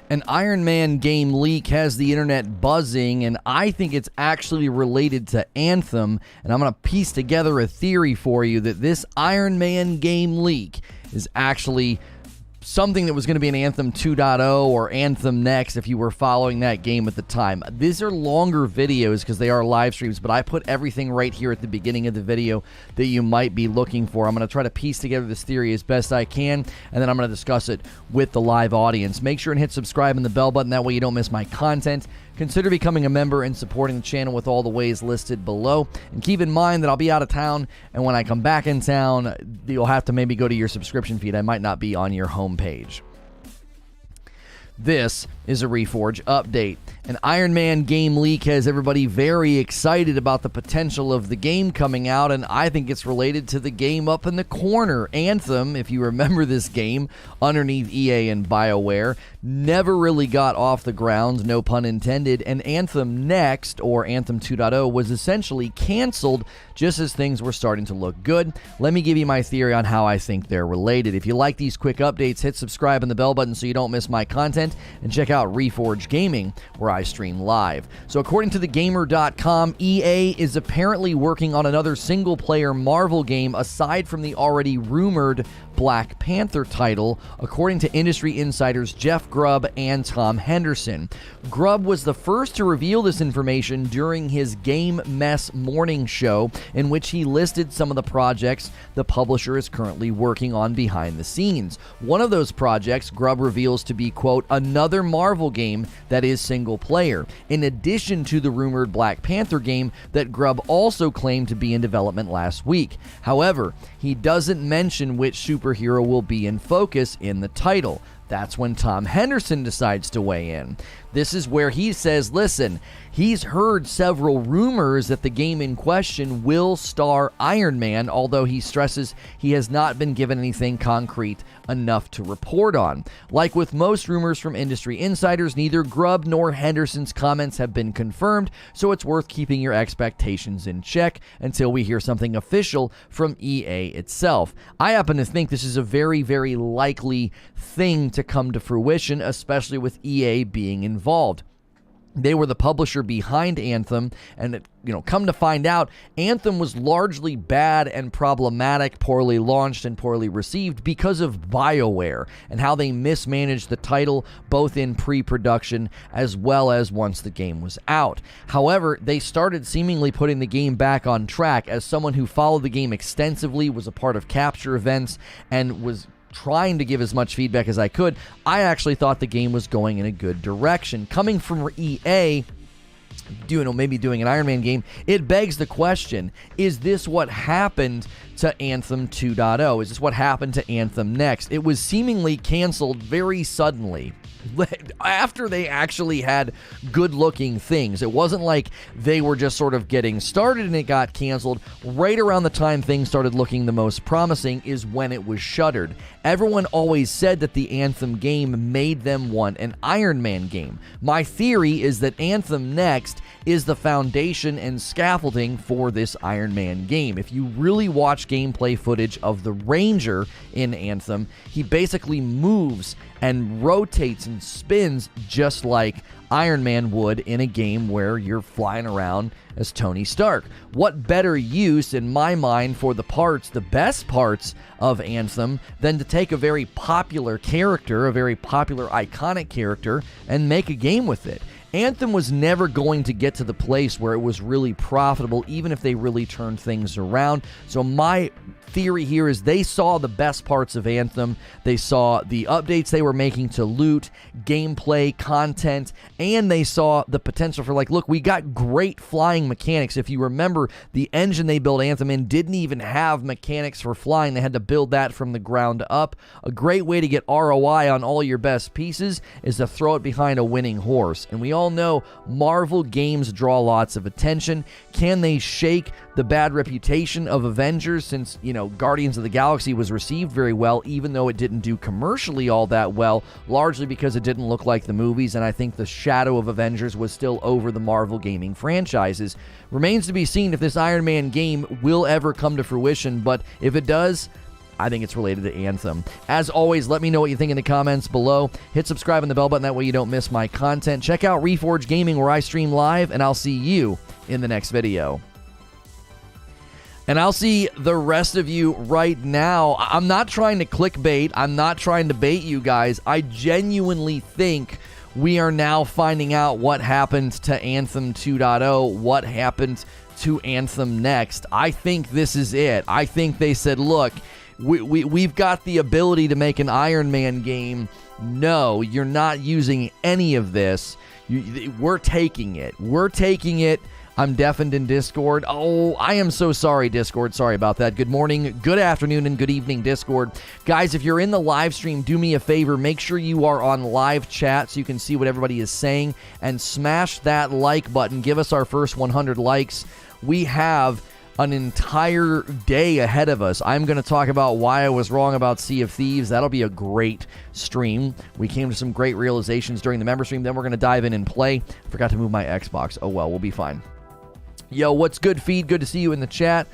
An Iron Man game leak has the internet buzzing, and I think it's actually related to Anthem, and I'm going to piece together a theory for you that this Iron Man game leak is actually something that was going to be an Anthem 2.0 or Anthem Next if you were following that game at the time. These are longer videos because they are live streams, but I put everything right here at the beginning of the video that you might be looking for. I'm going to try to piece together this theory as best I can, and then I'm going to discuss it with the live audience. Make sure and hit subscribe and the bell button. That way you don't miss my content. Consider becoming a member and supporting the channel with all the ways listed below. And keep in mind that I'll be out of town, and when I come back in town, you'll have to maybe go to your subscription feed. I might not be on your homepage. This is a Reforge update. An Iron Man game leak has everybody very excited about the potential of the game coming out, and I think it's related to the game up in the corner. Anthem, if you remember this game, underneath EA and BioWare, never really got off the ground, no pun intended, and Anthem Next, or Anthem 2.0, was essentially canceled just as things were starting to look good. Let me give you my theory on how I think they're related. If you like these quick updates, hit subscribe and the bell button so you don't miss my content, and check out Reforge Gaming, where I stream live. So according to thegamer.com, EA is apparently working on another single-player Marvel game aside from the already rumored Black Panther title, according to industry insiders Jeff Grubb and Tom Henderson. Grubb was the first to reveal this information during his Game Mess morning show, in which he listed some of the projects the publisher is currently working on behind the scenes. One of those projects Grubb reveals to be, quote, another Marvel game that is single player, in addition to the rumored Black Panther game that Grubb also claimed to be in development last week. However, he doesn't mention which superhero will be in focus in the title. That's when Tom Henderson decides to weigh in. This is where he says, listen, he's heard several rumors that the game in question will star Iron Man, although he stresses he has not been given anything concrete enough to report on. Like with most rumors from industry insiders, neither Grubb nor Henderson's comments have been confirmed, so it's worth keeping your expectations in check until we hear something official from EA itself. I happen to think this is a very, very likely thing to come to fruition, especially with EA being involved. They were the publisher behind Anthem, and come to find out, Anthem was largely bad and problematic, poorly launched and poorly received because of BioWare and how they mismanaged the title both in pre-production as well as once the game was out. However, they started seemingly putting the game back on track. As someone who followed the game extensively, was a part of capture events, and was trying to give as much feedback as I could, I actually thought the game was going in a good direction. Coming from EA, maybe doing an Iron Man game, it begs the question, is this what happened to Anthem 2.0? Is this what happened to Anthem Next? It was seemingly canceled very suddenly, after they actually had good-looking things. It wasn't like they were just sort of getting started and it got canceled. Right around the time things started looking the most promising is when it was shuttered. Everyone always said that the Anthem game made them want an Iron Man game. My theory is that Anthem Next is the foundation and scaffolding for this Iron Man game. If you really watch gameplay footage of the Ranger in Anthem, he basically moves and rotates and spins just like Iron Man would in a game where you're flying around as Tony Stark. What better use, in my mind, for the best parts of Anthem, than to take a very popular character, a very popular iconic character, and make a game with it? Anthem was never going to get to the place where it was really profitable, even if they really turned things around. So my theory here is they saw the best parts of Anthem. They saw the updates they were making to loot, gameplay, content, and they saw the potential for, look, we got great flying mechanics. If you remember, the engine they built Anthem in didn't even have mechanics for flying. They had to build that from the ground up. A great way to get ROI on all your best pieces is to throw it behind a winning horse. And we all know Marvel games draw lots of attention. Can they shake the bad reputation of Avengers, since, Guardians of the Galaxy was received very well, even though it didn't do commercially all that well, largely because it didn't look like the movies, and I think the shadow of Avengers was still over the Marvel gaming franchises. Remains to be seen if this Iron Man game will ever come to fruition, but if it does, I think it's related to Anthem. As always, let me know what you think in the comments below. Hit subscribe and the bell button, that way you don't miss my content. Check out Reforge Gaming where I stream live, and I'll see you in the next video. And I'll see the rest of you right now. I'm not trying to clickbait. I'm not trying to bait you guys. I genuinely think we are now finding out what happened to Anthem 2.0, what happened to Anthem Next. I think this is it. I think they said, look, we've got the ability to make an Iron Man game. No, you're not using any of this. We're taking it. We're taking it. I'm deafened in Discord. Oh, I am so sorry, Discord. Sorry about that. Good morning, good afternoon, and good evening, Discord. Guys, if you're in the live stream, do me a favor. Make sure you are on live chat so you can see what everybody is saying. And smash that like button. Give us our first 100 likes. We have an entire day ahead of us. I'm going to talk about why I was wrong about Sea of Thieves. That'll be a great stream. We came to some great realizations during the member stream. Then we're going to dive in and play. Forgot to move my Xbox. Oh, well, we'll be fine. Yo, what's good, Feed? Good to see you in the chat.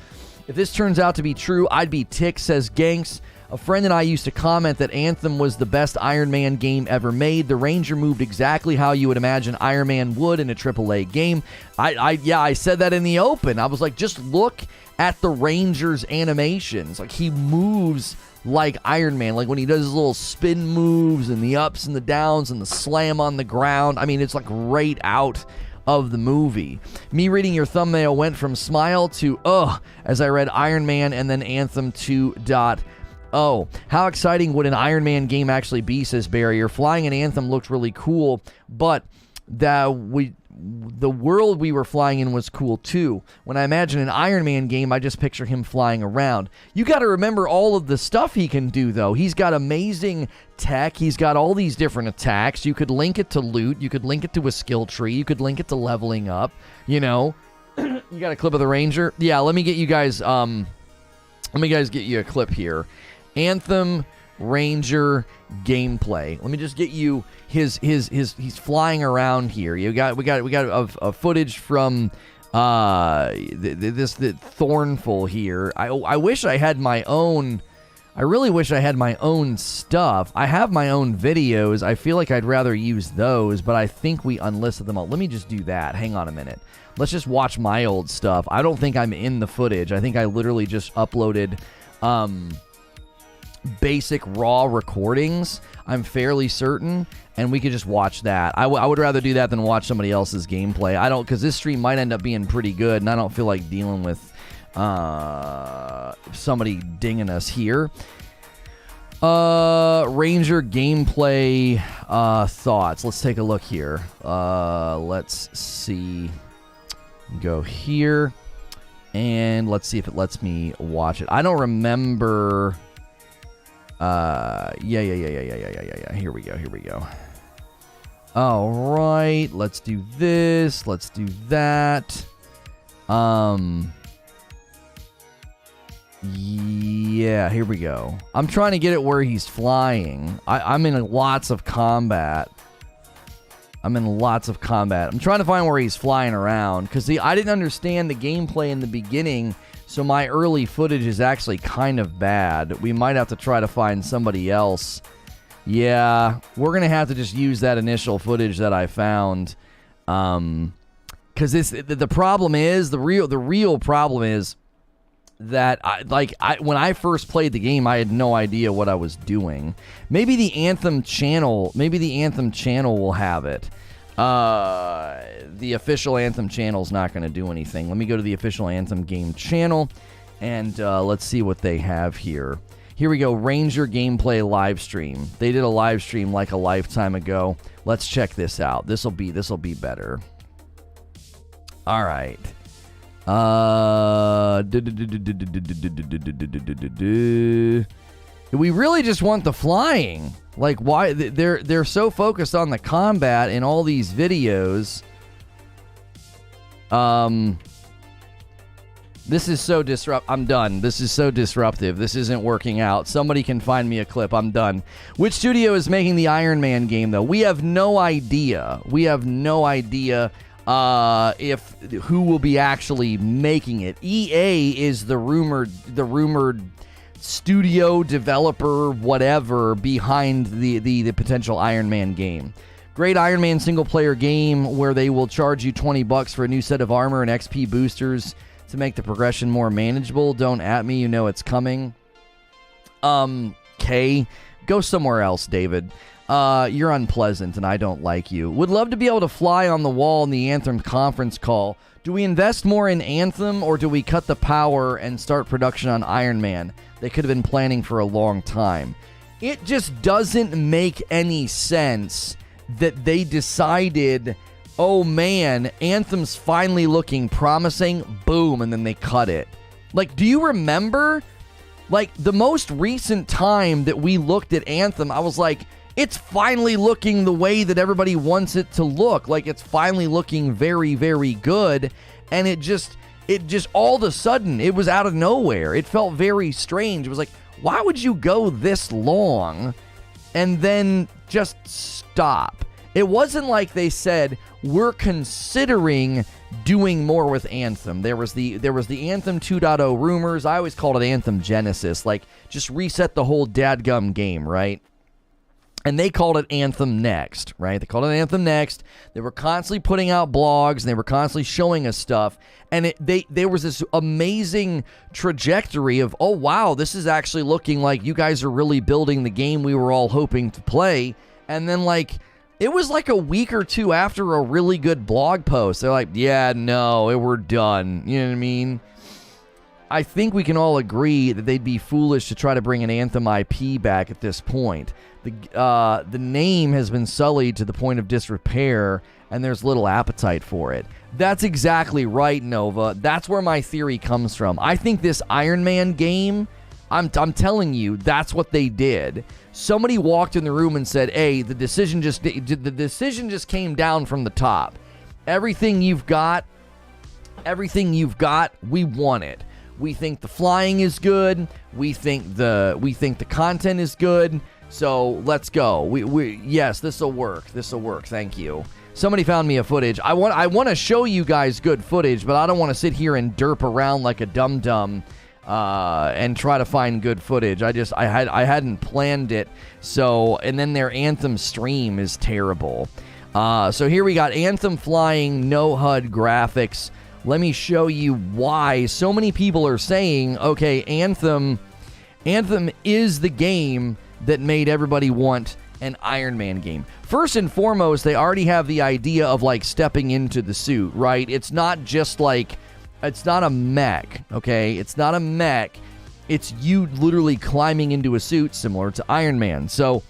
If this turns out to be true, I'd be ticked, says Ganks. A friend and I used to comment that Anthem was the best Iron Man game ever made. The Ranger moved exactly how you would imagine Iron Man would in a AAA game. I said that in the open. I was like, just look at the Ranger's animations. Like, he moves like Iron Man. Like, when he does his little spin moves and the ups and the downs and the slam on the ground. I mean, it's like right out of the movie. Me reading your thumbnail went from smile to ugh as I read Iron Man and then Anthem 2.0. How exciting would an Iron Man game actually be, says Barrier. Flying in Anthem looked really cool, but the world we were flying in was cool too. When I imagine an Iron Man game, I just picture him flying around. You got to remember all of the stuff he can do, though. He's got amazing tech. He's got all these different attacks. You could link it to loot. You could link it to a skill tree. You could link it to leveling up. You know, you got a clip of the Ranger? Yeah, let me get you guys. Get you a clip here. Anthem Ranger gameplay. Let me just get you his he's flying around here. We got a footage from this Thornful here. I wish I had my own. I really wish I had my own stuff. I have my own videos. I feel like I'd rather use those, but I think we unlisted them all. Let me just do that. Hang on a minute. Let's just watch my old stuff. I don't think I'm in the footage. I think I literally just uploaded basic raw recordings, I'm fairly certain, and we could just watch that. I would rather do that than watch somebody else's gameplay. Because this stream might end up being pretty good, and I don't feel like dealing with somebody dinging us here. Ranger gameplay thoughts. Let's take a look here. Let's see. Go here, and let's see if it lets me watch it. I don't remember. Yeah. Here we go. All right, let's do this. Let's do that. Yeah, here we go. I'm trying to get it where he's flying. I'm in lots of combat. I'm trying to find where he's flying around, because I didn't understand the gameplay in the beginning. So my early footage is actually kind of bad. We might have to try to find somebody else. Yeah, we're going to have to just use that initial footage that I found. Because the problem is, the real problem is that when I first played the game, I had no idea what I was doing. Maybe the Anthem channel will have it. The official Anthem channel is not going to do anything. Let me go to the official Anthem game channel, and let's see what they have here. Here we go, Ranger gameplay live stream. They did a live stream like a lifetime ago. Let's check this out. This'll be better. All right. We really just want the flying. Like, why they're so focused on the combat in all these videos. This is so I'm done. This is so disruptive. This isn't working out. Somebody can find me a clip. I'm done. Which studio is making the Iron Man game, though? We have no idea. If who will be actually making it. EA is the rumored studio, developer, whatever behind the potential Iron Man game. Great Iron Man single-player game where they will charge you $20 for a new set of armor and XP boosters to make the progression more manageable. Don't at me, you know it's coming. Okay. Go somewhere else, David. You're unpleasant and I don't like you. Would love to be able to fly on the wall in the Anthem conference call. Do we invest more in Anthem or do we cut the power and start production on Iron Man? They could have been planning for a long time. It just doesn't make any sense that they decided, oh man, Anthem's finally looking promising, boom, and then they cut it. Like, do you remember? Like, the most recent time that we looked at Anthem, I was like, it's finally looking the way that everybody wants it to look. Like, it's finally looking very, very good. And it just all of a sudden, it was out of nowhere. It felt very strange. It was like, why would you go this long and then just stop? It wasn't like they said, we're considering doing more with Anthem. There was the Anthem 2.0 rumors. I always called it Anthem Genesis. Like, just reset the whole dadgum game, right? And they called it Anthem Next, right? They called it Anthem Next. They were constantly putting out blogs, and they were constantly showing us stuff. And there was this amazing trajectory of, oh, wow, this is actually looking like you guys are really building the game we were all hoping to play. And then, like, it was like a week or two after a really good blog post. They're like, yeah, no, we're done. You know what I mean? I think we can all agree that they'd be foolish to try to bring an Anthem IP back at this point. The name has been sullied to the point of disrepair, and there's little appetite for it. That's exactly right, Nova. That's where my theory comes from. I think this Iron Man game, I'm telling you, that's what they did. Somebody walked in the room and said, hey, the decision just came down from the top. Everything you've got, we want it. We think the flying is good. We think the content is good. So let's go. Yes, this will work. Thank you. Somebody found me a footage. I want to show you guys good footage, but I don't want to sit here and derp around like a dum-dum and try to find good footage. I hadn't planned it. So, and then their Anthem stream is terrible. So here we got Anthem flying, no HUD graphics. Let me show you why so many people are saying, okay, Anthem is the game that made everybody want an Iron Man game. First and foremost, they already have the idea of like stepping into the suit, right? It's not just like, it's not a mech, okay? It's not a mech. It's you literally climbing into a suit similar to Iron Man. So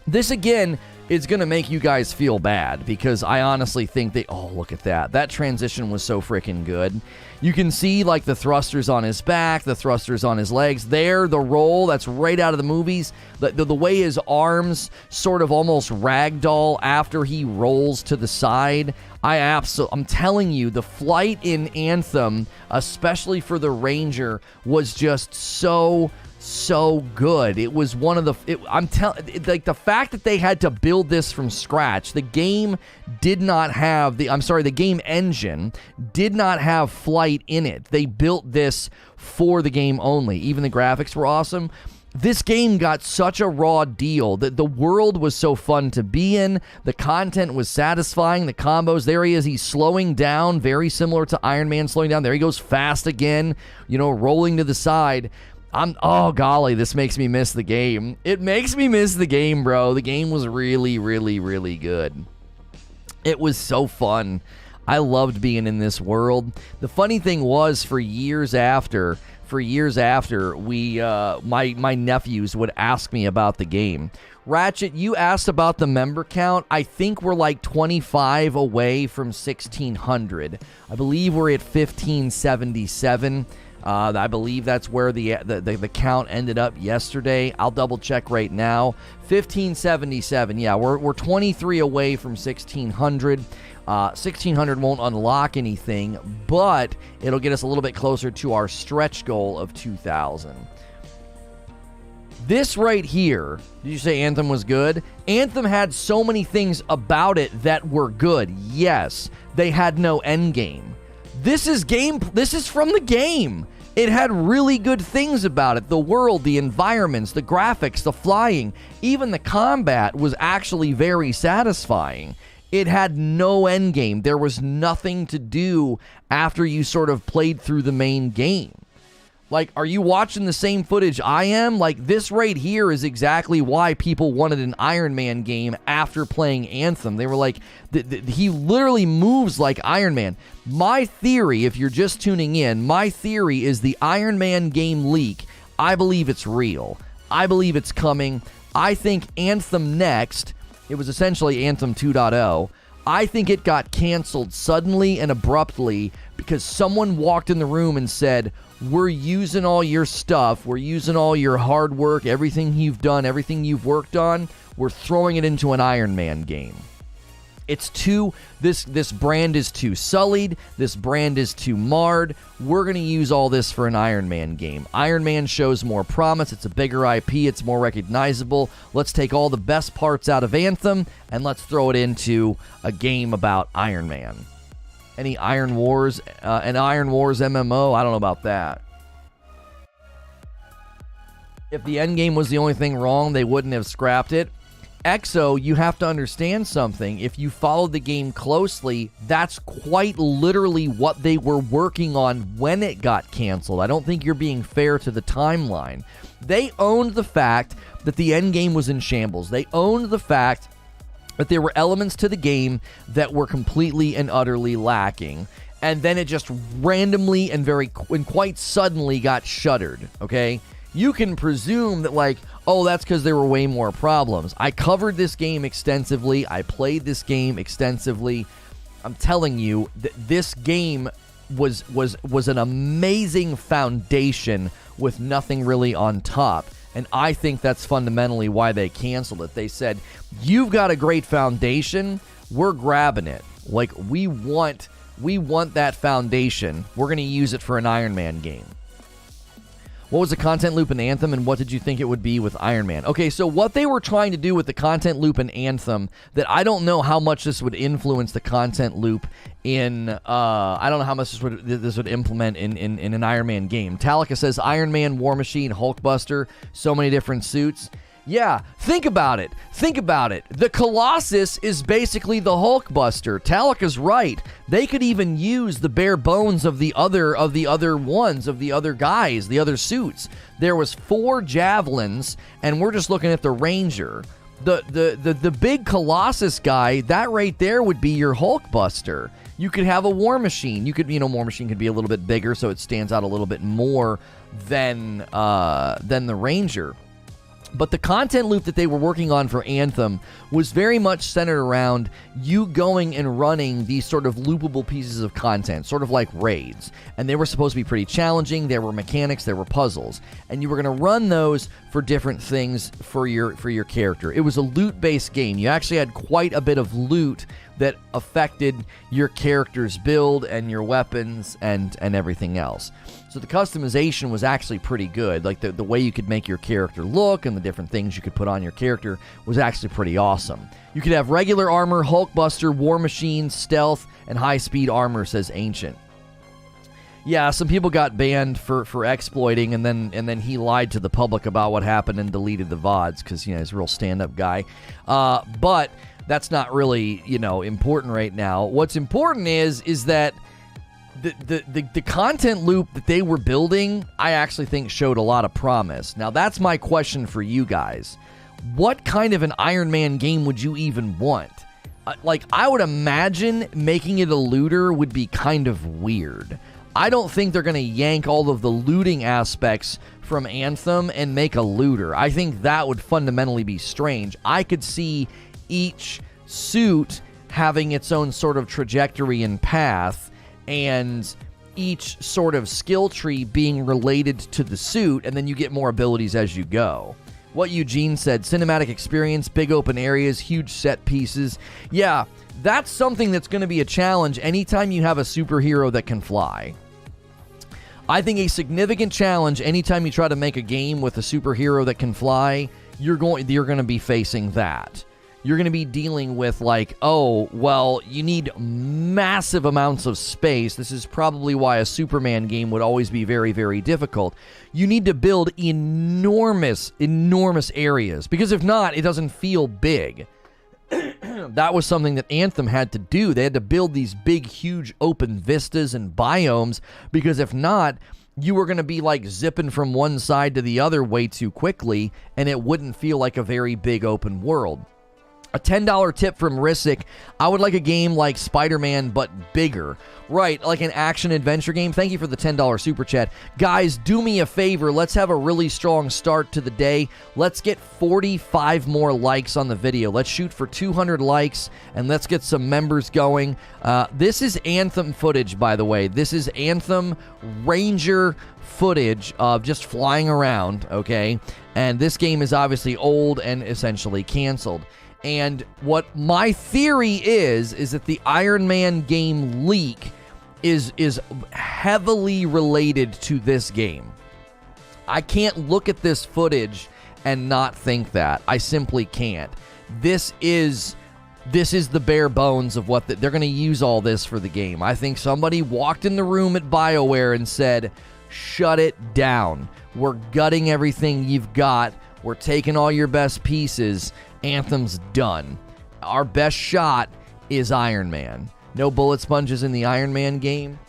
this again is going to make you guys feel bad because I honestly think oh, look at that. That transition was so freaking good. You can see like the thrusters on his back, the thrusters on his legs. There, the roll, that's right out of the movies. The way his arms sort of almost ragdoll after he rolls to the side. I'm telling you, the flight in Anthem, especially for the Ranger, was just so good. It was one of the like the fact that they had to build this from scratch. The game did not have the game engine did not have flight in it. They built this for the game only. Even the graphics were awesome. This game got such a raw deal that the world was so fun to be in. The content was satisfying. The combos, there he is. He's slowing down, very similar to Iron Man slowing down. There he goes fast again, rolling to the side. Oh, golly, this makes me miss the game. It makes me miss the game, bro. The game was really, really, really good. It was so fun. I loved being in this world. The funny thing was, for years after, my nephews would ask me about the game. Ratchet, you asked about the member count. I think we're like 25 away from 1,600. I believe we're at 1,577. I believe that's where the count ended up yesterday. I'll double check right now. 1577. Yeah, we're 23 away from 1600. 1600 won't unlock anything, but it'll get us a little bit closer to our stretch goal of 2000. This right here, did you say Anthem was good? Anthem had so many things about it that were good. Yes, they had no end game. This is from the game. It had really good things about it. The world, the environments, the graphics, the flying, even the combat was actually very satisfying. It had no end game. There was nothing to do after you sort of played through the main game. Like, are you watching the same footage I am? Like, this right here is exactly why people wanted an Iron Man game after playing Anthem. They were like, he literally moves like Iron Man. My theory, if you're just tuning in, my theory is the Iron Man game leak. I believe it's real. I believe it's coming. I think Anthem Next, it was essentially Anthem 2.0. I think it got canceled suddenly and abruptly because someone walked in the room and said, we're using all your stuff, we're using all your hard work, everything you've done, everything you've worked on, we're throwing it into an Iron Man game. It's too, this brand is too sullied, this brand is too marred, we're going to use all this for an Iron Man game. Iron Man shows more promise, it's a bigger IP, it's more recognizable, let's take all the best parts out of Anthem, and let's throw it into a game about Iron Man. Any Iron Wars, an Iron Wars MMO? I don't know about that. If the endgame was the only thing wrong, they wouldn't have scrapped it. EXO, you have to understand something. If you followed the game closely, that's quite literally what they were working on when it got canceled. I don't think you're being fair to the timeline. They owned the fact that the endgame was in shambles. They owned the fact that there were elements to the game that were completely and utterly lacking. And then it just randomly and quite suddenly got shuttered, okay? You can presume that, like, oh, that's because there were way more problems. I covered this game extensively. I played this game extensively. I'm telling you that this game was an amazing foundation with nothing really on top. And I think that's fundamentally why they canceled it. They said, you've got a great foundation. We're grabbing it. Like, we want that foundation. We're going to use it for an Iron Man game. What was the content loop in Anthem, and what did you think it would be with Iron Man? Okay, so what they were trying to do with the content loop in Anthem, that I don't know how much this would influence the content loop in, I don't know how much this would implement in an Iron Man game. Talika says, Iron Man, War Machine, Hulkbuster, so many different suits. Yeah, think about it. Think about it. The Colossus is basically the Hulkbuster. Talika's right. They could even use the bare bones of the other guys, the other suits. There was 4 javelins, and we're just looking at the Ranger. The big Colossus guy, that right there would be your Hulkbuster. You could have a War Machine. War Machine could be a little bit bigger, so it stands out a little bit more than the Ranger. But the content loop that they were working on for Anthem was very much centered around you going and running these sort of loopable pieces of content, sort of like raids. And they were supposed to be pretty challenging. There were mechanics, there were puzzles. And you were going to run those for different things for your character. It was a loot-based game. You actually had quite a bit of loot that affected your character's build and your weapons and everything else. So the customization was actually pretty good. Like the way you could make your character look and the different things you could put on your character was actually pretty awesome. You could have regular armor, Hulkbuster, War Machine, stealth, and high-speed armor, says Ancient. Yeah, some people got banned for exploiting, and then he lied to the public about what happened and deleted the VODs because, he's a real stand-up guy. But that's not really, important right now. What's important is that the content loop that they were building, I actually think showed a lot of promise. Now, that's my question for you guys. What kind of an Iron Man game would you even want? I would imagine making it a looter would be kind of weird. I don't think they're going to yank all of the looting aspects from Anthem and make a looter. I think that would fundamentally be strange. I could see each suit having its own sort of trajectory and path, and each sort of skill tree being related to the suit, and then you get more abilities as you go. What Eugene said, cinematic experience, big open areas, huge set pieces. Yeah, that's something that's going to be a challenge anytime you have a superhero that can fly. I think a significant challenge anytime you try to make a game with a superhero that can fly, you're going to be facing that. you're going to be dealing with like, oh, well, you need massive amounts of space. This is probably why a Superman game would always be very, very difficult. You need to build enormous areas, because if not, it doesn't feel big. That was something that Anthem had to do. They had to build these big, huge open vistas and biomes, because if not, you were going to be like zipping from one side to the other way too quickly, and it wouldn't feel like a very big open world. A $10 tip from Risic: I would like a game like Spider-Man, but bigger. Right, like an action-adventure game. Thank you for the $10 super chat. Guys, do me a favor. Let's have a really strong start to the day. Let's get 45 more likes on the video. Let's shoot for 200 likes, and let's get some members going. This is Anthem footage, by the way. This is Anthem Ranger footage of just flying around, okay? And this game is obviously old and essentially canceled. And what my theory is that the Ironman game leak is heavily related to this game. I can't look at this footage and not think that. I simply can't. This is the bare bones of what they're going to use all this for the game. I think somebody walked in the room at BioWare and said, shut it down. We're gutting everything you've got. We're taking all your best pieces. Anthem's done. Our best shot is Iron Man. No bullet sponges in the Iron Man game.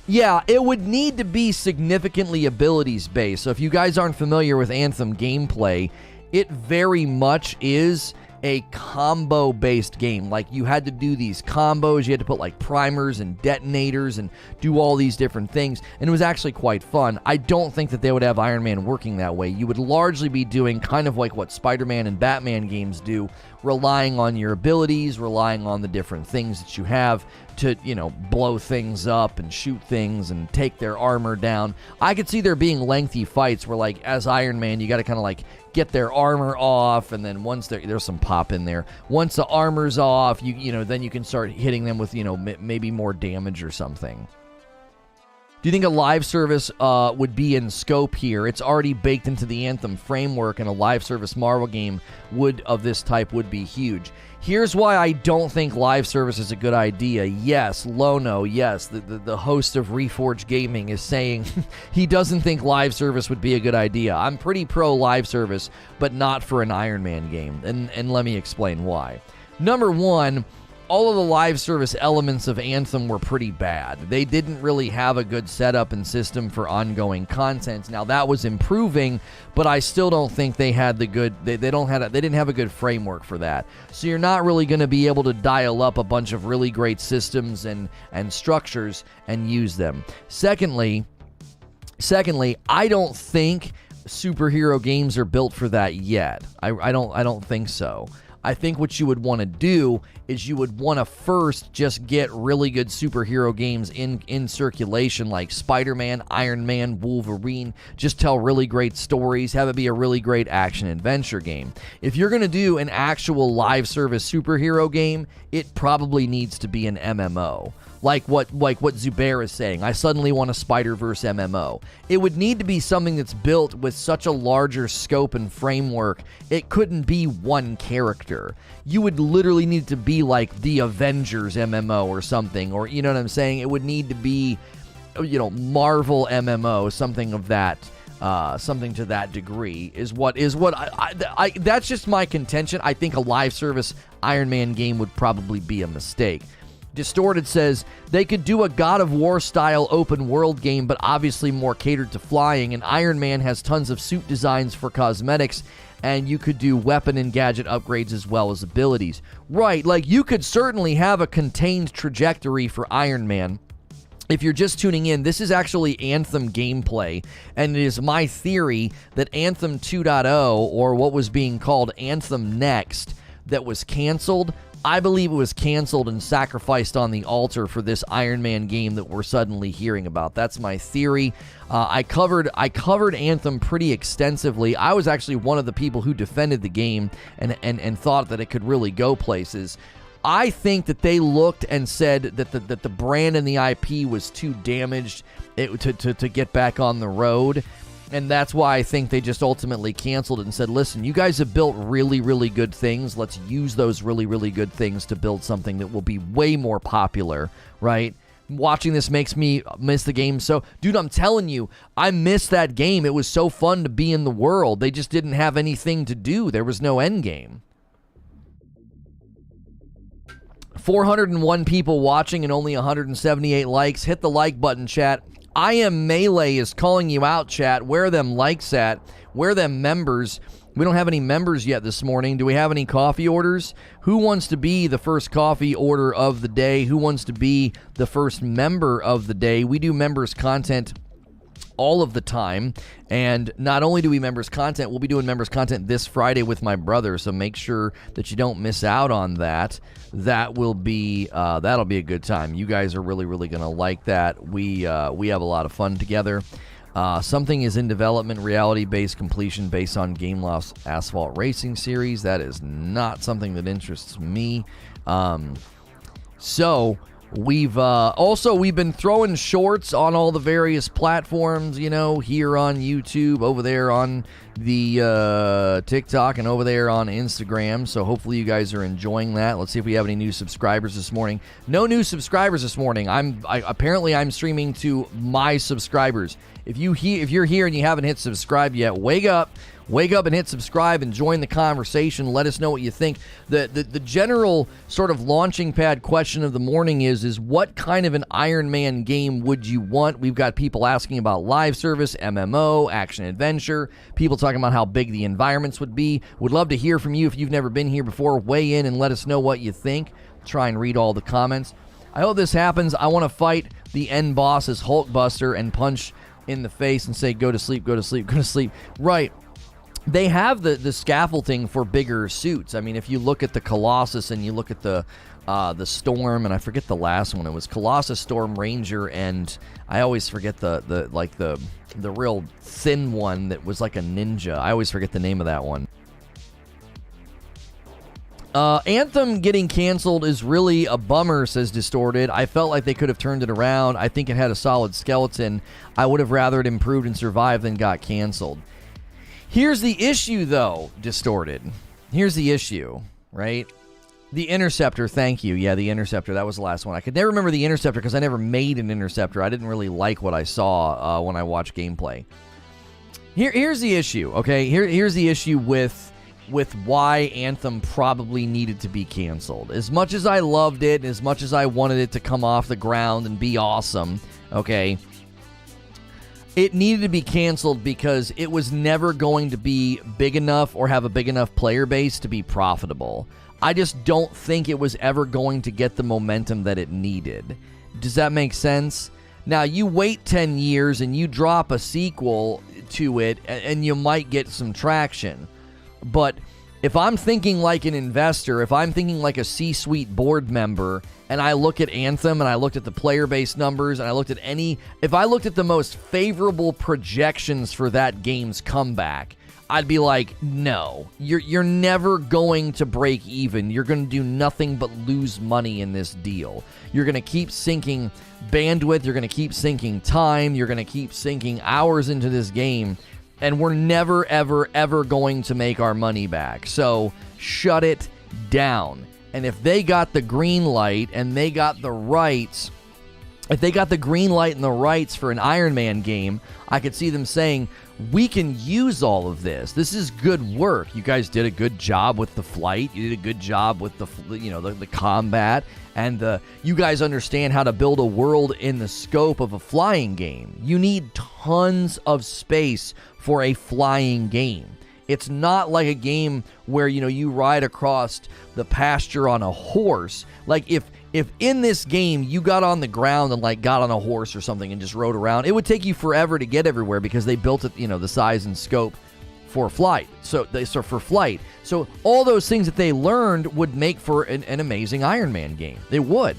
Yeah, it would need to be significantly abilities based. So if you guys aren't familiar with Anthem gameplay, it very much is a combo-based game. Like, you had to do these combos, you had to put like primers and detonators and do all these different things, and it was actually quite fun. I don't think that they would have Iron Man working that way. You would largely be doing kind of like what Spider-Man and Batman games do, relying on your abilities, relying on the different things that you have to, you know, blow things up and shoot things and take their armor down. I could see there being lengthy fights where, like, as Iron Man, you got to kind of like get their armor off, and then once there's some pop in there. Once the armor's off, you know, then you can start hitting them with, you know, maybe more damage or something. Do you think a live service would be in scope here? It's already baked into the Anthem framework, and a live service Marvel game of this type would be huge. Here's why I don't think live service is a good idea. Yes, Lono, yes, the host of Reforge Gaming is saying he doesn't think live service would be a good idea. I'm pretty pro live service, but not for an Iron Man game, and let me explain why. Number one, all of the live service elements of Anthem were pretty bad. They didn't really have a good setup and system for ongoing content. Now, that was improving, but I still don't think they had the good, they didn't have a good framework for that. So you're not really going to be able to dial up a bunch of really great systems and structures and use them. Secondly, I don't think superhero games are built for that yet. I don't think so. I think what you would want to do is you would want to first just get really good superhero games in circulation, like Spider-Man, Iron Man, Wolverine. Just tell really great stories, have it be a really great action-adventure game. If you're going to do an actual live service superhero game, it probably needs to be an MMO. Like what Zubair is saying, I suddenly want a Spider-Verse MMO. It would need to be something that's built with such a larger scope and framework, it couldn't be one character. You would literally need to be like the Avengers MMO or something, or, you know what I'm saying? It would need to be, you know, Marvel MMO, something of that. Something to that degree is what I that's just my contention. I think a live service Iron Man game would probably be a mistake. Distorted says they could do a God of War style open world game, but obviously more catered to flying, and Iron Man has tons of suit designs for cosmetics, and you could do weapon and gadget upgrades as well as abilities. Right, like you could certainly have a contained trajectory for Iron Man. If you're just tuning in, this is actually Anthem gameplay, and it is my theory that Anthem 2.0, or what was being called Anthem Next, that was canceled. I believe it was canceled and sacrificed on the altar for this Iron Man game that we're suddenly hearing about. That's my theory. I covered Anthem pretty extensively. I was actually one of the people who defended the game and thought that it could really go places. I think that they looked and said that the brand and the IP was too damaged to get back on the road. And that's why I think they just ultimately canceled it and said, listen, you guys have built really, really good things. Let's use those really, really good things to build something that will be way more popular, right? Watching this makes me miss the game. So, dude, I'm telling you, I missed that game. It was so fun to be in the world. They just didn't have anything to do. There was no end game. 401 people watching and only 178 likes. Hit the like button, chat. I Am Melee is calling you out, chat. Where are them likes at? Where are them members? We don't have any members yet this morning. Do we have any coffee orders? Who wants to be the first coffee order of the day? Who wants to be the first member of the day? We do members content all of the time, and not only do we members content, we'll be doing members content this Friday with my brother, so make sure that you don't miss out on that. That will be that'll be a good time. You guys are really, really gonna like that. We have a lot of fun together. Something is in development, reality-based completion based on Game Loft's Asphalt Racing series. That is not something that interests me. So we've been throwing shorts on all the various platforms, you know, here on YouTube, over there on the TikTok, and over there on Instagram. So hopefully you guys are enjoying that. Let's see if we have any new subscribers this morning. No new subscribers this morning. Apparently I'm streaming to my subscribers. If you're here and you haven't hit subscribe yet, wake up and hit subscribe and join the conversation. Let us know what you think. The general sort of launching pad question of the morning is what kind of an Iron Man game would you want? We've got people asking about live service, MMO, action adventure, people talking about how big the environments would be. Would love to hear from you. If you've never been here before, weigh in and let us know what you think. Try and read all the comments. I hope this happens. I want to fight the end boss as Hulkbuster and punch in the face and say, go to sleep, go to sleep, go to sleep. Right. They have the scaffolding for bigger suits. I mean, if you look at the Colossus and you look at the Storm, and I forget the last one. It was Colossus, Storm, Ranger, and I always forget the real thin one that was like a ninja. I always forget the name of that one. Anthem getting canceled is really a bummer, says Distorted. I felt like they could have turned it around. I think it had a solid skeleton. I would have rather it improved and survived than got canceled. Here's the issue, though, Distorted. Here's the issue, right? The Interceptor, thank you. Yeah, the Interceptor, that was the last one. I could never remember the Interceptor because I never made an Interceptor. I didn't really like what I saw when I watched gameplay. Here's the issue, okay? Here's the issue with why Anthem probably needed to be canceled. As much as I loved it, as much as I wanted it to come off the ground and be awesome, okay, it needed to be canceled because it was never going to be big enough or have a big enough player base to be profitable. I just don't think it was ever going to get the momentum that it needed. Does that make sense? Now, you wait 10 years and you drop a sequel to it, and you might get some traction. But if I'm thinking like an investor, if I'm thinking like a C-suite board member, and I look at Anthem and I looked at the player base numbers and I looked at if I looked at the most favorable projections for that game's comeback, I'd be like, no, you're never going to break even. You're going to do nothing but lose money in this deal. You're going to keep sinking bandwidth. You're going to keep sinking time. You're going to keep sinking hours into this game. And we're never, ever, ever going to make our money back. So shut it down. And if they got the green light and they got the rights, if they got the green light and the rights for an Iron Man game, I could see them saying, we can use all of this. This is good work. You guys did a good job with the flight. You did a good job with the combat. And you guys understand how to build a world in the scope of a flying game. You need tons of space for a flying game. It's not like a game where, you ride across the pasture on a horse. Like if in this game you got on the ground and got on a horse or something and just rode around, it would take you forever to get everywhere because they built it, the size and scope for flight. So for flight. So all those things that they learned would make for an amazing Iron Man game. They would.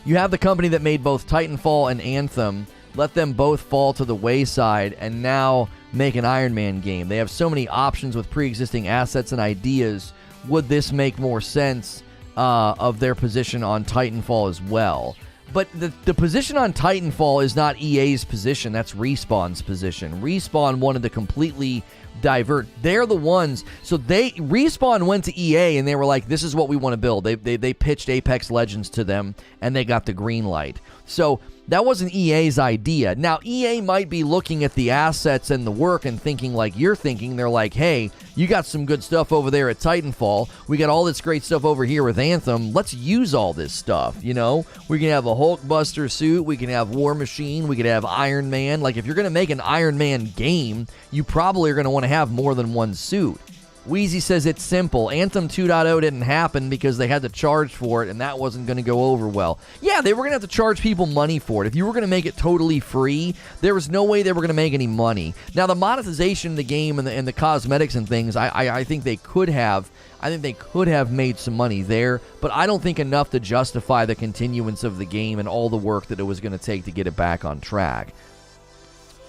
You have the company that made both Titanfall and Anthem. Let them both fall to the wayside and now make an Iron Man game. They have so many options with pre-existing assets and ideas. Would this make more sense of their position on Titanfall as well? But the position on Titanfall is not EA's position. That's Respawn's position. Respawn wanted to completely divert. They're the ones. So Respawn went to EA and they were like, this is what we want to build. They pitched Apex Legends to them and they got the green light. So that wasn't EA's idea. Now, EA might be looking at the assets and the work and thinking like you're thinking. They're like, hey, you got some good stuff over there at Titanfall. We got all this great stuff over here with Anthem. Let's use all this stuff, you know? We can have a Hulkbuster suit. We can have War Machine. We could have Iron Man. Like, if you're going to make an Iron Man game, you probably are going to want to have more than one suit. Wheezy says it's simple. Anthem 2.0 didn't happen because they had to charge for it, and that wasn't going to go over well. Yeah, they were going to have to charge people money for it. If you were going to make it totally free, there was no way they were going to make any money. Now, the monetization of the game and the cosmetics and things, I think they could have. I think they could have made some money there, but I don't think enough to justify the continuance of the game and all the work that it was going to take to get it back on track.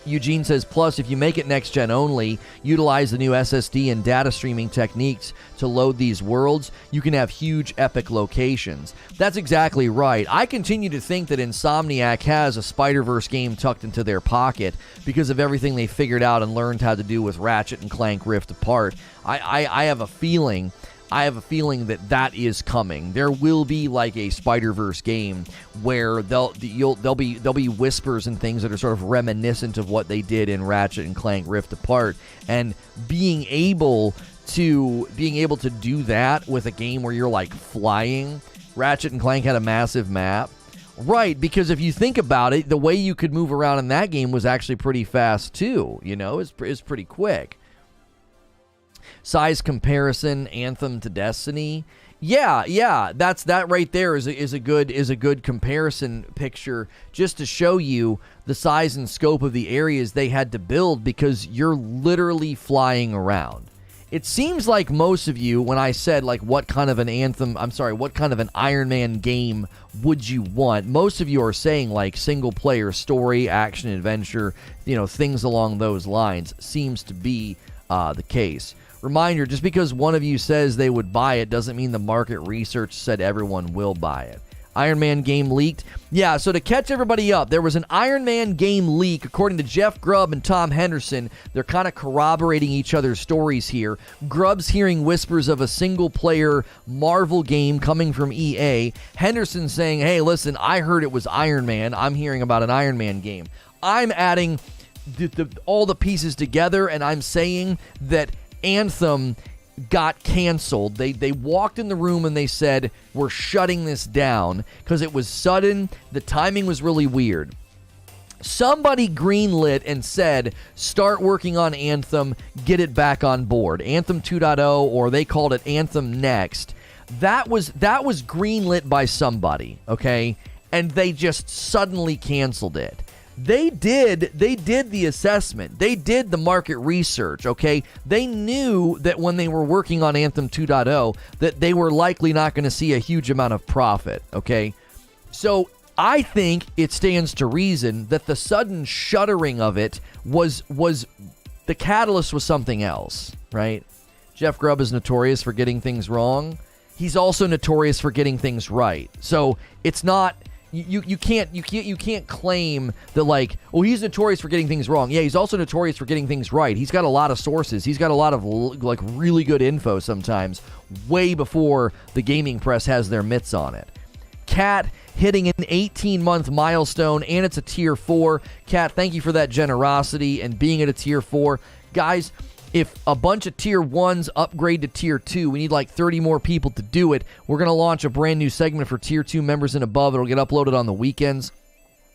Eugene says, plus, if you make it next-gen only, utilize the new SSD and data streaming techniques to load these worlds, you can have huge, epic locations. That's exactly right. I continue to think that Insomniac has a Spider-Verse game tucked into their pocket because of everything they figured out and learned how to do with Ratchet and Clank Rift Apart. I have a feeling that is coming. There will be like a Spider-Verse game where there'll be whispers and things that are sort of reminiscent of what they did in Ratchet and Clank Rift Apart, and being able to do that with a game where you're like flying. Ratchet and Clank had a massive map. Right, because if you think about it, the way you could move around in that game was actually pretty fast too. You know, it's pretty quick. Size comparison, Anthem to Destiny. Yeah, that right there is a good comparison picture, just to show you the size and scope of the areas they had to build, because you're literally flying around. It seems like most of you, when I said like what kind of an Iron Man game would you want, most of you are saying like single player story, action adventure, you know, things along those lines. Seems to be the case. Reminder, just because one of you says they would buy it doesn't mean the market research said everyone will buy it. Iron Man game leaked. Yeah, so to catch everybody up, there was an Iron Man game leak, according to Jeff Grubb and Tom Henderson. They're kind of corroborating each other's stories here. Grubb's hearing whispers of a single-player Marvel game coming from EA. Henderson saying, hey, listen, I heard it was Iron Man. I'm hearing about an Iron Man game. I'm adding all the pieces together, and I'm saying that Anthem got canceled. They walked in the room and they said, we're shutting this down, because it was sudden. The timing was really weird. Somebody greenlit and said, start working on Anthem, get it back on board. Anthem 2.0, or they called it Anthem Next. That was greenlit by somebody, okay? And they just suddenly canceled it. They did the assessment. They did the market research, okay? They knew that when they were working on Anthem 2.0 that they were likely not going to see a huge amount of profit, okay? So I think it stands to reason that the sudden shuttering of it was the catalyst was something else, right? Jeff Grubb is notorious for getting things wrong. He's also notorious for getting things right. So it's not... You can't claim that, like, oh, he's notorious for getting things wrong. Yeah, he's also notorious for getting things right. He's got a lot of sources. He's got a lot of like really good info sometimes, way before the gaming press has their mitts on it. Cat hitting an 18-month milestone, and it's a tier 4. Cat, thank you for that generosity and being at a tier 4. Guys, if a bunch of tier 1s upgrade to tier 2, we need like 30 more people to do it. We're going to launch a brand new segment for tier 2 members and above. It'll get uploaded on the weekends.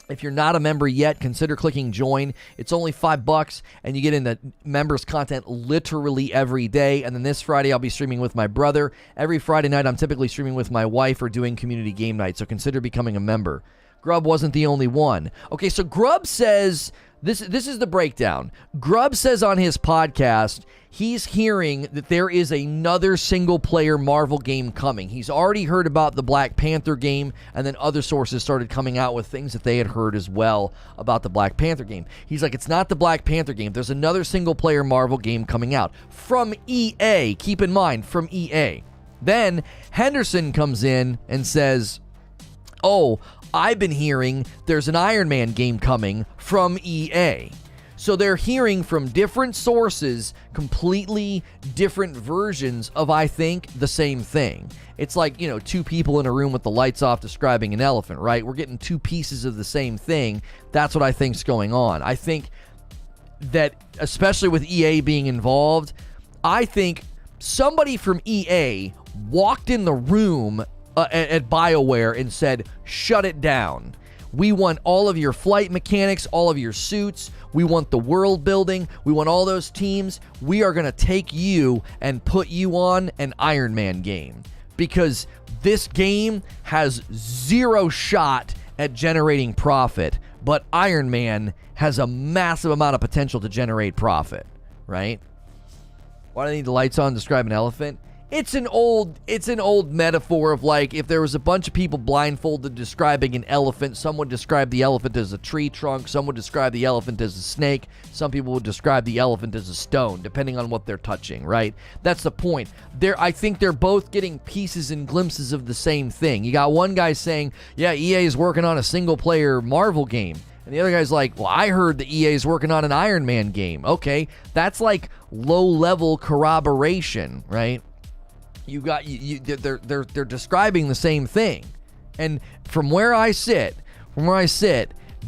If you're not a member yet, consider clicking join. It's only $5, and you get into members content literally every day. And then this Friday, I'll be streaming with my brother. Every Friday night, I'm typically streaming with my wife or doing community game night, so consider becoming a member. Grubb wasn't the only one. Okay, so Grubb says... This is the breakdown. Grubb says on his podcast he's hearing that there is another single-player Marvel game coming. He's already heard about the Black Panther game, and then other sources started coming out with things that they had heard as well about the Black Panther game. He's like, it's not the Black Panther game. There's another single-player Marvel game coming out from EA. Keep in mind, from EA. Then Henderson comes in and says... oh, I've been hearing there's an Iron Man game coming from EA. So they're hearing from different sources completely different versions of, I think, the same thing. It's like, two people in a room with the lights off describing an elephant, right? We're getting two pieces of the same thing. That's what I think's going on. I think that, especially with EA being involved, I think somebody from EA walked in the room at BioWare and said, shut it down. We want all of your flight mechanics, all of your suits. We want the world building. We want all those teams. We are going to take you and put you on an Iron Man game, because this game has zero shot at generating profit, but Iron Man has a massive amount of potential to generate profit, right? Why do I need the lights on to describe an elephant? It's an old metaphor of, like, if there was a bunch of people blindfolded describing an elephant, some would describe the elephant as a tree trunk, some would describe the elephant as a snake, some people would describe the elephant as a stone, depending on what they're touching, right? That's the point. I think they're both getting pieces and glimpses of the same thing. You got one guy saying, yeah, EA is working on a single-player Marvel game. And the other guy's like, well, I heard that EA is working on an Iron Man game. Okay, that's like low-level corroboration, right? They're describing the same thing. And from where I sit,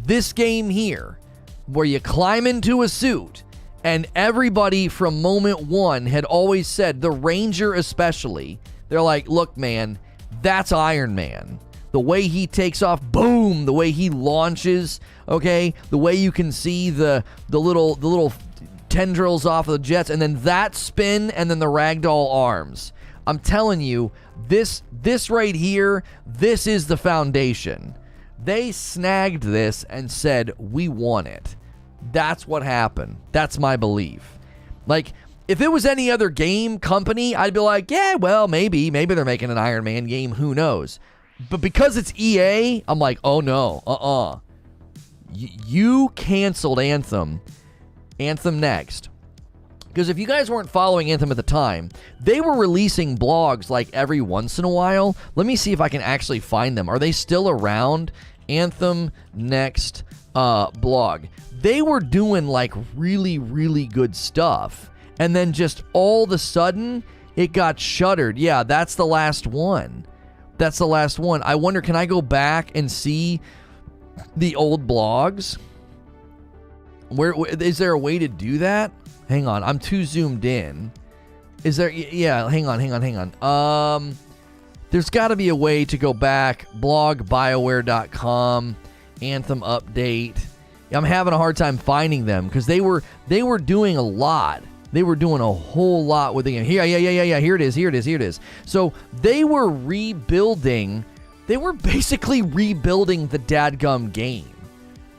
this game here, where you climb into a suit, and everybody from moment one had always said, the Ranger especially, they're like, look, man, that's Iron Man. The way he takes off, boom, the way he launches, okay, the way you can see the little tendrils off of the jets, and then that spin, and then the ragdoll arms. I'm telling you, this right here, this is the foundation. They snagged this and said, we want it. That's what happened. That's my belief. Like, if it was any other game company, I'd be like, yeah, well, maybe they're making an Iron Man game, who knows? But because it's EA, I'm like, oh no, you canceled Anthem Next. Because if you guys weren't following Anthem at the time, they were releasing blogs like every once in a while. Let me see if I can actually find them. Are they still around? Anthem Next blog. They were doing like really, really good stuff. And then just all of a sudden, it got shuttered. Yeah, that's the last one. I wonder, can I go back and see the old blogs? Where is there a way to do that? Hang on, I'm too zoomed in. Is there? Yeah, hang on. There's got to be a way to go back. Blog BioWare.com, Anthem update. I'm having a hard time finding them because they were doing a lot. They were doing a whole lot with the game. Here, yeah. Here it is. So they were rebuilding. They were basically rebuilding the dadgum game.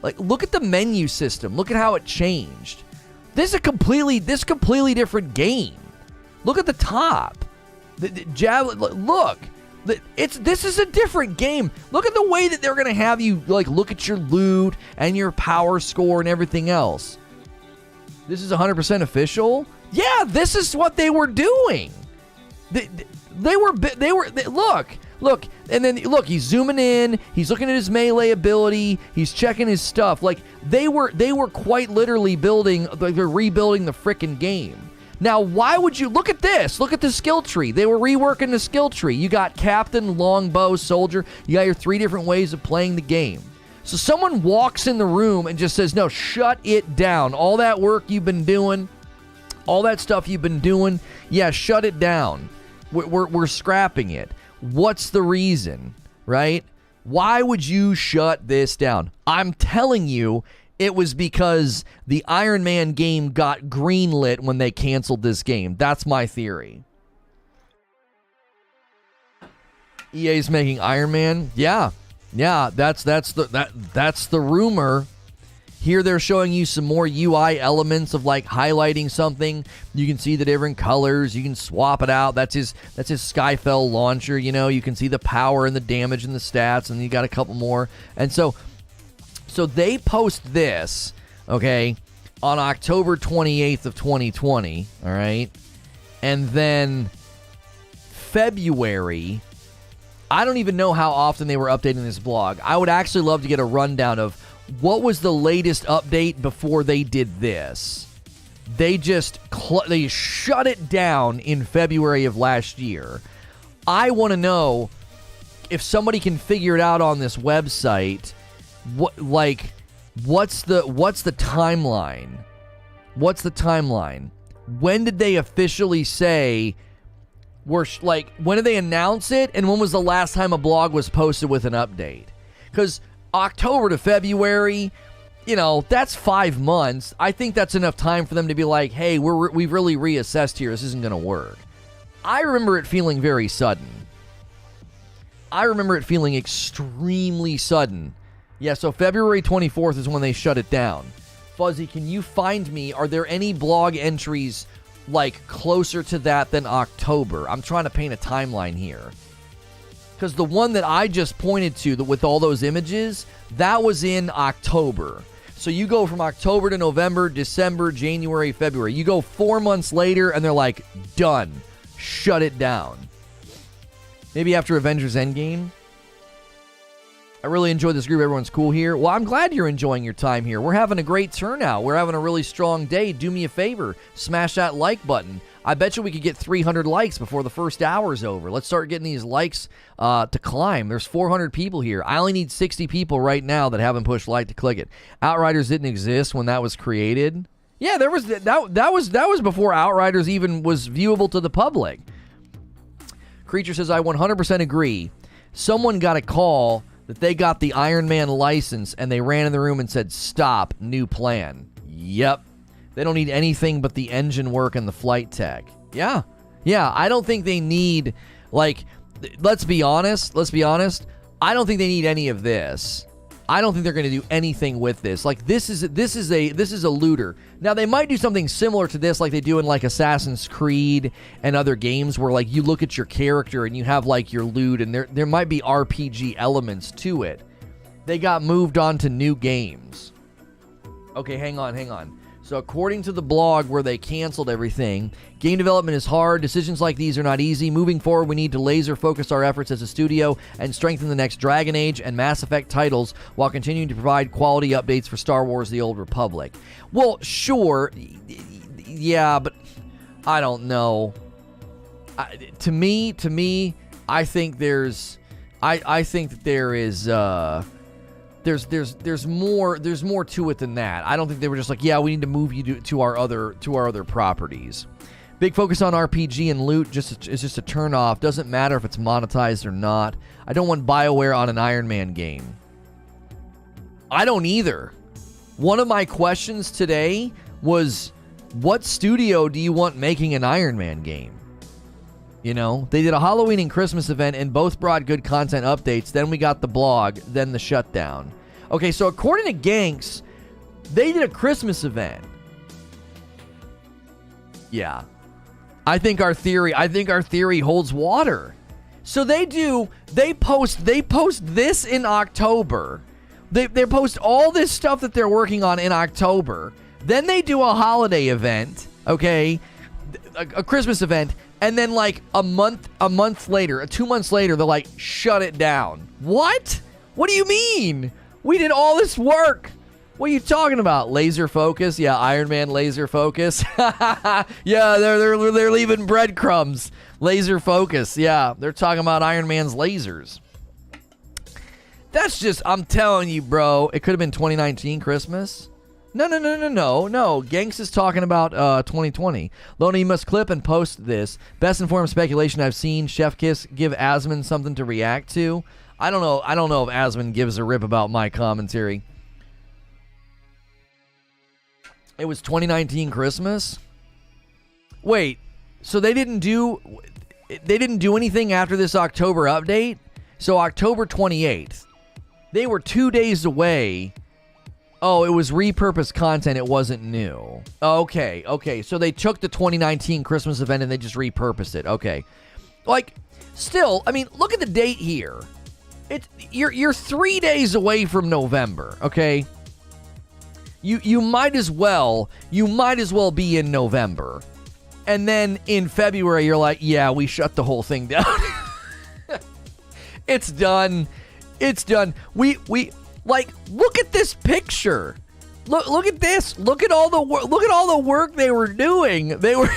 Like, look at the menu system. Look at how it changed. This is a completely different game. Look at the top. Look. This is a different game. Look at the way that they're going to have you, like, look at your loot and your power score and everything else. This is 100% official? Yeah, this is what they were doing. They were look, and then look, he's zooming in, he's looking at his melee ability, he's checking his stuff. Like, they were quite literally rebuilding the frickin' game. Now, why would you look at this? Look at the skill tree. They were reworking the skill tree. You got captain, longbow, soldier. You got your 3 different ways of playing the game. So someone walks in the room and just says, no, shut it down. All that work you've been doing, all that stuff you've been doing, yeah, shut it down. We're scrapping it. What's the reason, right? Why would you shut this down? I'm telling you, it was because the Iron Man game got greenlit when they canceled this game. That's my theory. EA's making Iron Man? Yeah, that's the rumor. Here they're showing you some more UI elements of, like, highlighting something. You can see the different colors. You can swap it out. That's his Skyfell launcher. You know, you can see the power and the damage and the stats, and you got a couple more. And so they post this, okay, on October 28th of 2020, all right? And then February I don't even know how often they were updating this blog. I would actually love to get a rundown of what was the latest update before they did this. They just they shut it down in February of last year. I want to know if somebody can figure it out on this website. What's the timeline? What's the timeline? When did they officially say when did they announce it, and when was the last time a blog was posted with an update? Because October to February, that's 5 months. I think that's enough time for them to be like, hey, we've really reassessed here. This isn't going to work. I remember it feeling very sudden. I remember it feeling extremely sudden. Yeah, so February 24th is when they shut it down. Fuzzy, can you find me, are there any blog entries closer to that than October? I'm trying to paint a timeline here. Because the one that I just pointed to with all those images, that was in October. So you go from October to November, December, January, February. You go 4 months later and they're like, done. Shut it down. Maybe after Avengers Endgame. I really enjoyed this group. Everyone's cool here. Well, I'm glad you're enjoying your time here. We're having a great turnout. We're having a really strong day. Do me a favor. Smash that like button. I bet you we could get 300 likes before the first hour's over. Let's start getting these likes to climb. There's 400 people here. I only need 60 people right now that haven't pushed like to click it. Outriders didn't exist when that was created. Yeah, there was that was before Outriders even was viewable to the public. Creature says, I 100% agree. Someone got a call that they got the Ironman license and they ran in the room and said, stop, new plan. Yep. They don't need anything but the engine work and the flight tech. Yeah. I don't think they need, let's be honest. I don't think they need any of this. I don't think they're going to do anything with this. This is a looter. Now they might do something similar to this, like they do in Assassin's Creed and other games, where you look at your character and you have your loot, and there might be RPG elements to it. They got moved on to new games. Okay, hang on. So according to the blog where they canceled everything, game development is hard. Decisions like these are not easy. Moving forward, we need to laser focus our efforts as a studio and strengthen the next Dragon Age and Mass Effect titles while continuing to provide quality updates for Star Wars The Old Republic. Well, sure. Yeah, but I don't know. To me, I think there's more to it than that. I don't think they were just we need to move you to our other properties. Big focus on RPG and loot is just a turn off. Doesn't matter if it's monetized or not. I don't want BioWare on an Iron Man game. I don't either. One of my questions today was, what studio do you want making an Iron Man game? They did a Halloween and Christmas event and both brought good content updates. Then we got the blog, then the shutdown. Okay, so according to Ganks, they did a Christmas event. Yeah. I think our theory holds water. So they post this in October. They post all this stuff that they're working on in October. Then they do a holiday event, okay? A Christmas event. And then a month later, 2 months later, they're shut it down. What? What do you mean? We did all this work. What are you talking about? Laser focus? Yeah, Iron Man laser focus. Yeah, they're leaving breadcrumbs. Laser focus. Yeah, they're talking about Iron Man's lasers. That's just, I'm telling you, bro, it could have been 2019 Christmas. No. Ganks is talking about 2020. Lono, you must clip and post this. Best informed speculation I've seen. Chef Kiss give Asmon something to react to. I don't know if Asmon gives a rip about my commentary. It was 2019 Christmas? Wait, so they didn't do anything after this October update? So October 28th. They were 2 days away. Oh, it was repurposed content. It wasn't new. Okay. So they took the 2019 Christmas event and they just repurposed it. Okay. Still, I mean, look at the date here. You're 3 days away from November, okay? You might as well be in November. And then in February, you're like, yeah, we shut the whole thing down. It's done. It's done. We like, look at this picture. Look at this. Look at all the work they were doing. They were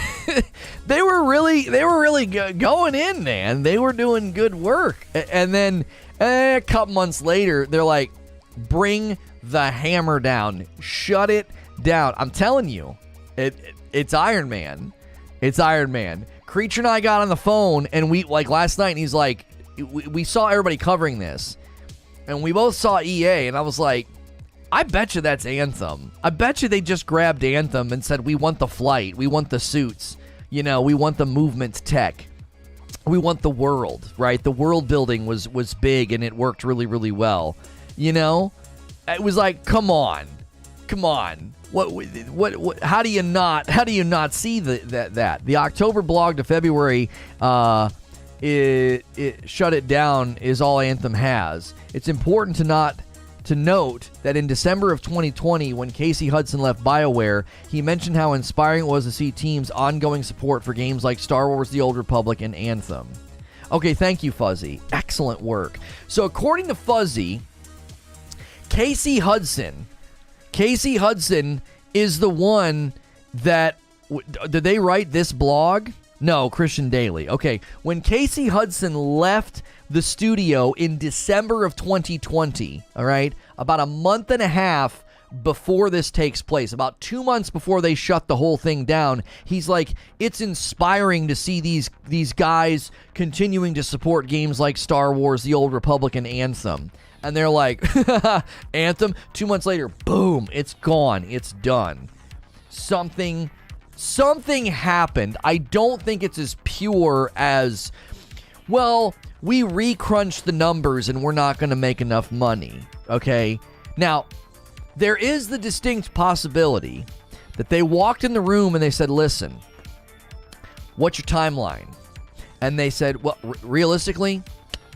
they were really going in, man. They were doing good work. And then a couple months later, they're like, bring the hammer down. Shut it down. I'm telling you, it's Iron Man. It's Iron Man. Creature and I got on the phone, and we, like, last night, and he's like, we saw everybody covering this, and we both saw EA, and I was like, I bet you that's Anthem. I bet you they just grabbed Anthem and said, we want the flight, we want the suits, we want the movement tech, we want the world, right? The world building was big, and it worked really, really well. It was like, come on. What? How do you not see that? The October blog to February, it shut it down is all Anthem has. It's important to note that in December of 2020, when Casey Hudson left BioWare, he mentioned how inspiring it was to see teams' ongoing support for games like Star Wars: The Old Republic and Anthem. Okay, thank you, Fuzzy. Excellent work. So according to Fuzzy, Casey Hudson is the one that... Did they write this blog? No, Christian Daly. Okay, when Casey Hudson left the studio in December of 2020, all right, about a month and a half before this takes place, about 2 months before they shut the whole thing down, he's like, it's inspiring to see these guys continuing to support games like Star Wars: The Old Republic and Anthem. And they're like, Anthem? 2 months later, boom, it's gone. It's done. Something happened. I don't think it's as pure as, well, we recrunched the numbers and we're not going to make enough money. Okay? Now, there is the distinct possibility that they walked in the room and they said, listen, what's your timeline? And they said, well, realistically,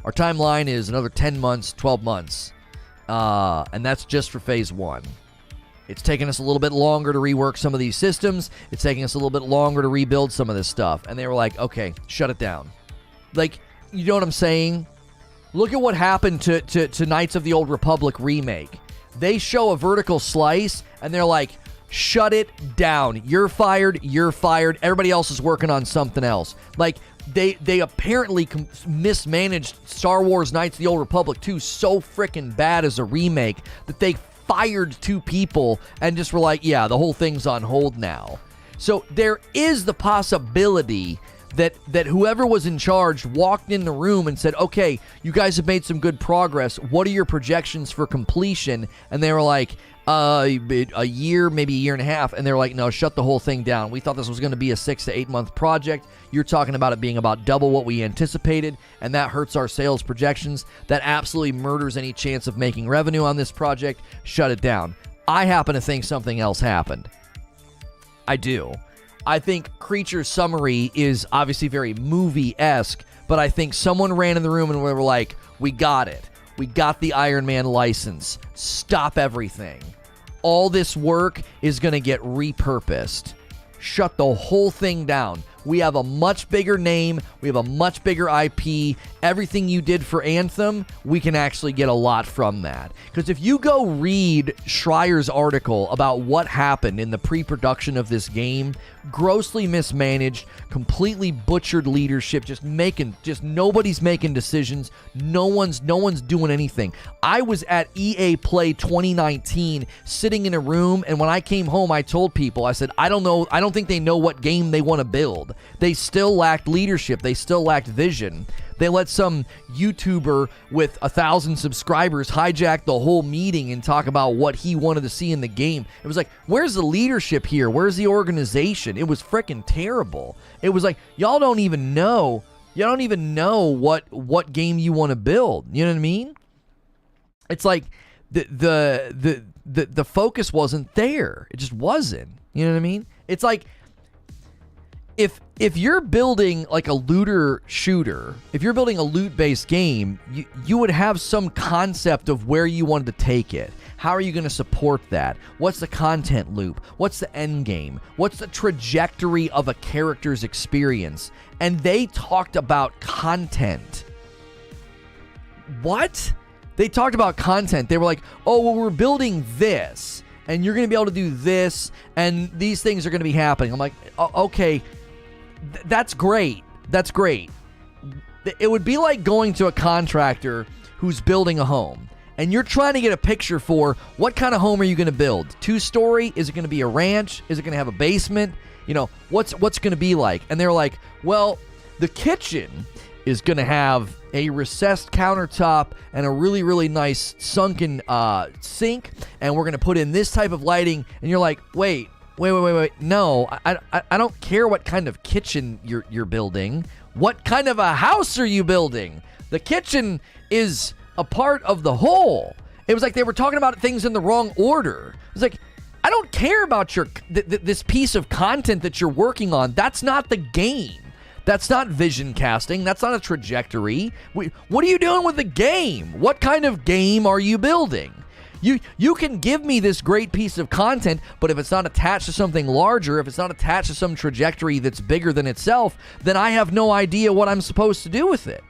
our timeline is another 10 months, 12 months. And that's just for phase one. It's taking us a little bit longer to rework some of these systems. It's taking us a little bit longer to rebuild some of this stuff. And they were like, okay, shut it down. Like, you know what I'm saying? Look at what happened to Knights of the Old Republic remake. They show a vertical slice, and they're like, shut it down. You're fired. You're fired. Everybody else is working on something else. Like, they apparently mismanaged Star Wars Knights of the Old Republic 2 so freaking bad as a remake that they fired 2 people and just were like, yeah, the whole thing's on hold now. So there is the possibility that whoever was in charge walked in the room and said, okay, you guys have made some good progress. What are your projections for completion? And they were like, a year, maybe a year and a half. And they're like, no, shut the whole thing down. We thought this was going to be a 6 to 8 month project. You're talking about it being about double what we anticipated, and that hurts our sales projections. That absolutely murders any chance of making revenue on this project. Shut it down. I happen to think something else happened. I do. I think Creature's summary is obviously very movie-esque, but I think someone ran in the room and we were like, we got it. We got the Iron Man license. Stop everything. All this work is going to get repurposed. Shut the whole thing down. We have a much bigger name. We have a much bigger IP. Everything you did for Anthem, we can actually get a lot from that. Because if you go read Schreier's article about what happened in the pre-production of this game, grossly mismanaged, completely butchered leadership, just nobody's making decisions. No one's doing anything. I was at EA Play 2019 sitting in a room, and when I came home, I told people, I said, I don't think they know what game they want to build. They still lacked leadership. They still lacked vision. They let some YouTuber with 1,000 subscribers hijack the whole meeting and talk about what he wanted to see in the game. It was like, where's the leadership here? Where's the organization? It was freaking terrible. It was like, y'all don't even know what game you want to build. You know what I mean? It's like the focus wasn't there. It just wasn't. You know what I mean? It's like, if you're building like a looter shooter, if you're building a loot-based game, you would have some concept of where you wanted to take it. How are you going to support that? What's the content loop? What's the end game? What's the trajectory of a character's experience? And they talked about content. what? They talked about content. They were like, oh, well, we're building this, and you're going to be able to do this, and these things are going to be happening. I'm like, okay, that's great. That's great. It would be like going to a contractor who's building a home, and you're trying to get a picture for what kind of home are you going to build? 2-story? Is it going to be a ranch? Is it going to have a basement? You know, what's going to be like? And they're like, well, the kitchen is going to have a recessed countertop and a really, really nice sunken sink, and we're going to put in this type of lighting. And you're like, wait. No, I don't care what kind of kitchen you're building. What kind of a house are you building? The kitchen is a part of the whole. It was like they were talking about things in the wrong order. It was like, I don't care about your this piece of content that you're working on. That's not the game. That's not vision casting. That's not a trajectory. What are you doing with the game? What kind of game are you building? You can give me this great piece of content, but if it's not attached to something larger, if it's not attached to some trajectory that's bigger than itself, then I have no idea what I'm supposed to do with it.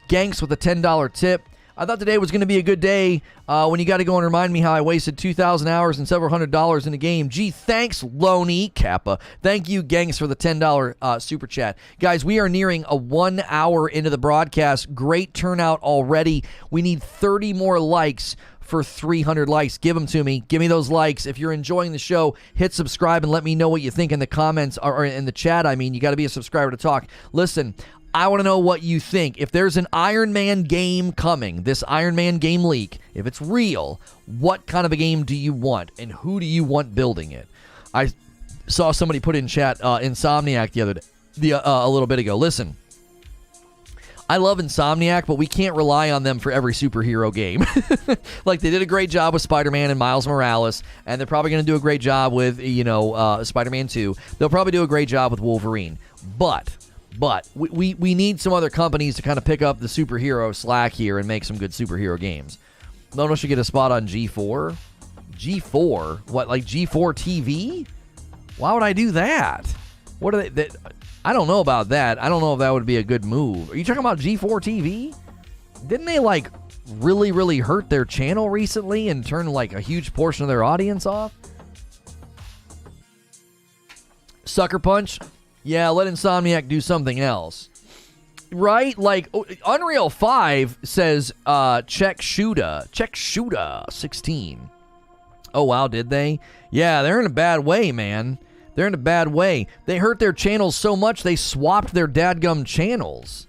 Ganks with a $10 tip. I thought today was going to be a good day when you got to go and remind me how I wasted 2,000 hours and several $100s in a game. Gee, thanks, Lono Kappa. Thank you, Gangs, for the $10 super chat. Guys, we are nearing a 1 hour into the broadcast. Great turnout already. We need 30 more likes for 300 likes. Give them to me. Give me those likes. If you're enjoying the show, hit subscribe and let me know what you think in the comments or in the chat. I mean, you got to be a subscriber to talk. Listen, I want to know what you think. If there's an Iron Man game coming, this Iron Man game leak, if it's real, what kind of a game do you want, and who do you want building it? I saw somebody put in chat Insomniac a little bit ago. Listen, I love Insomniac, but we can't rely on them for every superhero game. Like, they did a great job with Spider-Man and Miles Morales, and they're probably going to do a great job with, Spider-Man 2. They'll probably do a great job with Wolverine. But we need some other companies to kind of pick up the superhero slack here and make some good superhero games. Lono should get a spot on G4. G4? What, like G4 TV? Why would I do that? What are they? I don't know about that. I don't know if that would be a good move. Are you talking about G4 TV? Didn't they, like, really, really hurt their channel recently and turn, like, a huge portion of their audience off? Sucker Punch? Yeah, let Insomniac do something else. Right? Like, Unreal 5 says, check Shooter 16. Oh, wow, did they? Yeah, they're in a bad way, man. They're in a bad way. They hurt their channels so much, they swapped their dadgum channels.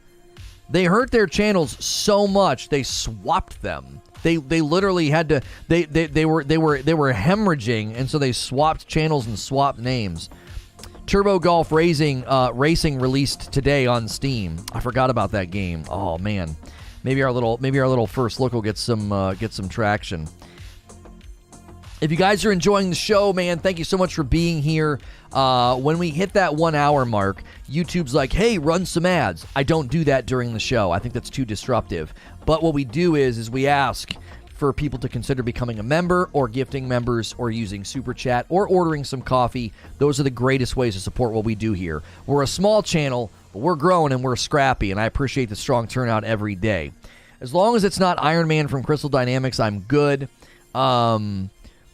They hurt their channels so much, they swapped them. They literally had to, they were hemorrhaging, and so they swapped channels and swapped names. Turbo Golf Racing released today on Steam. I forgot about that game. Oh man, maybe our little first look will get some traction. If you guys are enjoying the show, man, thank you so much for being here. When we hit that 1 hour mark, YouTube's like, hey, run some ads. I don't do that during the show. I think that's too disruptive. But what we do is we ask for people to consider becoming a member or gifting members or using Super Chat or ordering some coffee. Those are the greatest ways to support what we do here. We're a small channel, but we're growing and we're scrappy, and I appreciate the strong turnout every day. As long as it's not Iron Man from Crystal Dynamics, I'm good.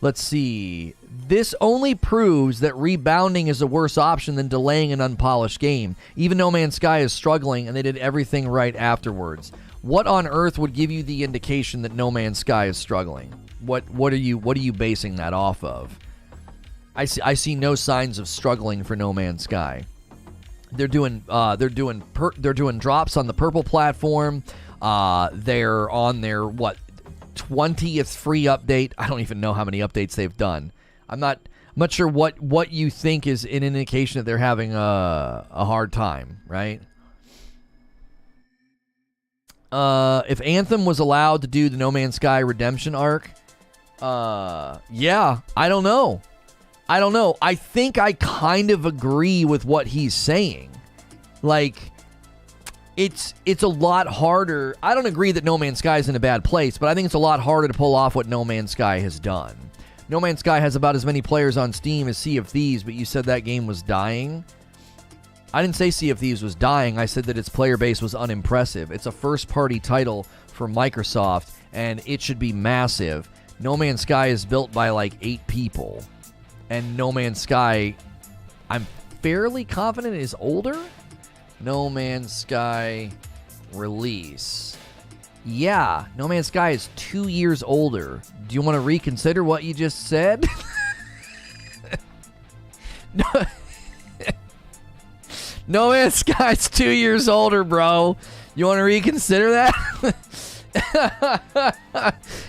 Let's see. This only proves that rebounding is a worse option than delaying an unpolished game. Even No Man's Sky is struggling, and they did everything right afterwards. What on earth would give you the indication that No Man's Sky is struggling? What are you basing that off of? I see no signs of struggling for No Man's Sky. They're doing drops on the purple platform. They're on their 20th free update. I don't even know how many updates they've done. I'm not sure what you think is an indication that they're having a hard time, right? If Anthem was allowed to do the No Man's Sky redemption arc, yeah, I don't know. I think I kind of agree with what he's saying. Like, it's a lot harder. I don't agree that No Man's Sky is in a bad place, but I think it's a lot harder to pull off what No Man's Sky has done. No Man's Sky has about as many players on Steam as Sea of Thieves, but you said that game was dying. I didn't say Sea of Thieves was dying. I said that its player base was unimpressive. It's a first-party title for Microsoft, and it should be massive. No Man's Sky is built by like 8 people. And No Man's Sky, I'm fairly confident, is older. No Man's Sky release. Yeah, No Man's Sky is 2 years older. Do you want to reconsider what you just said? No Man's Sky's 2 years older, bro. You want to reconsider that?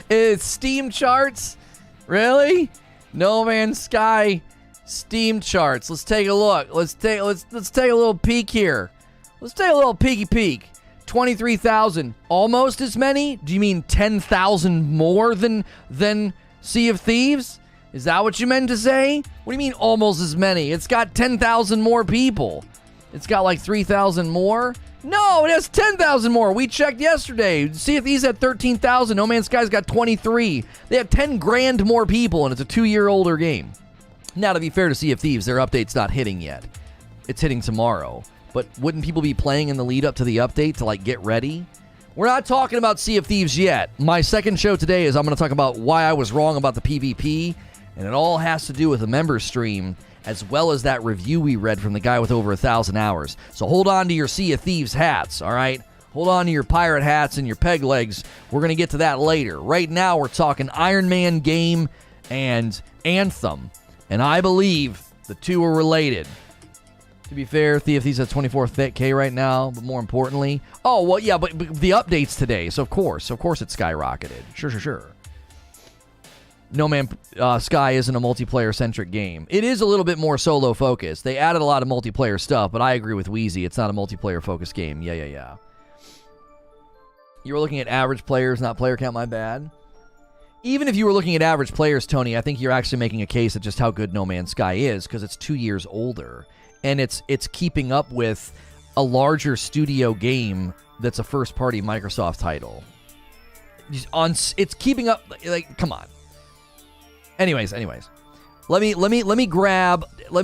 It's Steam charts? Really? No Man's Sky Steam charts. Let's take a look. Let's take a little peek here. Let's take a little peeky peek. 23,000. Almost as many? Do you mean 10,000 more than Sea of Thieves? Is that what you meant to say? What do you mean almost as many? It's got 10,000 more people. It's got like 3,000 more? No, it has 10,000 more. We checked yesterday. Sea of Thieves had 13,000. No Man's Sky's got 23. They have 10 grand more people, and it's a 2-year-older game. Now, to be fair to Sea of Thieves, their update's not hitting yet. It's hitting tomorrow. But wouldn't people be playing in the lead up to the update to, like, get ready? We're not talking about Sea of Thieves yet. My second show today is I'm going to talk about why I was wrong about the PvP, and it all has to do with the member stream, as well as that review we read from the guy with over 1,000 hours. So hold on to your Sea of Thieves hats, all right? Hold on to your pirate hats and your peg legs. We're going to get to that later. Right now, we're talking Ironman and Anthem, and I believe the two are related. To be fair, Sea of Thieves has 24K right now, but more importantly... Oh, well, yeah, but the update's today, so of course it skyrocketed. Sure. No Man's Sky isn't a multiplayer-centric game. It is a little bit more solo-focused. They added a lot of multiplayer stuff, but I agree with Wheezy. It's not a multiplayer-focused game. Yeah. You were looking at average players, not player count, my bad. Even if you were looking at average players, Tony, I think you're actually making a case of just how good No Man's Sky is, because it's 2 years older. And it's keeping up with a larger studio game that's a first-party Microsoft title. It's keeping up, like, come on. Anyways. Let me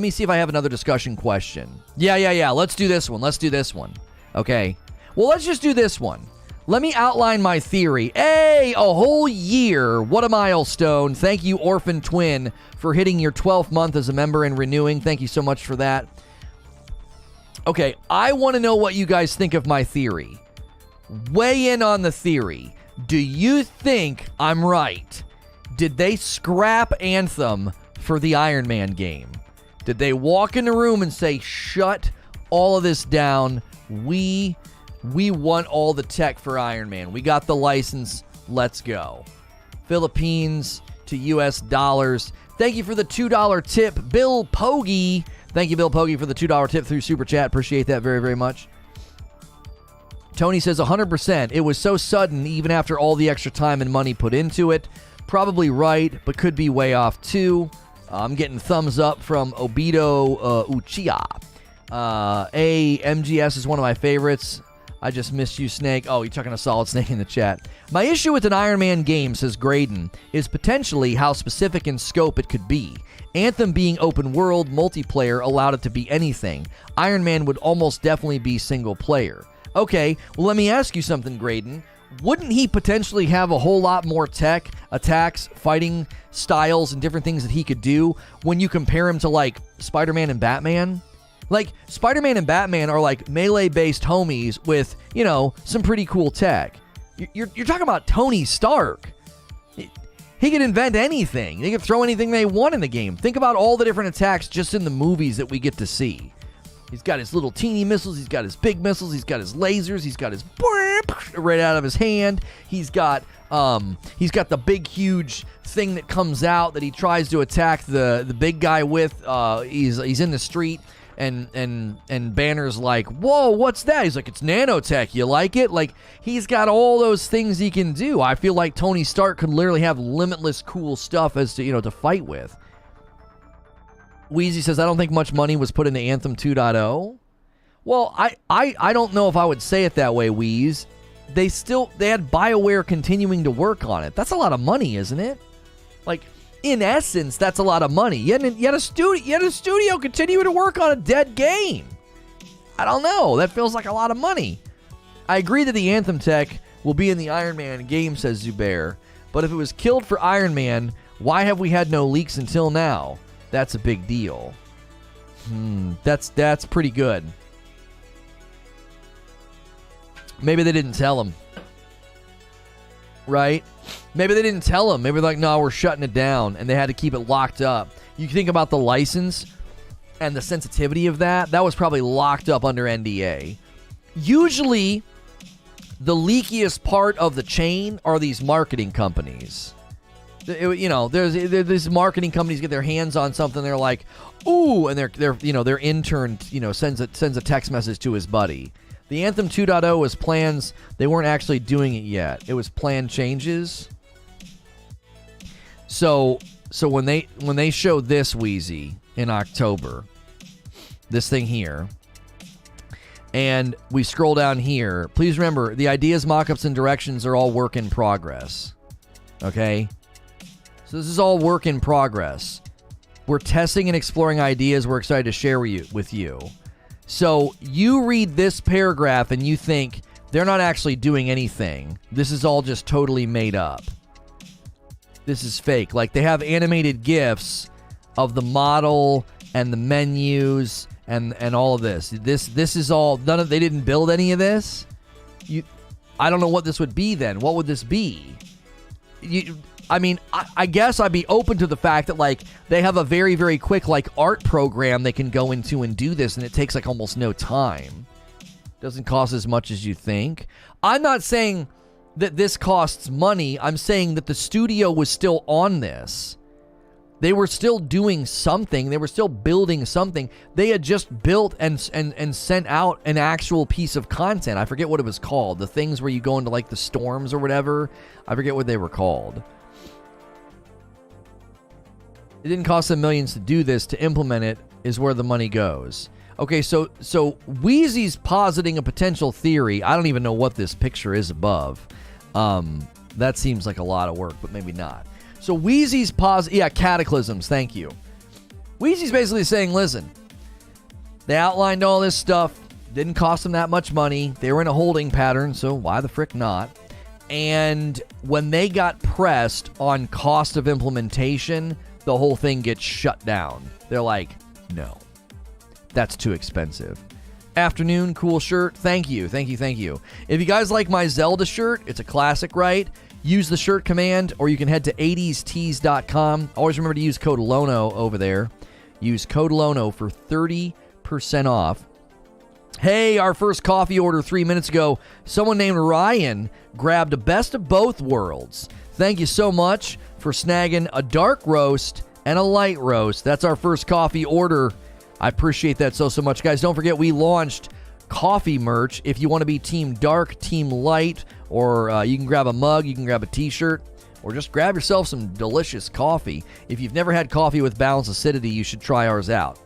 see if I have another discussion question. Yeah. Let's do this one. Okay. Well, let's just do this one. Let me outline my theory. Hey, a whole year. What a milestone. Thank you, Orphan Twin, for hitting your 12th month as a member and renewing. Thank you so much for that. Okay, I want to know what you guys think of my theory. Weigh in on the theory. Do you think I'm right? Did they scrap Anthem for the Iron Man game? Did they walk in the room and say, shut all of this down? We want all the tech for Iron Man. We got the license. Let's go. Philippines to US dollars. Thank you for the $2 tip, Bill Pogge. Thank you, Bill Pogge, for the $2 tip through Super Chat. Appreciate that very, very much. Tony says 100%. It was so sudden, even after all the extra time and money put into it. Probably right, but could be way off too. I'm getting thumbs up from Obito Uchiha. MGS is one of my favorites. I just missed you, Snake. Oh, you're talking a Solid Snake in the chat. My issue with an Iron Man game, says Graydon, is potentially how specific in scope it could be. Anthem being open world, multiplayer allowed it to be anything. Iron Man would almost definitely be single player. Okay, well, let me ask you something, Graydon. Wouldn't he potentially have a whole lot more tech, attacks, fighting styles, and different things that he could do when you compare him to, like, Spider-Man and Batman? Like, Spider-Man and Batman are, like, melee-based homies with, you know, some pretty cool tech. You're talking about Tony Stark. He could invent anything. They could throw anything they want in the game. Think about all the different attacks just in the movies that we get to see. He's got his little teeny missiles. He's got his big missiles. He's got his lasers. He's got his right out of his hand. He's got the big, huge thing that comes out that he tries to attack the big guy with. He's in the street. And Banner's like, whoa, what's that? He's like, it's nanotech. You like it? Like, he's got all those things he can do. I feel like Tony Stark could literally have limitless cool stuff as to, to fight with. Wheezy says, I don't think much money was put into Anthem 2.0. Well, I don't know if I would say it that way, Wheeze. They had BioWare continuing to work on it. That's a lot of money, isn't it? Like, in essence, that's a lot of money. You had a studio continuing to work on a dead game. I don't know. That feels like a lot of money. I agree that the Anthem tech will be in the Iron Man game, says Zubair. But if it was killed for Iron Man, why have we had no leaks until now? That's a big deal. That's pretty good. Maybe they didn't tell him. Right? Maybe they didn't tell him. Maybe they're like, no, we're shutting it down. And they had to keep it locked up. You think about the license and the sensitivity of that. That was probably locked up under NDA. Usually, the leakiest part of the chain are these marketing companies. You know, there's these marketing companies get their hands on something. They're like, ooh, and their intern, sends a text message to his buddy. The Anthem 2.0 was plans. They weren't actually doing it yet. It was planned changes. So when they showed this Wheezy in October, this thing here, and we scroll down here, please remember the ideas, mockups, and directions are all work in progress. Okay? So this is all work in progress. We're testing and exploring ideas we're excited to share with you. So you read this paragraph and you think they're not actually doing anything. This is all just totally made up. This is fake. Like, they have animated GIFs of the model and the menus and all of this. This is all they didn't build any of this. I don't know what this would be then. What would this be? I guess I'd be open to the fact that, like, they have a very, very quick, like, art program they can go into and do this, and it takes, like, almost no time. Doesn't cost as much as you think. I'm not saying that this costs money. I'm saying that the studio was still on this. They were still doing something. They were still building something. They had just built and sent out an actual piece of content. I forget what it was called. The things where you go into, like, the storms or whatever. I forget what they were called. It didn't cost them millions to do this. To implement it is where the money goes. Okay, so Wheezy's positing a potential theory. I don't even know what this picture is above. That seems like a lot of work, but maybe not. So Wheezy's cataclysms, thank you. Wheezy's basically saying, listen, they outlined all this stuff. Didn't cost them that much money. They were in a holding pattern, so why the frick not? And when they got pressed on cost of implementation, the whole thing gets shut down. They're like, no, that's too expensive. Afternoon, cool shirt. Thank you. If you guys like my Zelda shirt, it's a classic, right? Use the shirt command, or you can head to 80stees.com. Always remember to use code Lono over there. Use code Lono for 30% off. Hey, our first coffee order 3 minutes ago. Someone named Ryan grabbed a best of both worlds. Thank you so much for snagging a dark roast and a light roast. That's our first coffee order. I appreciate that so much. Guys, don't forget we launched coffee merch. If you want to be team dark, team light, or you can grab a mug, you can grab a t-shirt, or just grab yourself some delicious coffee. If you've never had coffee with balanced acidity, you should try ours out.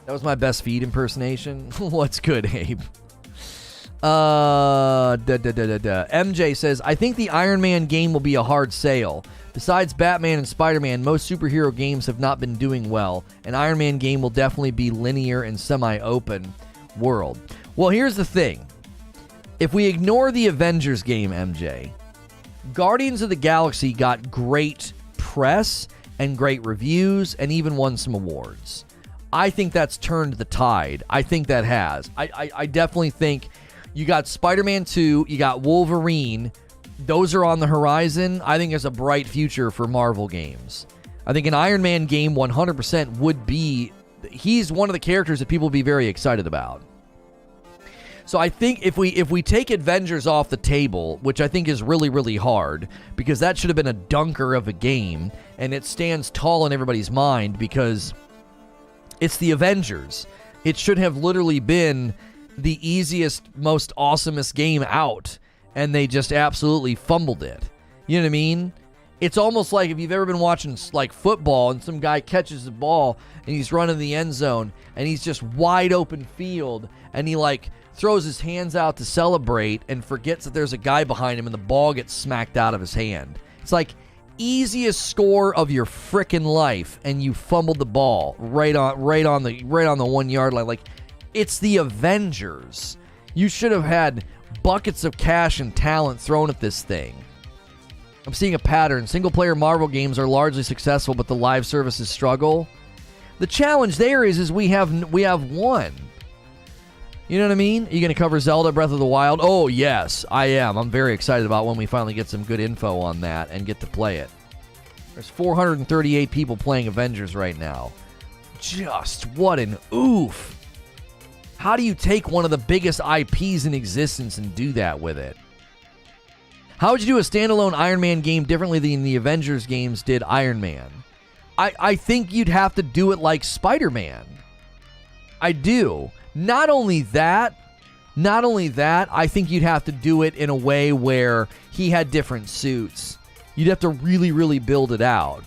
That was my best feed impersonation. What's good, Abe? MJ says, I think the Iron Man game will be a hard sale. Besides Batman and Spider-Man, most superhero games have not been doing well. An Iron Man game will definitely be linear and semi-open world. Well, here's the thing. If we ignore the Avengers game, MJ, Guardians of the Galaxy got great press and great reviews and even won some awards. I think that's turned the tide. I think that has. I definitely think you got Spider-Man 2, you got Wolverine. Those are on the horizon. I think there's a bright future for Marvel games. I think an Iron Man game 100% would be... He's one of the characters that people would be very excited about. So I think if we take Avengers off the table, which I think is really, really hard, because that should have been a dunker of a game, and it stands tall in everybody's mind because it's the Avengers. It should have literally been the easiest, most awesomest game out, and they just absolutely fumbled it. You know what I mean? It's almost like if you've ever been watching like football and some guy catches the ball and he's running the end zone and he's just wide open field and he like throws his hands out to celebrate and forgets that there's a guy behind him and the ball gets smacked out of his hand. It's like easiest score of your frickin' life, and you fumbled the ball right on the 1 yard line. Like, it's the Avengers. You should have had buckets of cash and talent thrown at this thing. I'm seeing a pattern. Single-player Marvel games are largely successful, but the live services struggle. The challenge there is we have one. You know what I mean? Are you going to cover Zelda Breath of the Wild? Oh, yes, I am. I'm very excited about when we finally get some good info on that and get to play it. There's 438 people playing Avengers right now. Just what an oof. How do you take one of the biggest IPs in existence and do that with it? How would you do a standalone Iron Man game differently than the Avengers games did Iron Man? I think you'd have to do it like Spider-Man. I do. Not only that, I think you'd have to do it in a way where he had different suits. You'd have to really, really build it out.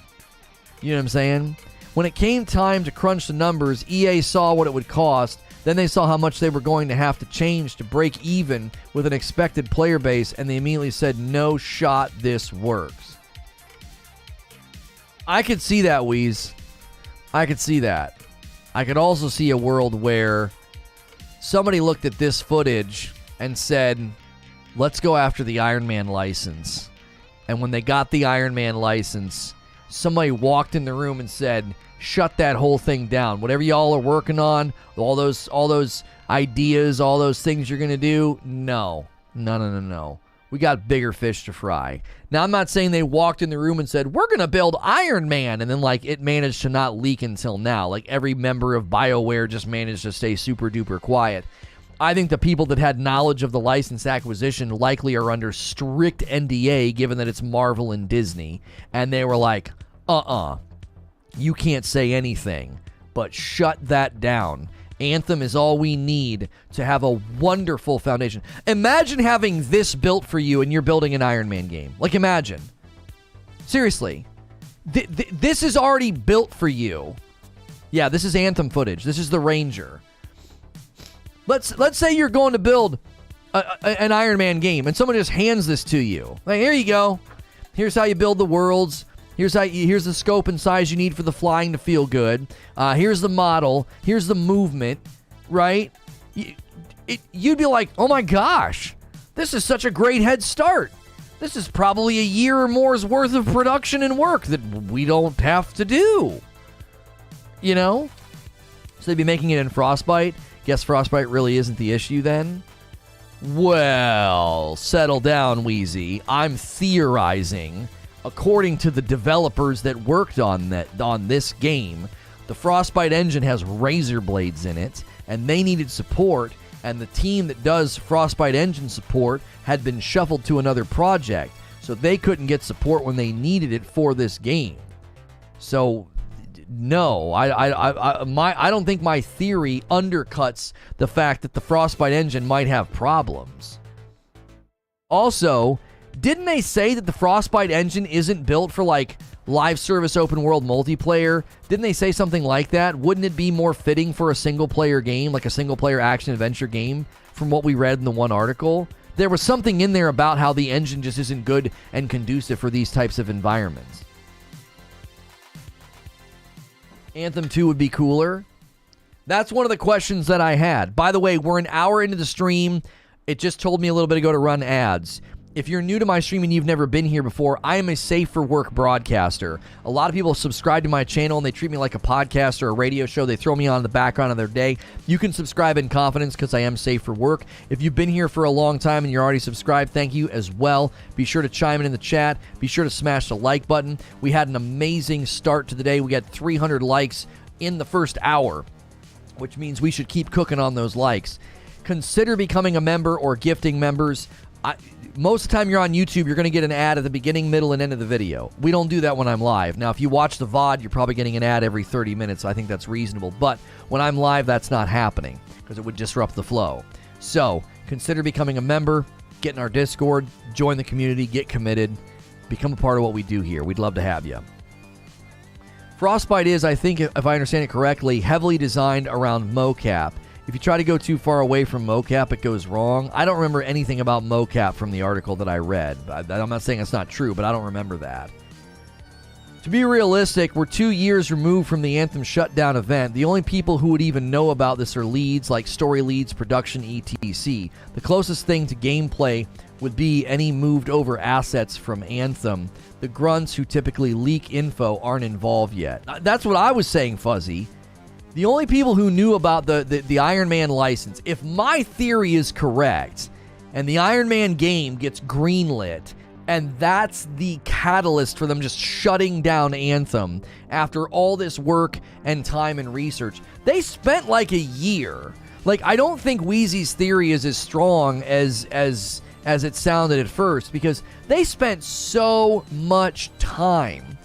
You know what I'm saying? When it came time to crunch the numbers, EA saw what it would cost. Then they saw how much they were going to have to change to break even with an expected player base, and they immediately said, no shot this works. I could see that, Wheeze. I could see that. I could also see a world where somebody looked at this footage and said, let's go after the Iron Man license. And when they got the Iron Man license, somebody walked in the room and said, shut that whole thing down. Whatever y'all are working on, all those ideas, all those things you're going to do, no. We got bigger fish to fry. Now, I'm not saying they walked in the room and said, we're going to build Iron Man, and then, like, it managed to not leak until now. Like, every member of BioWare just managed to stay super duper quiet. I think the people that had knowledge of the license acquisition likely are under strict NDA, given that it's Marvel and Disney, and they were like, you can't say anything, but shut that down. Anthem is all we need to have a wonderful foundation. Imagine having this built for you and you're building an Iron Man game. Like, imagine. Seriously. This is already built for you. Yeah, this is Anthem footage. This is the Ranger. Let's say you're going to build an Iron Man game and someone just hands this to you. Like, here you go. Here's how you build the worlds. Here's the scope and size you need for the flying to feel good. Here's the model. Here's the movement, right? You'd be like, oh my gosh, this is such a great head start. This is probably a year or more's worth of production and work that we don't have to do. You know? So they'd be making it in Frostbite. Guess Frostbite really isn't the issue then? Well, settle down, Wheezy. I'm theorizing. According to the developers that worked on this game, the Frostbite engine has razor blades in it, and they needed support, and the team that does Frostbite engine support had been shuffled to another project, so they couldn't get support when they needed it for this game. So, no, I don't think my theory undercuts the fact that the Frostbite engine might have problems. Also, didn't they say that the Frostbite engine isn't built for, like, live service open world multiplayer? Didn't they say something like that? Wouldn't it be more fitting for a single-player game, like a single-player action-adventure game, from what we read in the one article? There was something in there about how the engine just isn't good and conducive for these types of environments. Anthem 2 would be cooler. That's one of the questions that I had. By the way, we're an hour into the stream. It just told me a little bit ago to run ads. If you're new to my stream and you've never been here before, I am a safe-for-work broadcaster. A lot of people subscribe to my channel and they treat me like a podcast or a radio show. They throw me on in the background of their day. You can subscribe in confidence because I am safe for work. If you've been here for a long time and you're already subscribed, thank you as well. Be sure to chime in the chat. Be sure to smash the like button. We had an amazing start to the day. We got 300 likes in the first hour, which means we should keep cooking on those likes. Consider becoming a member or gifting members. Most of the time you're on YouTube, you're going to get an ad at the beginning, middle, and end of the video. We don't do that when I'm live. Now, if you watch the VOD, you're probably getting an ad every 30 minutes. I think that's reasonable. But when I'm live, that's not happening because it would disrupt the flow. So, consider becoming a member, get in our Discord, join the community, get committed, become a part of what we do here. We'd love to have you. Frostbite is, I think, if I understand it correctly, heavily designed around mocap. If you try to go too far away from mocap, it goes wrong. I don't remember anything about mocap from the article that I read. I'm not saying it's not true, but I don't remember that. To be realistic, we're 2 years removed from the Anthem shutdown event. The only people who would even know about this are leads like story leads, production, etc. The closest thing to gameplay would be any moved over assets from Anthem. The grunts who typically leak info aren't involved yet. That's what I was saying, Fuzzy. The only people who knew about the Iron Man license, if my theory is correct, and the Iron Man game gets greenlit, and that's the catalyst for them just shutting down Anthem after all this work and time and research. They spent like a year. Like, I don't think Wheezy's theory is as strong as it sounded at first, because they spent so much time.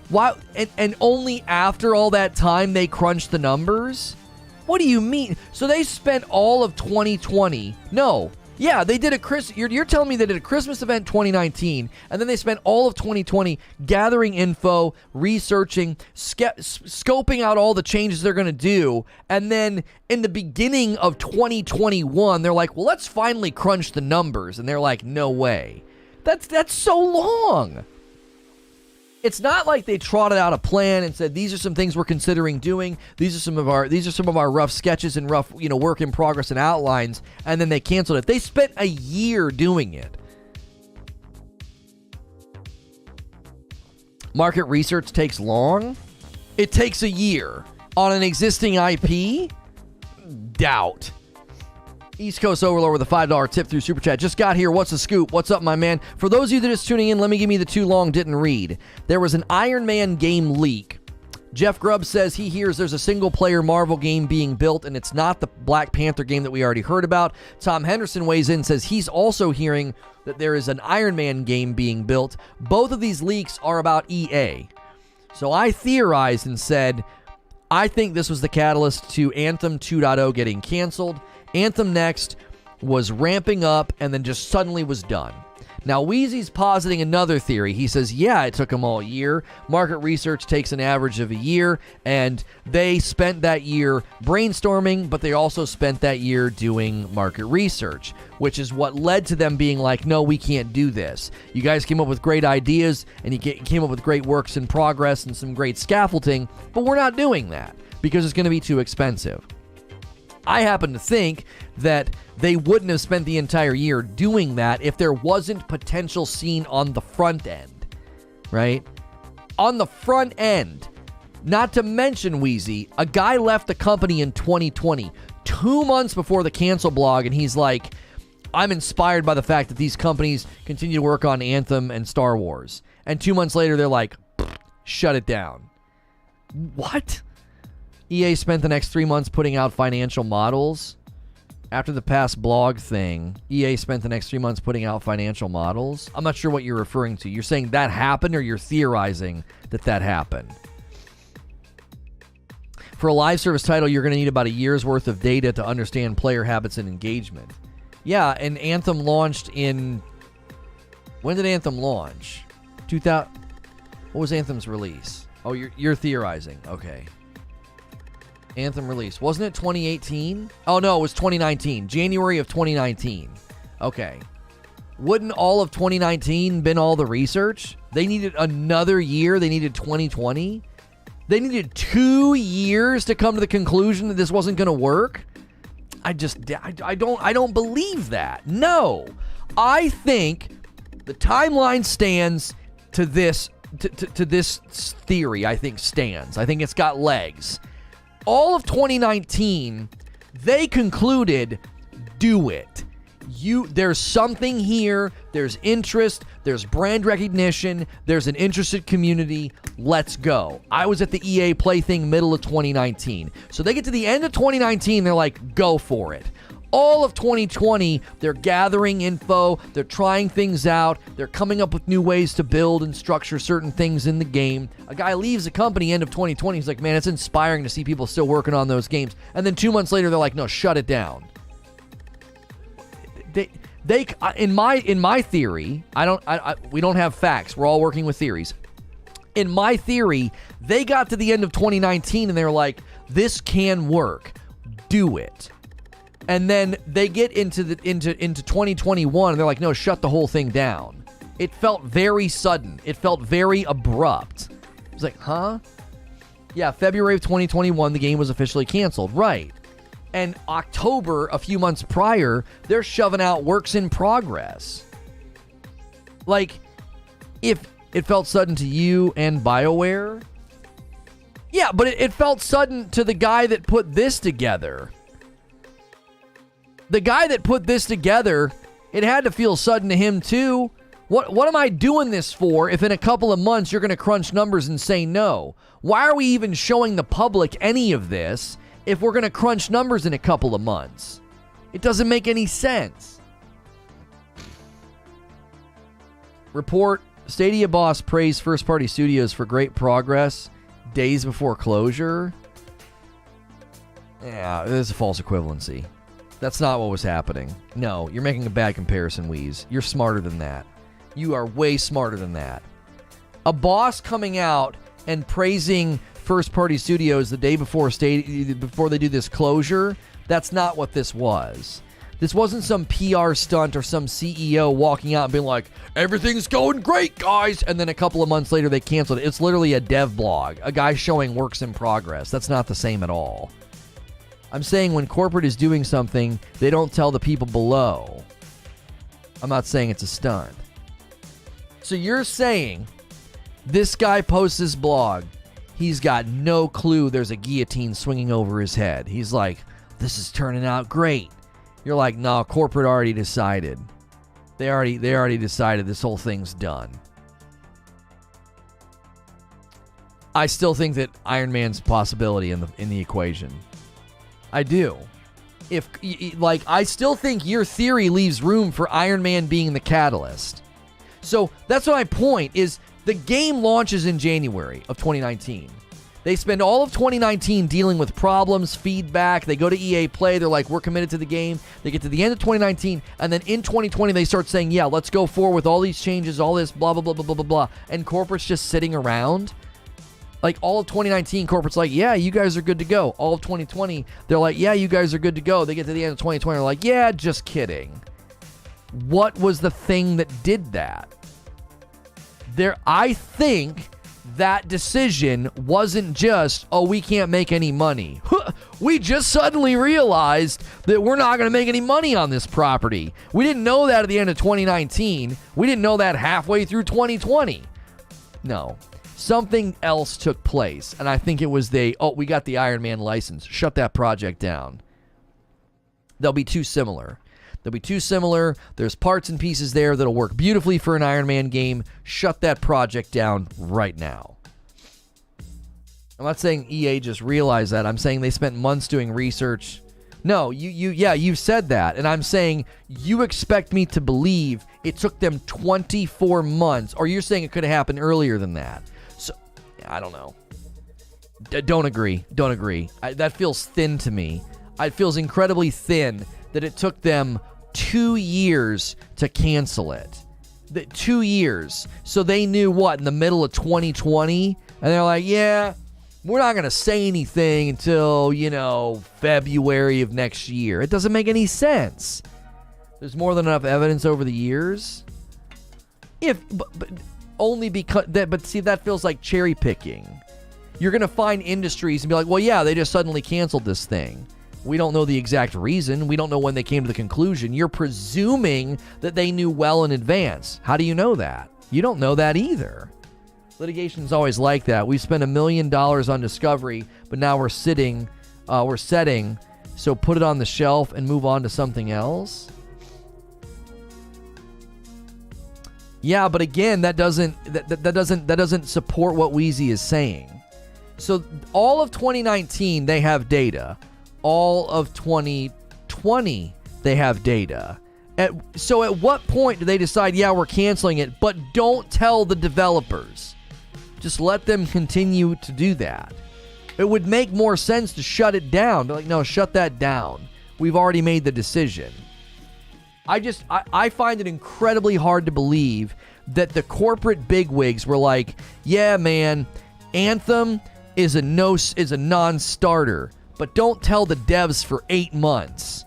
Why? And only after all that time they crunched the numbers? What do you mean? So they spent all of 2020. No. Yeah, they did you're telling me they did a Christmas event 2019, and then they spent all of 2020 gathering info, researching, scoping out all the changes they're going to do, and then in the beginning of 2021, they're like, well, let's finally crunch the numbers, and they're like, no way. That's so long. It's not like they trotted out a plan and said, these are some things we're considering doing. These are some of our rough sketches and rough, work in progress and outlines, and then they canceled it. They spent a year doing it. Market research takes long? It takes a year. On an existing IP? Doubt. East Coast Overlord with a $5 tip through Super Chat. Just got here. What's the scoop? What's up, my man? For those of you that are just tuning in, let me give you the too long didn't read. There was an Iron Man game leak. Jeff Grubb says he hears there's a single-player Marvel game being built, and it's not the Black Panther game that we already heard about. Tom Henderson weighs in, says he's also hearing that there is an Iron Man game being built. Both of these leaks are about EA. So I theorized and said, I think this was the catalyst to Anthem 2.0 getting canceled. Anthem Next was ramping up and then just suddenly was done. Now, Wheezy's positing another theory. He says, yeah, it took them all year. Market research takes an average of a year, and they spent that year brainstorming, but they also spent that year doing market research, which is what led to them being like, no, we can't do this. You guys came up with great ideas, and you came up with great works in progress and some great scaffolding, but we're not doing that because it's going to be too expensive. I happen to think that they wouldn't have spent the entire year doing that if there wasn't potential seen on the front end, right? On the front end. Not to mention, Wheezy, a guy left the company in 2020, 2 months before the cancel blog, and he's like, I'm inspired by the fact that these companies continue to work on Anthem and Star Wars. And 2 months later, they're like, shut it down. What? EA spent the next 3 months putting out financial models. After the past blog thing, EA spent the next 3 months putting out financial models. I'm not sure what you're referring to. You're saying that happened, or you're theorizing that happened? For a live service title, you're going to need about a year's worth of data to understand player habits and engagement. Yeah, and Anthem launched in... When did Anthem launch? 2000... What was Anthem's release? Oh, you're theorizing. Okay. Anthem release. Wasn't it 2018? Oh, no, it was 2019. January of 2019. Okay. Wouldn't all of 2019 been all the research? They needed another year. They needed 2020. They needed 2 years to come to the conclusion that this wasn't going to work. I don't believe that. No. I think the timeline stands to this to this theory. I think stands. I think it's got legs. All of 2019, they concluded, do it. There's something here. There's interest. There's brand recognition. There's an interested community. Let's go. I was at the EA Play thing middle of 2019. So they get to the end of 2019. They're like, go for it. All of 2020, they're gathering info. They're trying things out. They're coming up with new ways to build and structure certain things in the game. A guy leaves the company end of 2020. He's like, man, it's inspiring to see people still working on those games. And then 2 months later, they're like, no, shut it down. They in my theory, we don't have facts. We're all working with theories. In my theory, they got to the end of 2019 and they were like, this can work. Do it. And then they get into 2021 and they're like, no, shut the whole thing down. It felt very sudden. It felt very abrupt. It's like, huh? Yeah, February of 2021, the game was officially canceled. Right. And October, a few months prior, they're shoving out works in progress. Like, if it felt sudden to you and BioWare, yeah, but it felt sudden to the guy that put this together. The guy that put this together, it had to feel sudden to him too. What am I doing this for if in a couple of months you're going to crunch numbers and say no? Why are we even showing the public any of this if we're going to crunch numbers in a couple of months? It doesn't make any sense. Report, Stadia boss praised first-party studios for great progress days before closure. Yeah, this is a false equivalency. That's not what was happening. No, you're making a bad comparison, Wheeze. You're smarter than that. You are way smarter than that. A boss coming out and praising first-party studios the day before they do this closure, that's not what this was. This wasn't some PR stunt or some CEO walking out and being like, everything's going great, guys, and then a couple of months later they canceled it. It's literally a dev blog, a guy showing works in progress. That's not the same at all. I'm saying when corporate is doing something, they don't tell the people below. I'm not saying it's a stunt. So you're saying this guy posts this blog. He's got no clue there's a guillotine swinging over his head. He's like, this is turning out great. You're like, no, corporate already decided. They already decided this whole thing's done. I still think that Iron Man's a possibility in the equation. I do. I still think your theory leaves room for Iron Man being the catalyst. So that's my point, is the game launches in January of 2019. They spend all of 2019 dealing with problems, feedback. They go to EA Play. They're like, we're committed to the game. They get to the end of 2019, and then in 2020, they start saying, yeah, let's go forward with all these changes, all this blah, blah, blah, blah, blah, blah, blah. And corporate's just sitting around. Like, all of 2019, corporate's like, yeah, you guys are good to go. All of 2020, they're like, yeah, you guys are good to go. They get to the end of 2020, they're like, yeah, just kidding. What was the thing that did that? I think that decision wasn't just, oh, we can't make any money. We just suddenly realized that we're not going to make any money on this property. We didn't know that at the end of 2019. We didn't know that halfway through 2020. No. Something else took place, and I think it was we got the Iron Man license. Shut that project down. They'll be too similar. There's parts and pieces there that'll work beautifully for an Iron Man game. Shut that project down right now. I'm not saying EA just realized that. I'm saying they spent months doing research. No, you said that. And I'm saying you expect me to believe it took them 24 months. Or you're saying it could have happened earlier than that. So, I don't know. Don't agree. That feels thin to me. It feels incredibly thin that it took them 2 years to cancel it. 2 years. So they knew what, in the middle of 2020? And they're like, yeah, we're not going to say anything until, February of next year. It doesn't make any sense. There's more than enough evidence over the years. But only because, but see, that feels like cherry picking. You're going to find industries and be like, well, yeah, they just suddenly canceled this thing. We don't know the exact reason. We don't know when they came to the conclusion. You're presuming that they knew well in advance. How do you know that? You don't know that either. Litigation's always like that. We spent $1 million on discovery, but now we're setting, so put it on the shelf and move on to something else. Yeah, but again, that doesn't support what Wheezy is saying. So all of 2019, they have data. All of 2020, they have data. So at what point do they decide, yeah, we're canceling it, but don't tell the developers? Just let them continue to do that. It would make more sense to shut it down. Be like, no, shut that down. We've already made the decision. I find it incredibly hard to believe that the corporate bigwigs were like, yeah, man, Anthem is a non-starter. But don't tell the devs for 8 months.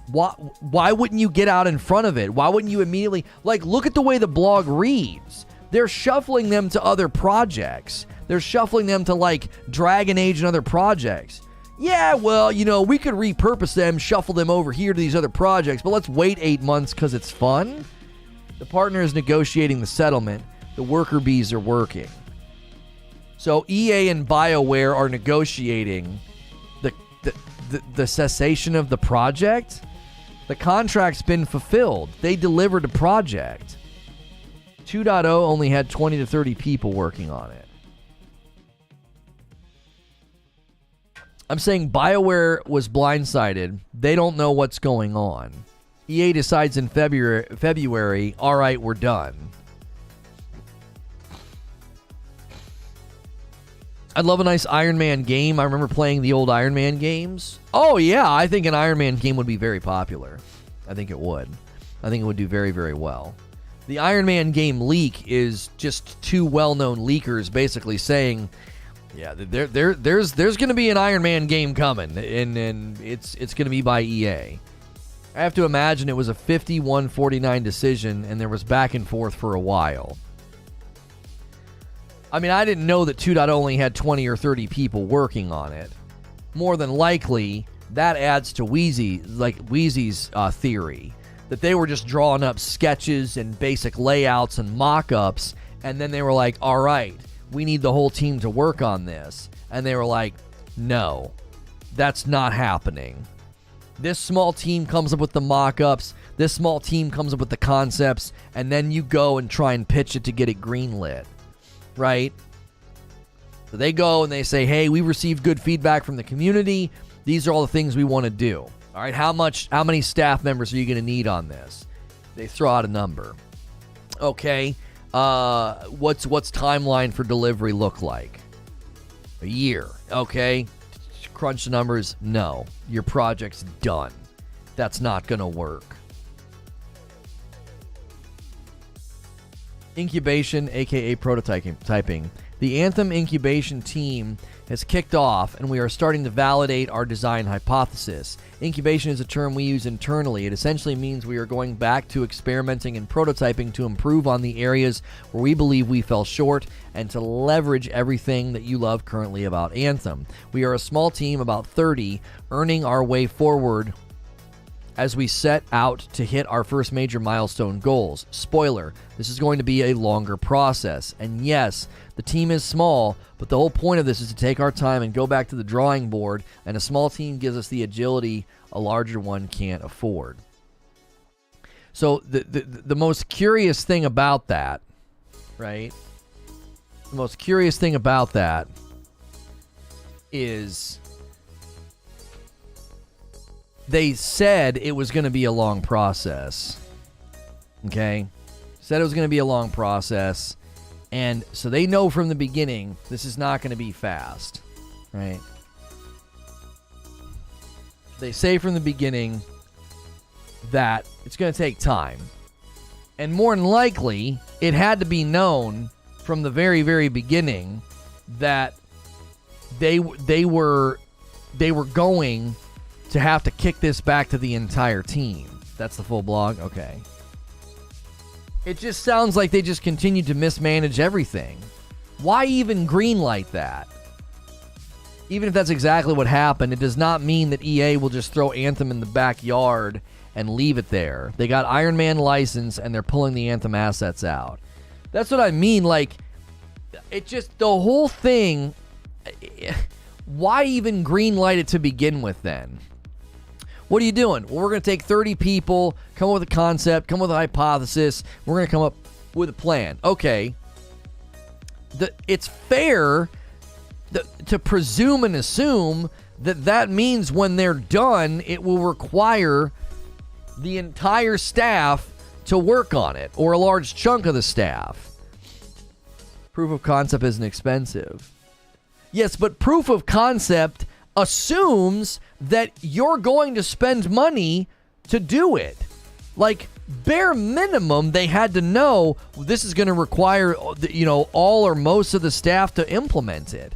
Why wouldn't you get out in front of it? Why wouldn't you immediately... look at the way the blog reads. They're shuffling them to other projects. They're shuffling them to like Dragon Age and other projects. Yeah, well, we could repurpose them, shuffle them over here to these other projects, but let's wait 8 months because it's fun. The partner is negotiating the settlement. The worker bees are working. So EA and BioWare are negotiating the cessation of the project. The contract's been fulfilled. They delivered a project. 2.0 only had 20 to 30 people working on it. I'm saying BioWare was blindsided. They don't know what's going on. EA decides in February, all right, we're done. I'd love a nice Iron Man game. I remember playing the old Iron Man games. Oh, yeah, I think an Iron Man game would be very popular. I think it would. I think it would do very, very well. The Iron Man game leak is just two well-known leakers basically saying, yeah, there's going to be an Iron Man game coming, and it's going to be by EA. I have to imagine it was a 51-49 decision, and there was back and forth for a while. I mean, I didn't know that 2.0 only had 20 or 30 people working on it. More than likely, that adds to Wheezy's theory that they were just drawing up sketches and basic layouts and mock-ups, and then they were like, all right, we need the whole team to work on this. And they were like, no, that's not happening. This small team comes up with the mock-ups, this small team comes up with the concepts, and then you go and try and pitch it to get it greenlit. Right? So they go and they say, hey, we received good feedback from the community. These are all the things we want to do. All right, how many staff members are you going to need on this? They throw out a number. Okay, what's timeline for delivery look like? A year. Okay, crunch the numbers. No, your project's done. That's not going to work. Incubation, aka prototyping. The Anthem incubation team has kicked off, and we are starting to validate our design hypothesis. Incubation is a term we use internally. It essentially means we are going back to experimenting and prototyping to improve on the areas where we believe we fell short and to leverage everything that you love currently about Anthem. We are a small team, about 30, earning our way forward as we set out to hit our first major milestone goals. Spoiler, this is going to be a longer process. And yes, the team is small, but the whole point of this is to take our time and go back to the drawing board, and a small team gives us the agility a larger one can't afford. So the most curious thing about that, right? The most curious thing about that is they said it was going to be a long process. Okay? Said it was going to be a long process. And so they know from the beginning this is not going to be fast. Right? They say from the beginning that it's going to take time. And more than likely, it had to be known from the very, very beginning that they were going to have to kick this back to the entire team. That's the full blog? Okay. It just sounds like they just continued to mismanage everything. Why even greenlight that? Even if that's exactly what happened, it does not mean that EA will just throw Anthem in the backyard and leave it there. They got Iron Man license and they're pulling the Anthem assets out. That's what I mean. Like, it just, the whole thing, why even greenlight it to begin with then? What are you doing? Well, we're going to take 30 people, come up with a concept, come up with a hypothesis. We're going to come up with a plan. Okay. It's fair to presume and assume that means when they're done, it will require the entire staff to work on it, or a large chunk of the staff. Proof of concept isn't expensive. Yes, but proof of concept assumes that you're going to spend money to do it. Like, bare minimum, they had to know this is going to require, all or most of the staff to implement it.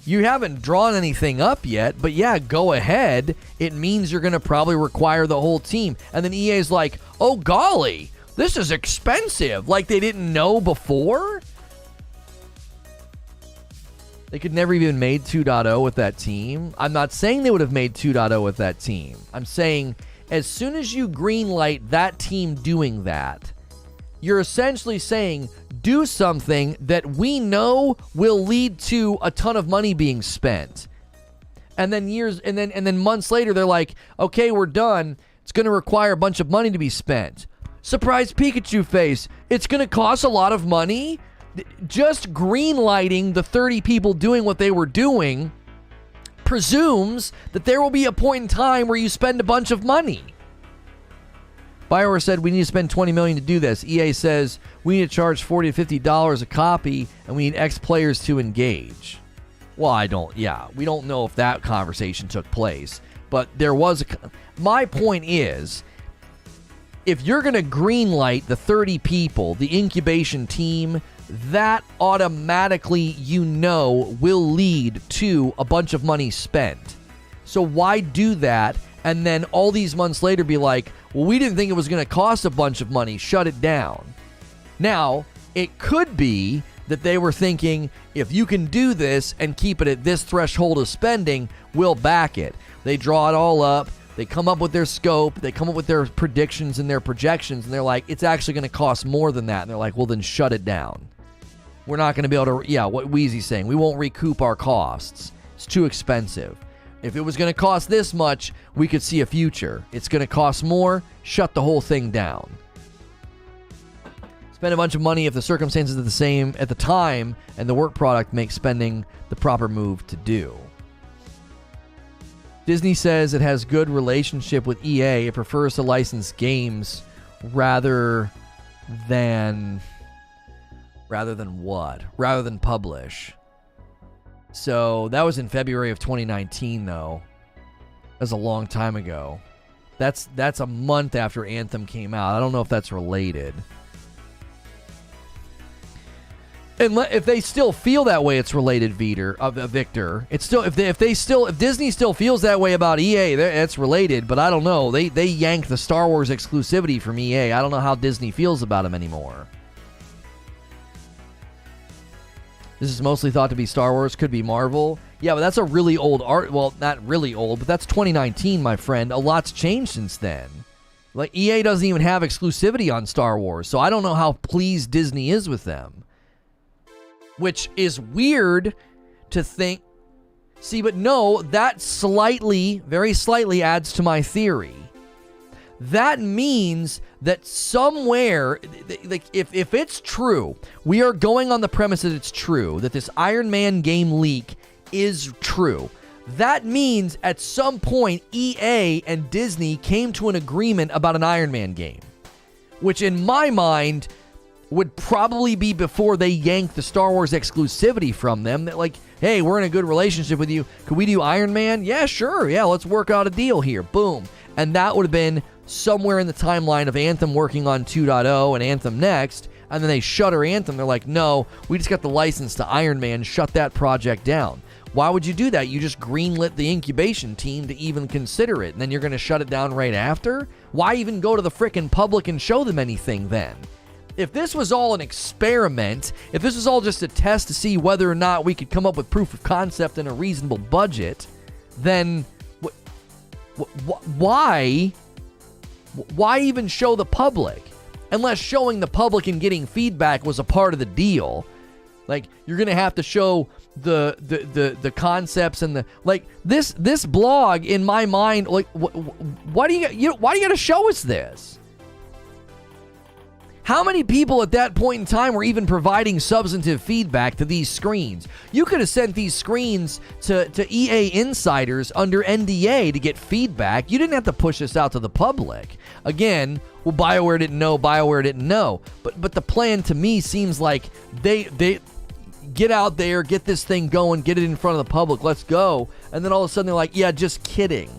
You haven't drawn anything up yet, but yeah, go ahead. It means you're going to probably require the whole team. And then EA's like, oh golly, this is expensive. Like they didn't know before? They could never even made 2.0 with that team. I'm not saying they would have made 2.0 with that team. I'm saying as soon as you greenlight that team doing that, you're essentially saying do something that we know will lead to a ton of money being spent. And then months later they're like, okay, we're done. It's going to require a bunch of money to be spent. Surprise Pikachu face. It's going to cost a lot of money. Just greenlighting the 30 people doing what they were doing presumes that there will be a point in time where you spend a bunch of money. BioWare said we need to spend $20 million to do this. EA says we need to charge $40 to $50 a copy, and we need X players to engage. Well, we don't know if that conversation took place, but there was my point is, if you're going to greenlight the 30 people, the incubation team, that automatically, will lead to a bunch of money spent. So why do that? And then all these months later be like, well, we didn't think it was going to cost a bunch of money. Shut it down. Now, it could be that they were thinking, if you can do this and keep it at this threshold of spending, we'll back it. They draw it all up. They come up with their scope. They come up with their predictions and their projections. And they're like, it's actually going to cost more than that. And they're like, well, then shut it down. We're not going to be able to, what Wheezy's saying. We won't recoup our costs. It's too expensive. If it was going to cost this much, we could see a future. It's going to cost more. Shut the whole thing down. Spend a bunch of money if the circumstances are the same at the time and the work product makes spending the proper move to do. Disney says it has good relationship with EA. It prefers to license games rather than what? Rather than publish. So that was in February of 2019, though. That's a long time ago. That's a month after Anthem came out. I don't know if that's related. And if they still feel that way, it's related, Victor. It's still if Disney still feels that way about EA, it's related. But I don't know. They yanked the Star Wars exclusivity from EA. I don't know how Disney feels about them anymore. This is mostly thought to be Star Wars. Could be Marvel. Yeah, but that's a really old art. Well, not really old, but that's 2019, my friend. A lot's changed since then. Like EA doesn't even have exclusivity on Star Wars, so I don't know how pleased Disney is with them. Which is weird to think. See, but no, that very slightly adds to my theory. That means that somewhere, like if it's true, we are going on the premise that it's true, that this Iron game leak is true. That means at some point EA and Disney came to an agreement about an Iron Man game, which in my mind would probably be before they yanked the Star Wars exclusivity from them. That like, hey, we're in a good relationship with you. Could we do Iron Man? Yeah, sure. Yeah, let's work out a deal here. Boom. And that would have been somewhere in the timeline of Anthem working on 2.0 and Anthem Next. And then they shutter Anthem. They're like, no, we just got the license to Iron Man. Shut that project down. Why would you do that? You just greenlit the incubation team to even consider it. And then you're going to shut it down right after? Why even go to the frickin' public and show them anything then? If this was all an experiment, if this was all just a test to see whether or not we could come up with proof of concept in a reasonable budget, then why even show the public? Unless showing the public and getting feedback was a part of the deal. Like, you're going to have to show the concepts and the, like, this blog in my mind, like, why do you got to show us this? How many people at that point in time were even providing substantive feedback to these screens? You could have sent these screens to EA insiders under NDA to get feedback. You didn't have to push this out to the public. Again, well, BioWare didn't know. But the plan to me seems like they get out there, get this thing going, get it in front of the public, let's go. And then all of a sudden they're like, yeah, just kidding.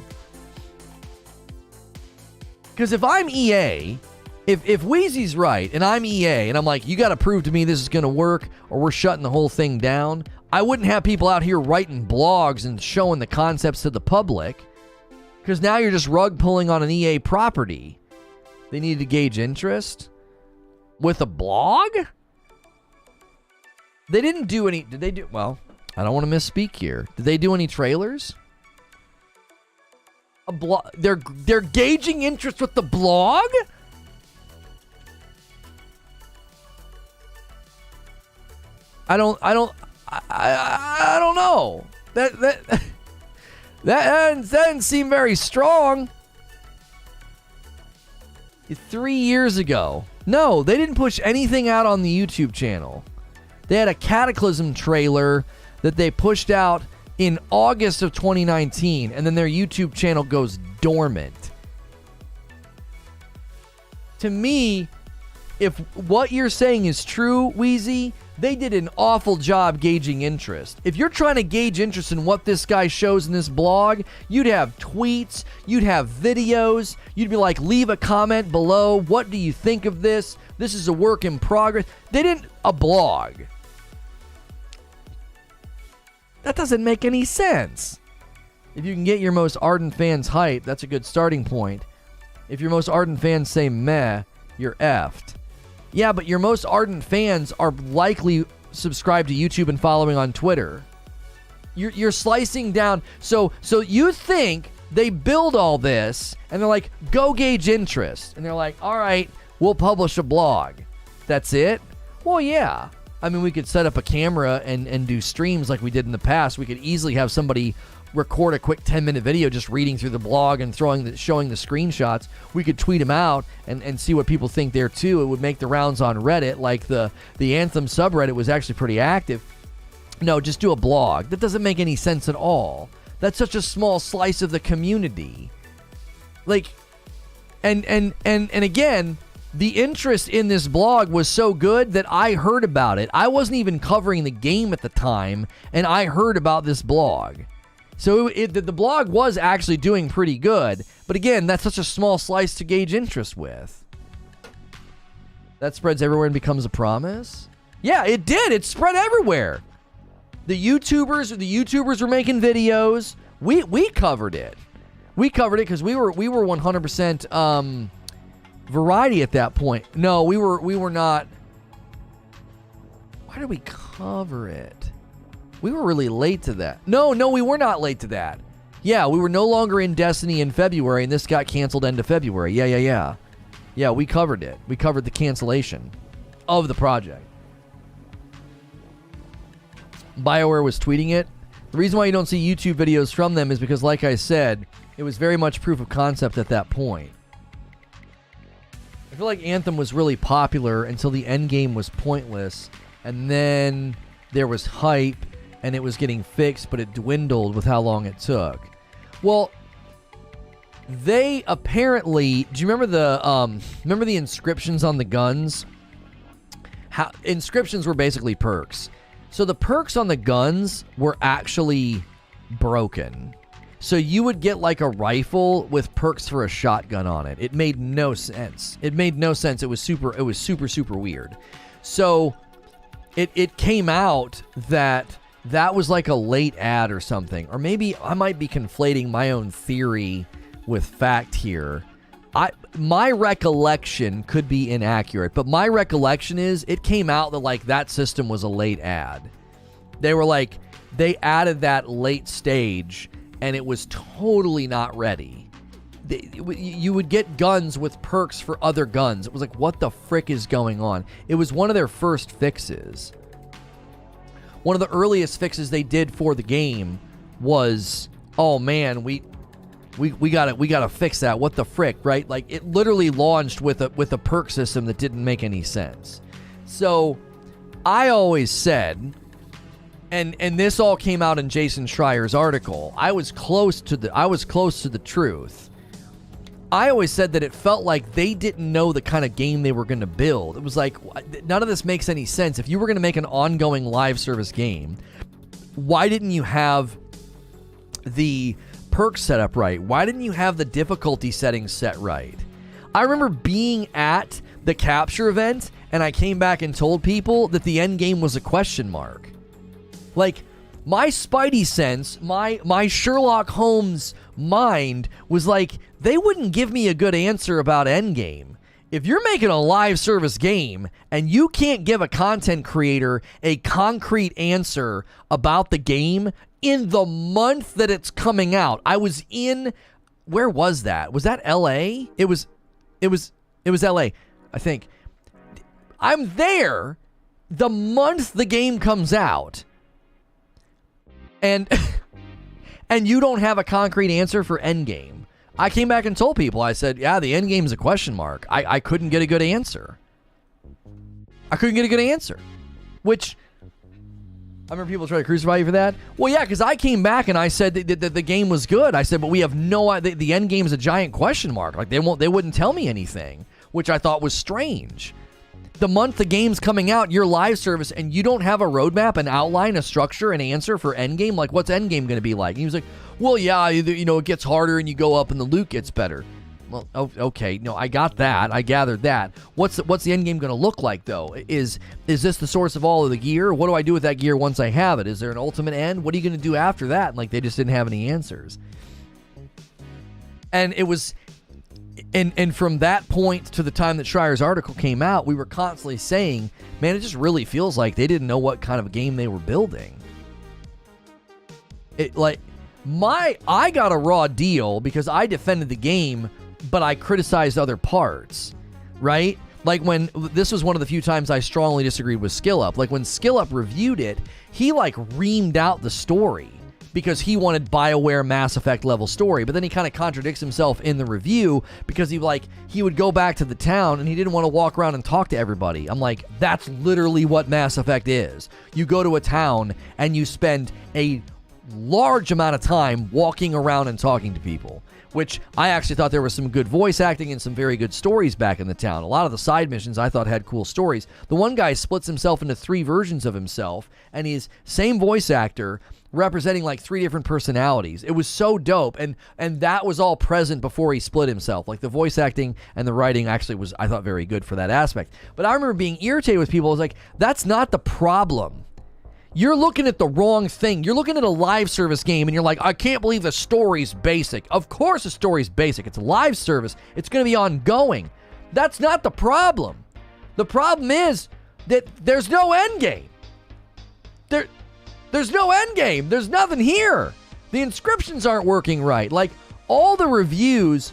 Because if I'm EA... If Wheezy's right, and I'm EA, and I'm like, you got to prove to me this is going to work, or we're shutting the whole thing down, I wouldn't have people out here writing blogs and showing the concepts to the public, because now you're just rug pulling on an EA property. They need to gauge interest. With a blog? They didn't do any... Did they do... Well, I don't want to misspeak here. Did they do any trailers? A blog... They're gauging interest with the blog? I don't know. That doesn't seem very strong. 3 years ago. No, they didn't push anything out on the YouTube channel. They had a Cataclysm trailer that they pushed out in August of 2019, and then their YouTube channel goes dormant. To me, if what you're saying is true, Wheezy, they did an awful job gauging interest. If you're trying to gauge interest in what this guy shows in this blog, you'd have tweets, you'd have videos, you'd be like, leave a comment below. What do you think of this? This is a work in progress. They didn't, a blog. That doesn't make any sense. If you can get your most ardent fans hyped, that's a good starting point. If your most ardent fans say meh, you're effed. Yeah, but your most ardent fans are likely subscribed to YouTube and following on Twitter. You're slicing down. So you think they build all this and they're like, go gauge interest. And they're like, all right, we'll publish a blog. That's it? Well, yeah. I mean, we could set up a camera and do streams like we did in the past. We could easily have somebody record a quick 10-minute video just reading through the blog and showing the screenshots. We could tweet them out and see what people think there too. It would make the rounds on Reddit. Like the Anthem subreddit was actually pretty active. No, just do a blog. That doesn't make any sense at all. That's such a small slice of the community. Like, and again, the interest in this blog was so good that I heard about it. I wasn't even covering the game at the time, and I heard about this blog. So the blog was actually doing pretty good. But again, that's such a small slice to gauge interest with. That spreads everywhere and becomes a promise? Yeah, it did. It spread everywhere. The YouTubers were making videos. We covered it. We covered it because we were 100% Variety at that point. No, we were not. Why did we cover it? We were really late to that. No, we were not late to that. Yeah, we were no longer in Destiny in February, and this got canceled end of February. Yeah. Yeah, we covered it. We covered the cancellation of the project. BioWare was tweeting it. The reason why you don't see YouTube videos from them is because, like I said, it was very much proof of concept at that point. I feel like Anthem was really popular until the end game was pointless, and then there was hype, and it was getting fixed, but it dwindled with how long it took. Well, they apparently... Do you remember the inscriptions on the guns? Inscriptions were basically perks. So the perks on the guns were actually broken. So you would get like a rifle with perks for a shotgun on it. It made no sense. It was super weird. So it came out that was like a late ad or something. Or maybe I might be conflating my own theory with fact here. My recollection could be inaccurate, but my recollection is it came out that like that system was a late ad. They added that late stage and it was totally not ready. You would get guns with perks for other guns. It was like, what the frick is going on? It was one of their first fixes. One of the earliest fixes they did for the game was, oh man, we gotta fix that. What the frick, right? Like it literally launched with a perk system that didn't make any sense. So I always said, and this all came out in Jason Schreier's article. I was close to the truth. I always said that it felt like they didn't know the kind of game they were going to build. It was like, none of this makes any sense. If you were going to make an ongoing live service game, why didn't you have the perks set up right? Why didn't you have the difficulty settings set right? I remember being at the capture event, and I came back and told people that the end game was a question mark. Like, my Spidey sense, my Sherlock Holmes mind was like, they wouldn't give me a good answer about Endgame. if you're making a live service game and you can't give a content creator a concrete answer about the game in the month that it's coming out. I was in, where was that? Was that LA? It was LA, I think. I'm there the month the game comes out. And and you don't have a concrete answer for endgame. I came back and told people, I said, yeah, the endgame is a question mark. I couldn't get a good answer. Which, I remember people trying to crucify you for that. Well, yeah, because I came back and I said that the game was good. I said, but we have no idea. The end game is a giant question mark. Like, they wouldn't tell me anything, which I thought was strange. The month the game's coming out, your live service, and you don't have a roadmap, an outline, a structure, an answer for endgame. Like, what's endgame going to be like? And he was like, well, yeah, you know, it gets harder and you go up and the loot gets better. Well, okay, no, I got that. I gathered that. What's the end game going to look like, though? Is this the source of all of the gear? What do I do with that gear once I have it? Is there an ultimate end? What are you going to do after that? And, like, they just didn't have any answers. And it was, and from that point to the time that Schreier's article came out, we were constantly saying, man, it just really feels like they didn't know what kind of a game they were building. I got a raw deal because I defended the game, but I criticized other parts, right? Like, when this was one of the few times I strongly disagreed with SkillUp. Like, when SkillUp reviewed it, he like reamed out the story because he wanted BioWare Mass Effect level story, but then he kind of contradicts himself in the review because he would go back to the town and he didn't want to walk around and talk to everybody. I'm like, that's literally what Mass Effect is. You go to a town and you spend a large amount of time walking around and talking to people, which I actually thought there was some good voice acting and some very good stories back in the town. A lot of the side missions I thought had cool stories. The one guy splits himself into 3 versions of himself, and he's same voice actor representing like 3 different personalities. It was so dope, and that was all present before he split himself. Like, the voice acting and the writing actually was, I thought, very good for that aspect. But I remember being irritated with people. I was like, that's not the problem. You're looking at the wrong thing. You're looking at a live service game and you're like, I can't believe the story's basic. Of course the story's basic. It's a live service. It's going to be ongoing. That's not the problem. The problem is that there's no end game. There's no end game. There's nothing here. The inscriptions aren't working right. Like, all the reviews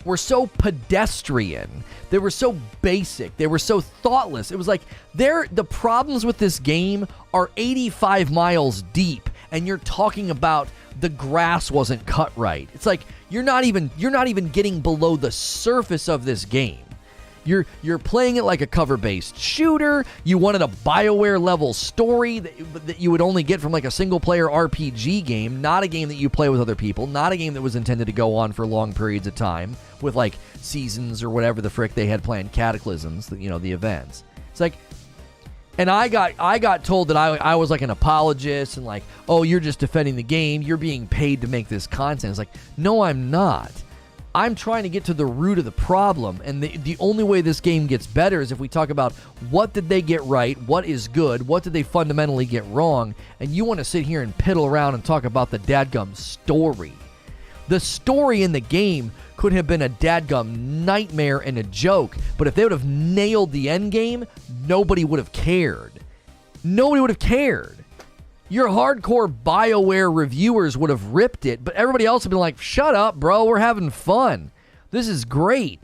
were so pedestrian. They were so basic. They were so thoughtless. It was like, the problems with this game are 85 miles deep, and you're talking about the grass wasn't cut right. It's like, you're not even getting below the surface of this game. You're playing it like a cover-based shooter. You wanted a BioWare level story that you would only get from like a single-player RPG game, not a game that you play with other people, not a game that was intended to go on for long periods of time with like seasons or whatever the frick they had planned, cataclysms, the events. It's like, and I got told that I was like an apologist and like, oh, you're just defending the game. You're being paid to make this content. It's like, no, I'm not. I'm trying to get to the root of the problem, and the only way this game gets better is if we talk about what did they get right, what is good, what did they fundamentally get wrong, and you want to sit here and piddle around and talk about the dadgum story. The story in the game could have been a dadgum nightmare and a joke, but if they would have nailed the end game, nobody would have cared. Nobody would have cared. Your hardcore BioWare reviewers would have ripped it, but everybody else would have been like, shut up, bro, we're having fun. This is great.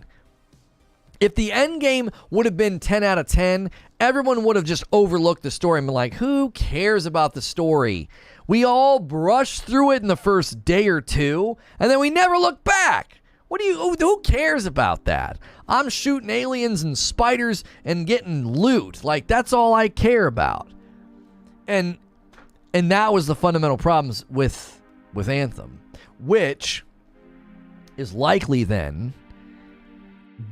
If the end game would have been 10 out of 10, everyone would have just overlooked the story and been like, who cares about the story? We all brushed through it in the first day or two, and then we never looked back. Who cares about that? I'm shooting aliens and spiders and getting loot. Like, that's all I care about. And that was the fundamental problems with Anthem, which is likely then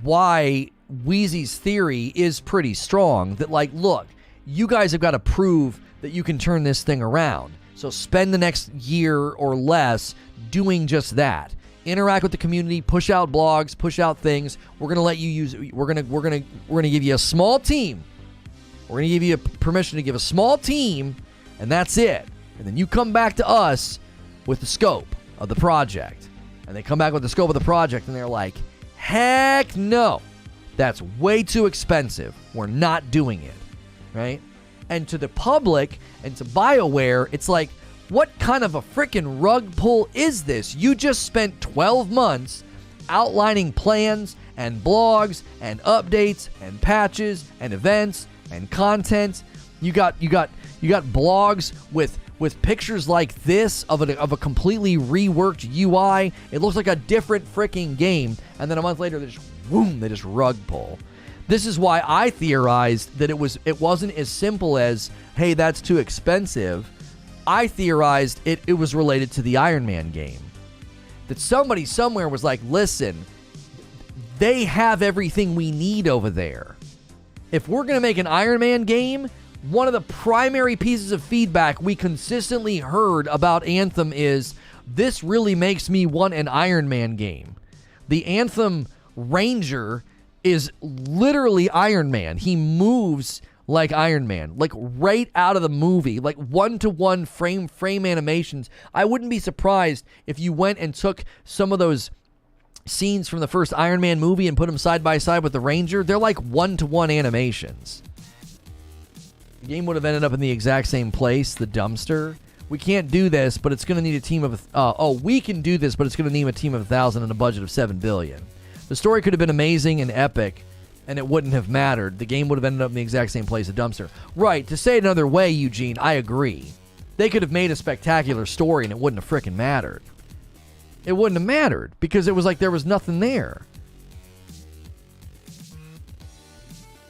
why Wheezy's theory is pretty strong. That, like, look, you guys have got to prove that you can turn this thing around. So spend the next year or less doing just that. Interact with the community, push out blogs, push out things. We're gonna let you use. We're gonna give you a small team. We're gonna give you permission to give a small team. And that's it. And then you come back to us with the scope of the project. And they come back with the scope of the project and they're like, heck no. That's way too expensive. We're not doing it, right? And to the public and to BioWare, it's like, what kind of a freaking rug pull is this? You just spent 12 months outlining plans and blogs and updates and patches and events and content. You got blogs with pictures like this of a completely reworked UI. It looks like a different freaking game. And then a month later, they just rug pull. This is why I theorized that it wasn't as simple as, hey, that's too expensive. I theorized it was related to the Ironman game. That somebody somewhere was like, listen, they have everything we need over there. If we're going to make an Ironman game, one of the primary pieces of feedback we consistently heard about Anthem is, this really makes me want an Ironman game. The Anthem Ranger is literally Iron Man. He moves like Iron Man, like right out of the movie, like one-to-one frame animations. I wouldn't be surprised if you went and took some of those scenes from the first Iron Man movie and put them side by side with the Ranger. They're like one-to-one animations. The game would have ended up in the exact same place, the dumpster. We can't do this, but it's going to need a team of... we can do this, but it's going to need a team of 1,000 and a budget of $7 billion. The story could have been amazing and epic, and it wouldn't have mattered. The game would have ended up in the exact same place, a dumpster. Right, to say it another way, Eugene, I agree. They could have made a spectacular story, and it wouldn't have frickin' mattered. It wouldn't have mattered, because it was like there was nothing there.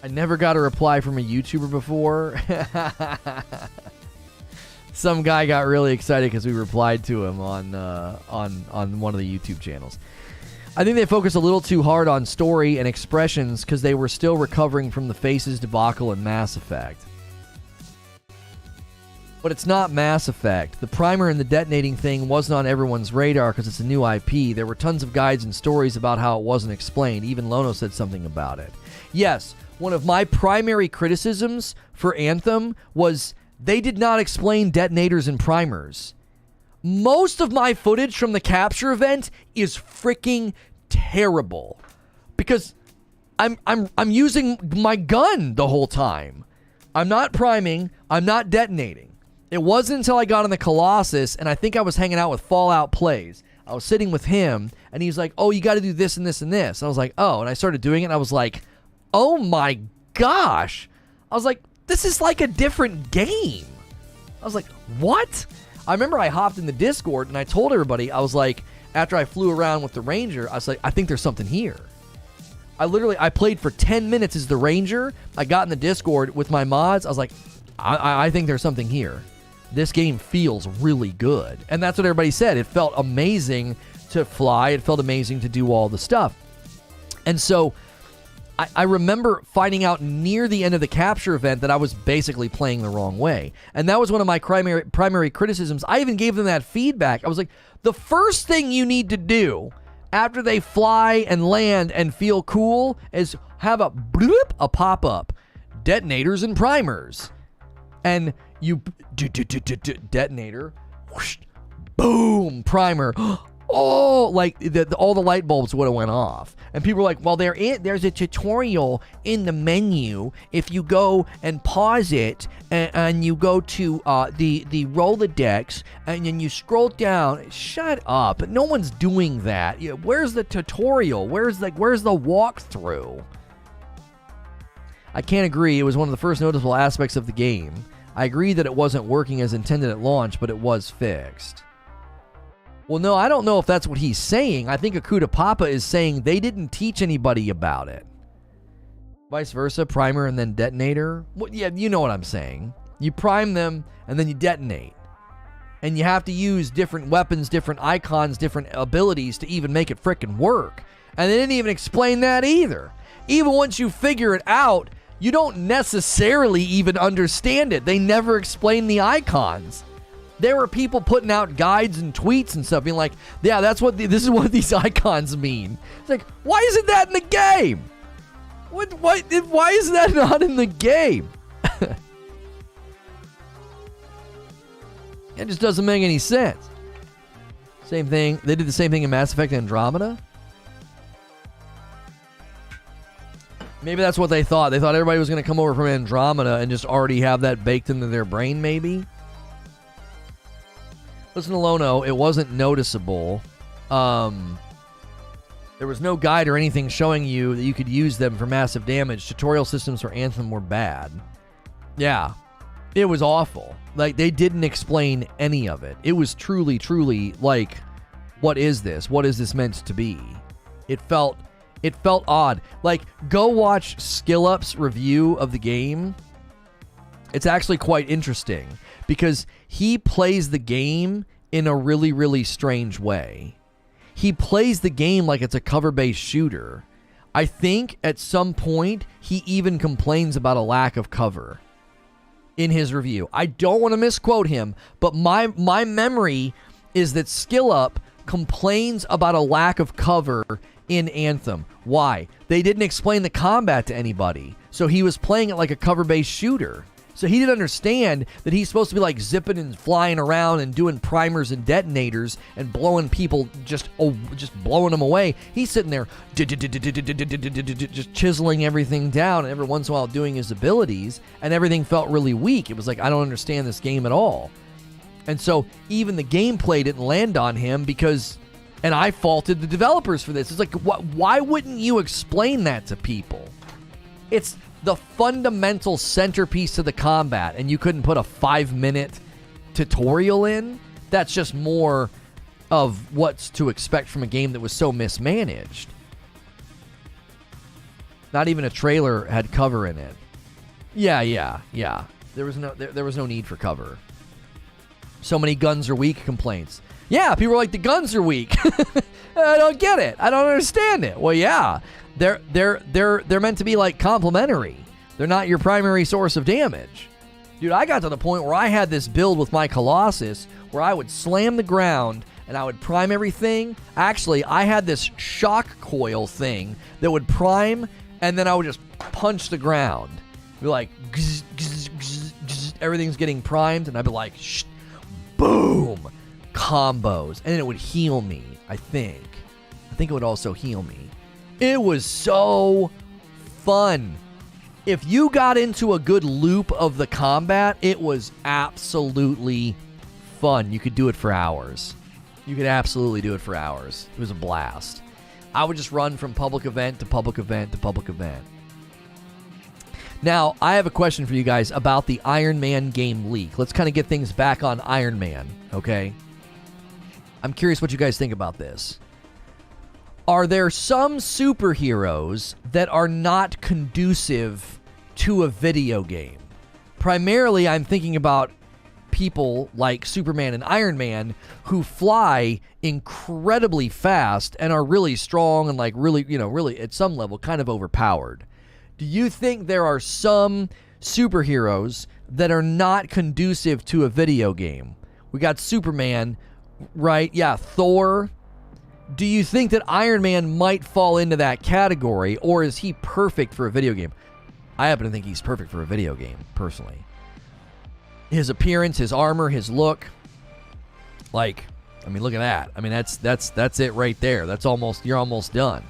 I never got a reply from a YouTuber before. Some guy got really excited because we replied to him on one of the YouTube channels. I think they focused a little too hard on story and expressions because they were still recovering from the Faces debacle in Mass Effect. But it's not Mass Effect. The primer and the detonating thing wasn't on everyone's radar because it's a new IP. There were tons of guides and stories about how it wasn't explained. Even Lono said something about it. Yes, one of my primary criticisms for Anthem was they did not explain detonators and primers. Most of my footage from the capture event is freaking terrible because I'm using my gun the whole time. I'm not priming. I'm not detonating. It wasn't until I got on the Colossus, and I think I was hanging out with Fallout Plays. I was sitting with him, and he's like, oh, you got to do this and this and this. And I was like, oh, and I started doing it, and I was like, oh my gosh. I was like, this is like a different game. I was like, what? I remember I hopped in the Discord and I told everybody, I was like, after I flew around with the Ranger, I was like, I think there's something here. I played for 10 minutes as the Ranger. I got in the Discord with my mods. I was like, I think there's something here. This game feels really good. And that's what everybody said. It felt amazing to fly. It felt amazing to do all the stuff. And so I remember finding out near the end of the capture event that I was basically playing the wrong way. And that was one of my primary criticisms. I even gave them that feedback. I was like, the first thing you need to do after they fly and land and feel cool is have a bloop, a pop-up. Detonators and primers. And you detonator, whoosh, boom, primer. Oh, like all the light bulbs would have went off. And people were like, well, there's a tutorial in the menu. If you go and pause it and you go to the Rolodex and then you scroll down. Shut up. No one's doing that. Where's the tutorial? Where's the walkthrough? I can't agree. It was one of the first noticeable aspects of the game. I agree that it wasn't working as intended at launch, but it was fixed. Well, no, I don't know if that's what he's saying. I think Akuta Papa is saying they didn't teach anybody about it. Vice versa, primer and then detonator. Well, yeah, you know what I'm saying. You prime them and then you detonate. And you have to use different weapons, different icons, different abilities to even make it frickin' work. And they didn't even explain that either. Even once you figure it out, you don't necessarily even understand it. They never explain the icons. There were people putting out guides and tweets and stuff being like, yeah, this is what these icons mean. It's like, why isn't that in the game? Why is that not in the game? It just doesn't make any sense. Same thing. They did the same thing in Mass Effect Andromeda. Maybe that's what they thought. They thought everybody was going to come over from Andromeda and just already have that baked into their brain, maybe. Listen to Lono. It wasn't noticeable. There was no guide or anything showing you that you could use them for massive damage. Tutorial systems for Anthem were bad. Yeah. It was awful. Like, they didn't explain any of it. It was truly, truly like, what is this? What is this meant to be? It felt odd. Like, go watch SkillUp's review of the game. It's actually quite interesting because he plays the game in a really, really strange way. He plays the game like it's a cover-based shooter. I think at some point he even complains about a lack of cover in his review. I don't want to misquote him, but my memory is that SkillUp complains about a lack of cover in Anthem. Why? They didn't explain the combat to anybody, so he was playing it like a cover-based shooter. So he didn't understand that he's supposed to be like zipping and flying around and doing primers and detonators and blowing people, just blowing them away. He's sitting there just chiseling everything down and every once in a while doing his abilities, and everything felt really weak. It was like, I don't understand this game at all. And so even the gameplay didn't land on him because, and I faulted the developers for this. It's like, why wouldn't you explain that to people? It's the fundamental centerpiece to the combat, and you couldn't put a 5-minute tutorial in? That's just more of what's to expect from a game that was so mismanaged. Not even a trailer had cover in it. Yeah. There was no need for cover. So many guns are weak complaints. Yeah, people are like, the guns are weak. I don't get it. I don't understand it. Well, yeah. They're meant to be like complementary. They're not your primary source of damage. Dude, I got to the point where I had this build with my Colossus where I would slam the ground and I would prime everything. Actually, I had this shock coil thing that would prime and then I would just punch the ground. Be like, gzz, gzz, gzz, gzz, everything's getting primed, and I'd be like, shh, boom, combos, and then it would heal me. I think it would also heal me. It was so fun. If you got into a good loop of the combat, it was absolutely fun. You could do it for hours. You could absolutely do it for hours. It was a blast. I would just run from public event to public event to public event. Now, I have a question for you guys about the Ironman game leak. Let's kind of get things back on Ironman, okay? I'm curious what you guys think about this. Are there some superheroes that are not conducive to a video game? Primarily, I'm thinking about people like Superman and Iron Man who fly incredibly fast and are really strong and like really, really at some level kind of overpowered. Do you think there are some superheroes that are not conducive to a video game? We got Superman, right? Yeah, Thor. Do you think that Iron Man might fall into that category, or is he perfect for a video game? I happen to think he's perfect for a video game, personally. His appearance, his armor, his look. Like, I mean, look at that. I mean, that's it right there. You're almost done.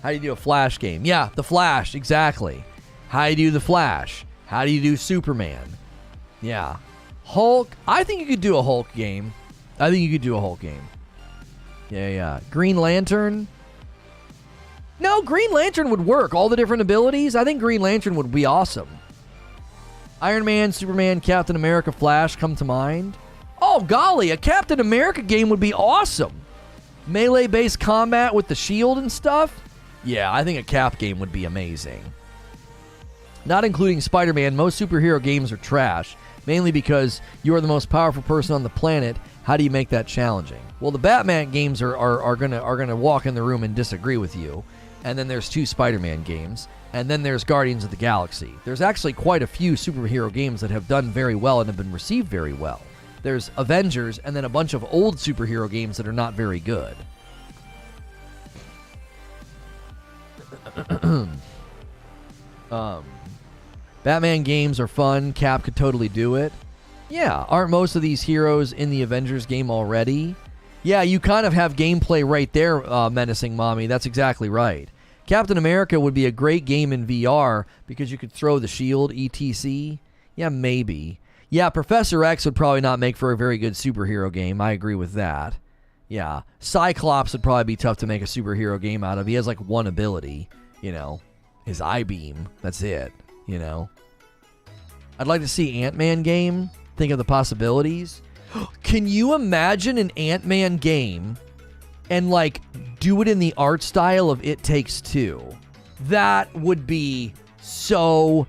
How do you do a Flash game? Yeah, the Flash, exactly. How do you do the Flash? How do you do Superman? Yeah. Hulk, I think you could do a Hulk game. Yeah. Green Lantern? No, Green Lantern would work. All the different abilities, I think Green Lantern would be awesome. Iron Man, Superman, Captain America, Flash come to mind. Oh, golly, a Captain America game would be awesome. Melee-based combat with the shield and stuff? Yeah, I think a Cap game would be amazing. Not including Spider-Man, most superhero games are trash, mainly because you are the most powerful person on the planet. How do you make that challenging? Well, the Batman games are gonna walk in the room and disagree with you. And then there's 2 Spider-Man games. And then there's Guardians of the Galaxy. There's actually quite a few superhero games that have done very well and have been received very well. There's Avengers and then a bunch of old superhero games that are not very good. Batman games are fun. Cap could totally do it. Yeah, aren't most of these heroes in the Avengers game already? Yeah, you kind of have gameplay right there, Menacing Mommy. That's exactly right. Captain America would be a great game in VR because you could throw the shield, etc. Yeah, maybe. Yeah, Professor X would probably not make for a very good superhero game. I agree with that. Yeah. Cyclops would probably be tough to make a superhero game out of. He has like one ability, his eye beam. That's it, I'd like to see Ant-Man game. Think of the possibilities. Can you imagine an Ant-Man game and like do it in the art style of It Takes Two? That would be so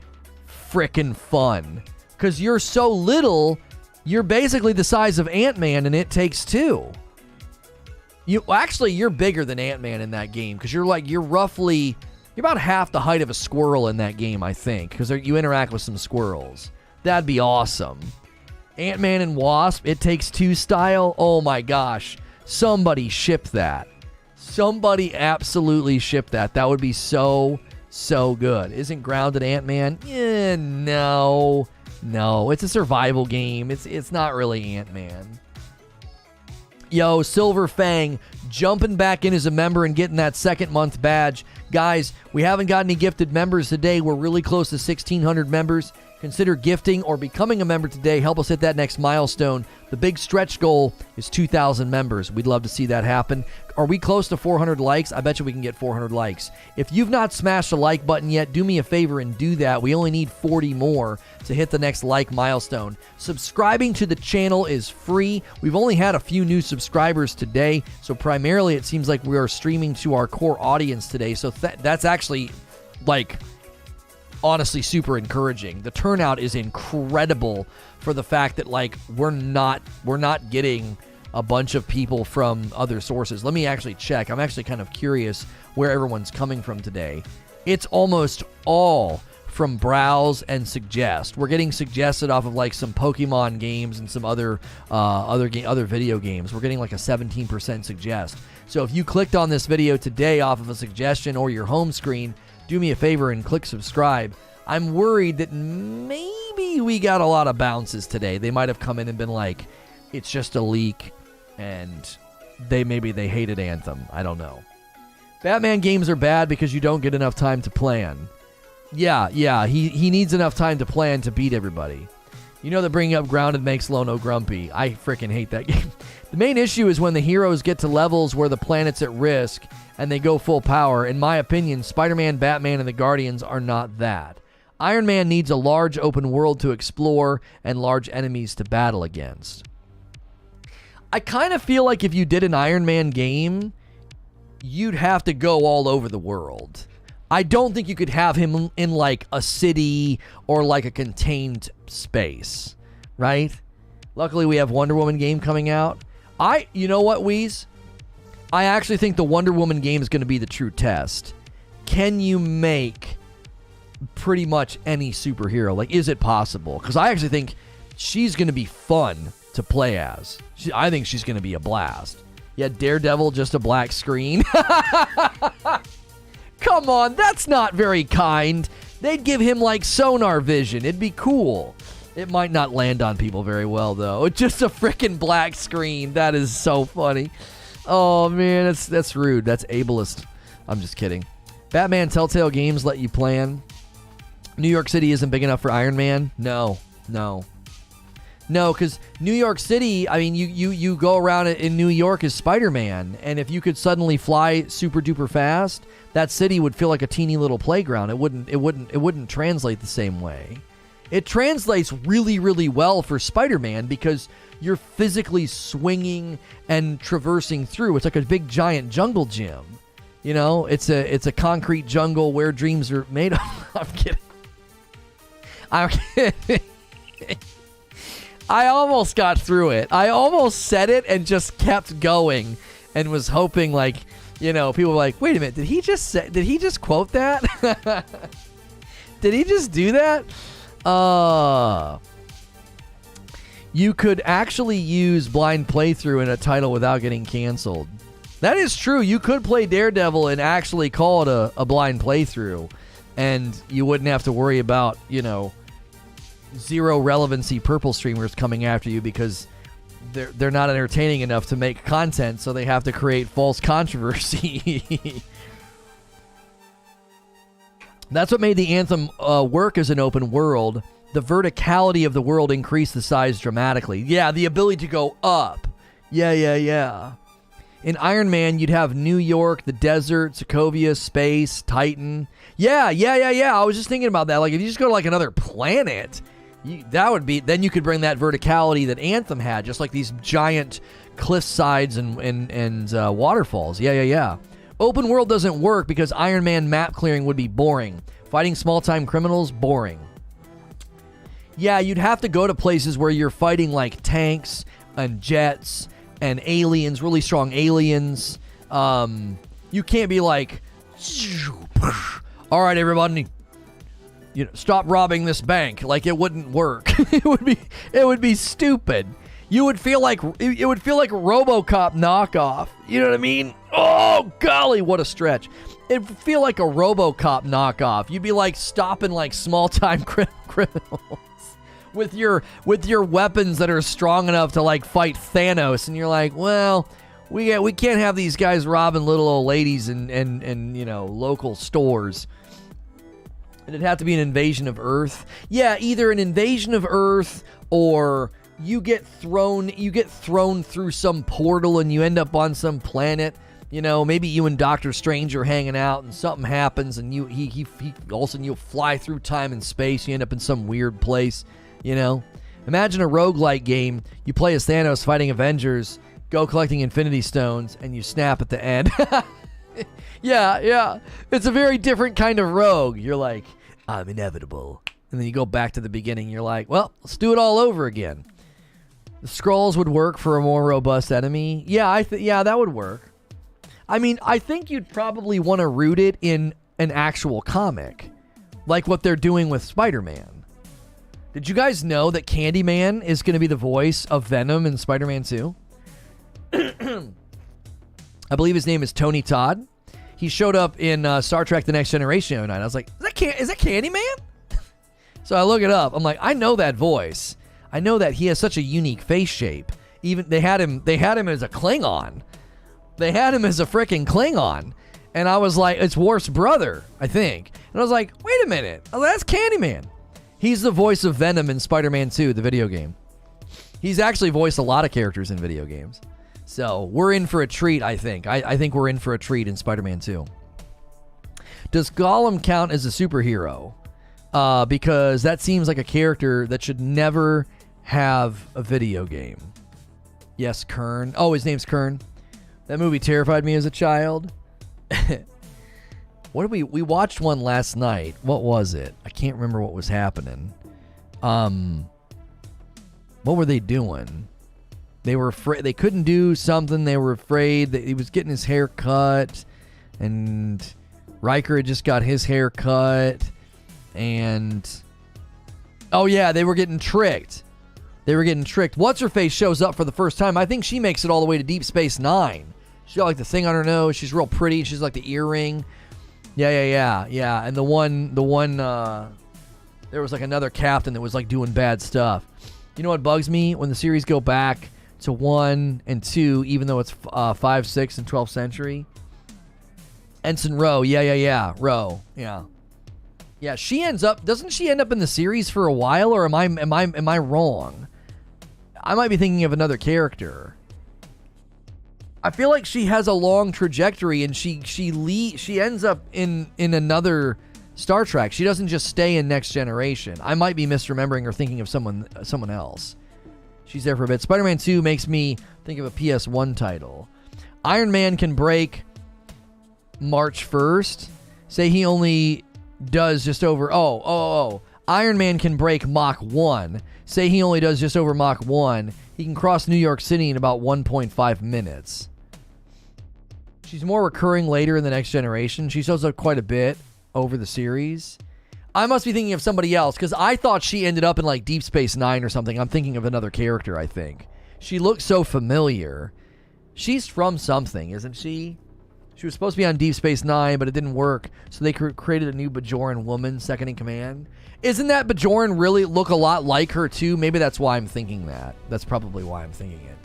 freaking fun. Because you're so little, you're basically the size of Ant-Man in It Takes Two. You're bigger than Ant-Man in that game because you're about half the height of a squirrel in that game, I think, because you interact with some squirrels. That'd be awesome. Ant-Man and Wasp, It Takes Two style. Oh my gosh. Somebody ship that. Somebody absolutely ship that. That would be so good. Isn't Grounded Ant-Man? No. It's a survival game. It's not really Ant-Man. Yo, Silver Fang jumping back in as a member and getting that second month badge. Guys, we haven't got any gifted members today. We're really close to 1,600 members. Consider gifting or becoming a member today. Help us hit that next milestone. The big stretch goal is 2,000 members. We'd love to see that happen. Are we close to 400 likes? I bet you we can get 400 likes. If you've not smashed the like button yet, do me a favor and do that. We only need 40 more to hit the next like milestone. Subscribing to the channel is free. We've only had a few new subscribers today, so primarily it seems like we are streaming to our core audience today. So that's actually honestly super encouraging. The turnout is incredible for the fact that we're not getting a bunch of people from other sources. Let me actually check. I'm actually kind of curious where everyone's coming from today. It's almost all from Browse and Suggest. We're getting suggested off of some Pokemon games and some other video games. We're getting a 17% suggest. So if you clicked on this video today off of a suggestion or your home screen, do me a favor and click subscribe. I'm worried that maybe we got a lot of bounces today. They might have come in and been like, it's just a leak, and they hated Anthem. I don't know. Batman games are bad because you don't get enough time to plan. Yeah, he needs enough time to plan to beat everybody. That bringing up Grounded makes Lono grumpy. I freaking hate that game. The main issue is when the heroes get to levels where the planet's at risk and they go full power. In my opinion, Spider-Man, Batman, and the Guardians are not that. Iron Man needs a large open world to explore and large enemies to battle against. I kind of feel like if you did an Iron Man game, you'd have to go all over the world. I don't think you could have him in a city or a contained space, right? Luckily, we have Wonder Woman game coming out. You know what, Weez? I actually think the Wonder Woman game is going to be the true test. Can you make pretty much any superhero? Is it possible? Because I actually think she's going to be fun to play as. I think she's going to be a blast. Yeah, Daredevil, just a black screen. Come on, that's not very kind. They'd give him sonar vision. It'd be cool. It might not land on people very well, though. It's just a freaking black screen. That is so funny. Oh, man, that's rude. That's ableist. I'm just kidding. Batman Telltale Games let you plan. New York City isn't big enough for Iron Man? No, because New York City, you go around in New York as Spider-Man, and if you could suddenly fly super duper fast, that city would feel like a teeny little playground. It wouldn't translate the same way. It translates really, really well for Spider-Man because you're physically swinging and traversing through. It's like a big giant jungle gym. It's a concrete jungle where dreams are made of. I'm kidding. I almost got through it. I almost said it and just kept going and was hoping people were like, wait a minute, did he just quote that? Did he just do that? You could actually use blind playthrough in a title without getting canceled. That is true. You could play Daredevil and actually call it a blind playthrough, and you wouldn't have to worry about, zero relevancy purple streamers coming after you because they're not entertaining enough to make content, so they have to create false controversy. That's what made the Anthem work as an open world. The verticality of the world increased the size dramatically. Yeah, the ability to go up. Yeah. In Iron Man, you'd have New York, the desert, Sokovia, space, Titan. Yeah. I was just thinking about that. Like, if you just go to, like, another planet, that would be... Then you could bring that verticality that Anthem had, just like these giant cliff sides and waterfalls. Yeah. Open world doesn't work because Iron Man map clearing would be boring. Fighting small-time criminals, boring. Yeah, you'd have to go to places where you're fighting, like, tanks and jets and aliens, really strong aliens. You can't be like, all right, everybody, stop robbing this bank. Like, it wouldn't work. It would be stupid. It would feel like a RoboCop knockoff. You know what I mean? Oh, golly, what a stretch. It'd feel like a RoboCop knockoff. You'd be like stopping like small-time criminals with your weapons that are strong enough to like fight Thanos, and you're like, well, we can't have these guys robbing little old ladies and local stores. It'd have to be an invasion of Earth. Yeah, either an invasion of Earth or you get thrown through some portal and you end up on some planet. Maybe you and Doctor Strange are hanging out and something happens and he all of a sudden you'll fly through time and space. You end up in some weird place. Imagine a roguelike game. You play as Thanos fighting Avengers, go collecting Infinity Stones, and you snap at the end. Yeah. It's a very different kind of rogue. You're like, I'm inevitable. And then you go back to the beginning. You're like, well, let's do it all over again. The Skrulls would work for a more robust enemy. Yeah, that would work. I mean, I think you'd probably want to root it in an actual comic, like what they're doing with Spider-Man. Did you guys know that Candyman is going to be the voice of Venom in Spider-Man 2? I believe his name is Tony Todd. He showed up in Star Trek The Next Generation the other night. I was like, is that Candyman? So I look it up. I'm like, I know that voice. I know that he has such a unique face shape. Even they had him as a Klingon. They had him as a freaking Klingon. And I was like, it's Worf's brother, I think. And I was like, wait a minute. Oh, that's Candyman. He's the voice of Venom in Spider-Man 2, the video game. He's actually voiced a lot of characters in video games. So we're in for a treat, I think. I think we're in for a treat in Spider-Man 2. Does Gollum count as a superhero? Because that seems like a character that should never have a video game. Yes, Kern. Oh, his name's Kern. That movie terrified me as a child. What did we watched one last night. What was it? I can't remember what was happening. What were they doing? They were afraid they couldn't do something. They were afraid that he was getting his hair cut, and Riker had just got his hair cut, and oh yeah, they were getting tricked. What's her face shows up for the first time. I think she makes it all the way to Deep Space Nine. She's got like the thing on her nose. She's real pretty. She's like the earring. Yeah. And the one, there was like another captain that was like doing bad stuff. You know what bugs me? When the series go back to 1 and 2, even though it's 5, 6, and 12th century. Ensign Ro. Yeah. Ro. Yeah. Yeah, doesn't she end up in the series for a while, or am I wrong? I might be thinking of another character. I feel like she has a long trajectory, and she ends up in another Star Trek. She doesn't just stay in Next Generation. I might be misremembering or thinking of someone else. She's there for a bit. Spider-Man 2 makes me think of a PS1 title. Iron Man can break March 1st. Say he only does just over... Iron Man can break Mach 1. Say he only does just over Mach 1. He can cross New York City in about 1.5 minutes. She's more recurring later in the Next Generation. She shows up quite a bit over the series. I must be thinking of somebody else, because I thought she ended up in like Deep Space Nine or something. I'm thinking of another character, I think. She looks so familiar. She's from something, isn't she? She was supposed to be on Deep Space Nine, but it didn't work, so they created a new Bajoran woman, second in command. Isn't that Bajoran really look a lot like her, too? Maybe that's why I'm thinking that. That's probably why I'm thinking it.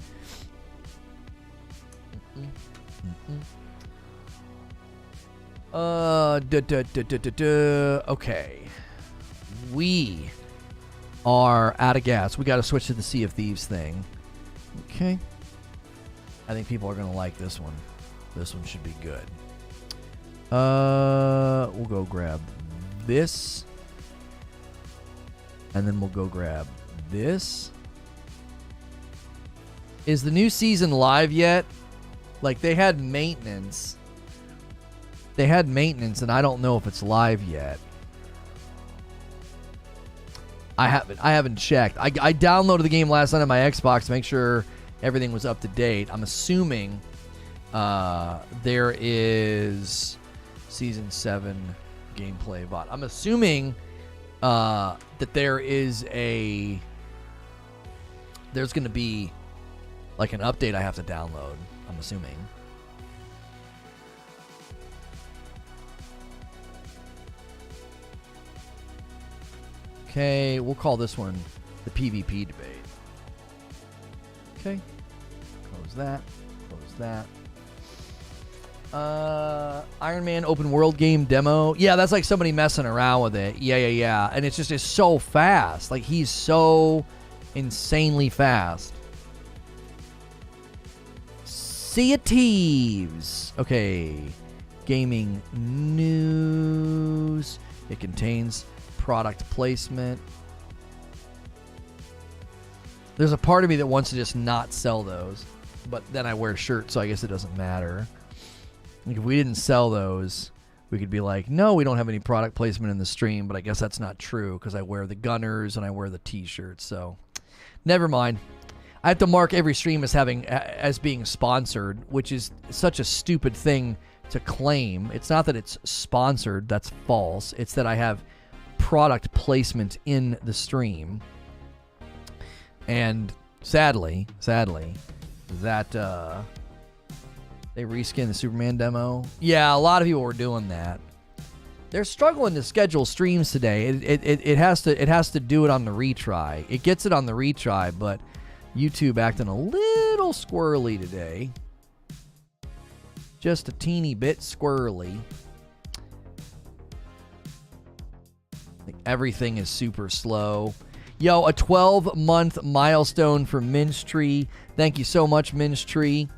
Okay. We are out of gas. We got to switch to the Sea of Thieves thing. Okay. I think people are going to like this one. This one should be good. We'll go grab this. And then we'll go grab this. Is the new season live yet? Like, they had maintenance. They had maintenance, and I don't know if it's live yet. I haven't checked. I downloaded the game last night on my Xbox to make sure everything was up to date. I'm assuming there is Season 7 gameplay bot. I'm assuming that there's going to be like an update I have to download. I'm assuming. Okay, we'll call this one the PvP debate. Okay. Close that. Close that. Iron Man open world game demo. Yeah, that's like somebody messing around with it. Yeah. And it's so fast. Like, he's so insanely fast. Sea of Thieves. Okay. Gaming news. It contains product placement. There's a part of me that wants to just not sell those, but then I wear shirts, so I guess it doesn't matter. Like, if we didn't sell those, we could be like, no, we don't have any product placement in the stream, but I guess that's not true because I wear the Gunners and I wear the t-shirts, so never mind. I have to mark every stream as being sponsored, which is such a stupid thing to claim. It's not that it's sponsored, that's false. It's that I have product placement in the stream. And sadly, that they reskinned the Superman demo. Yeah, a lot of people were doing that. They're struggling to schedule streams today. It has to do it on the retry. It gets it on the retry, but YouTube acting a little squirrely today. Just a teeny bit squirrely. Like, everything is super slow. Yo, a 12-month milestone for Minstree. Thank you so much, Minstree.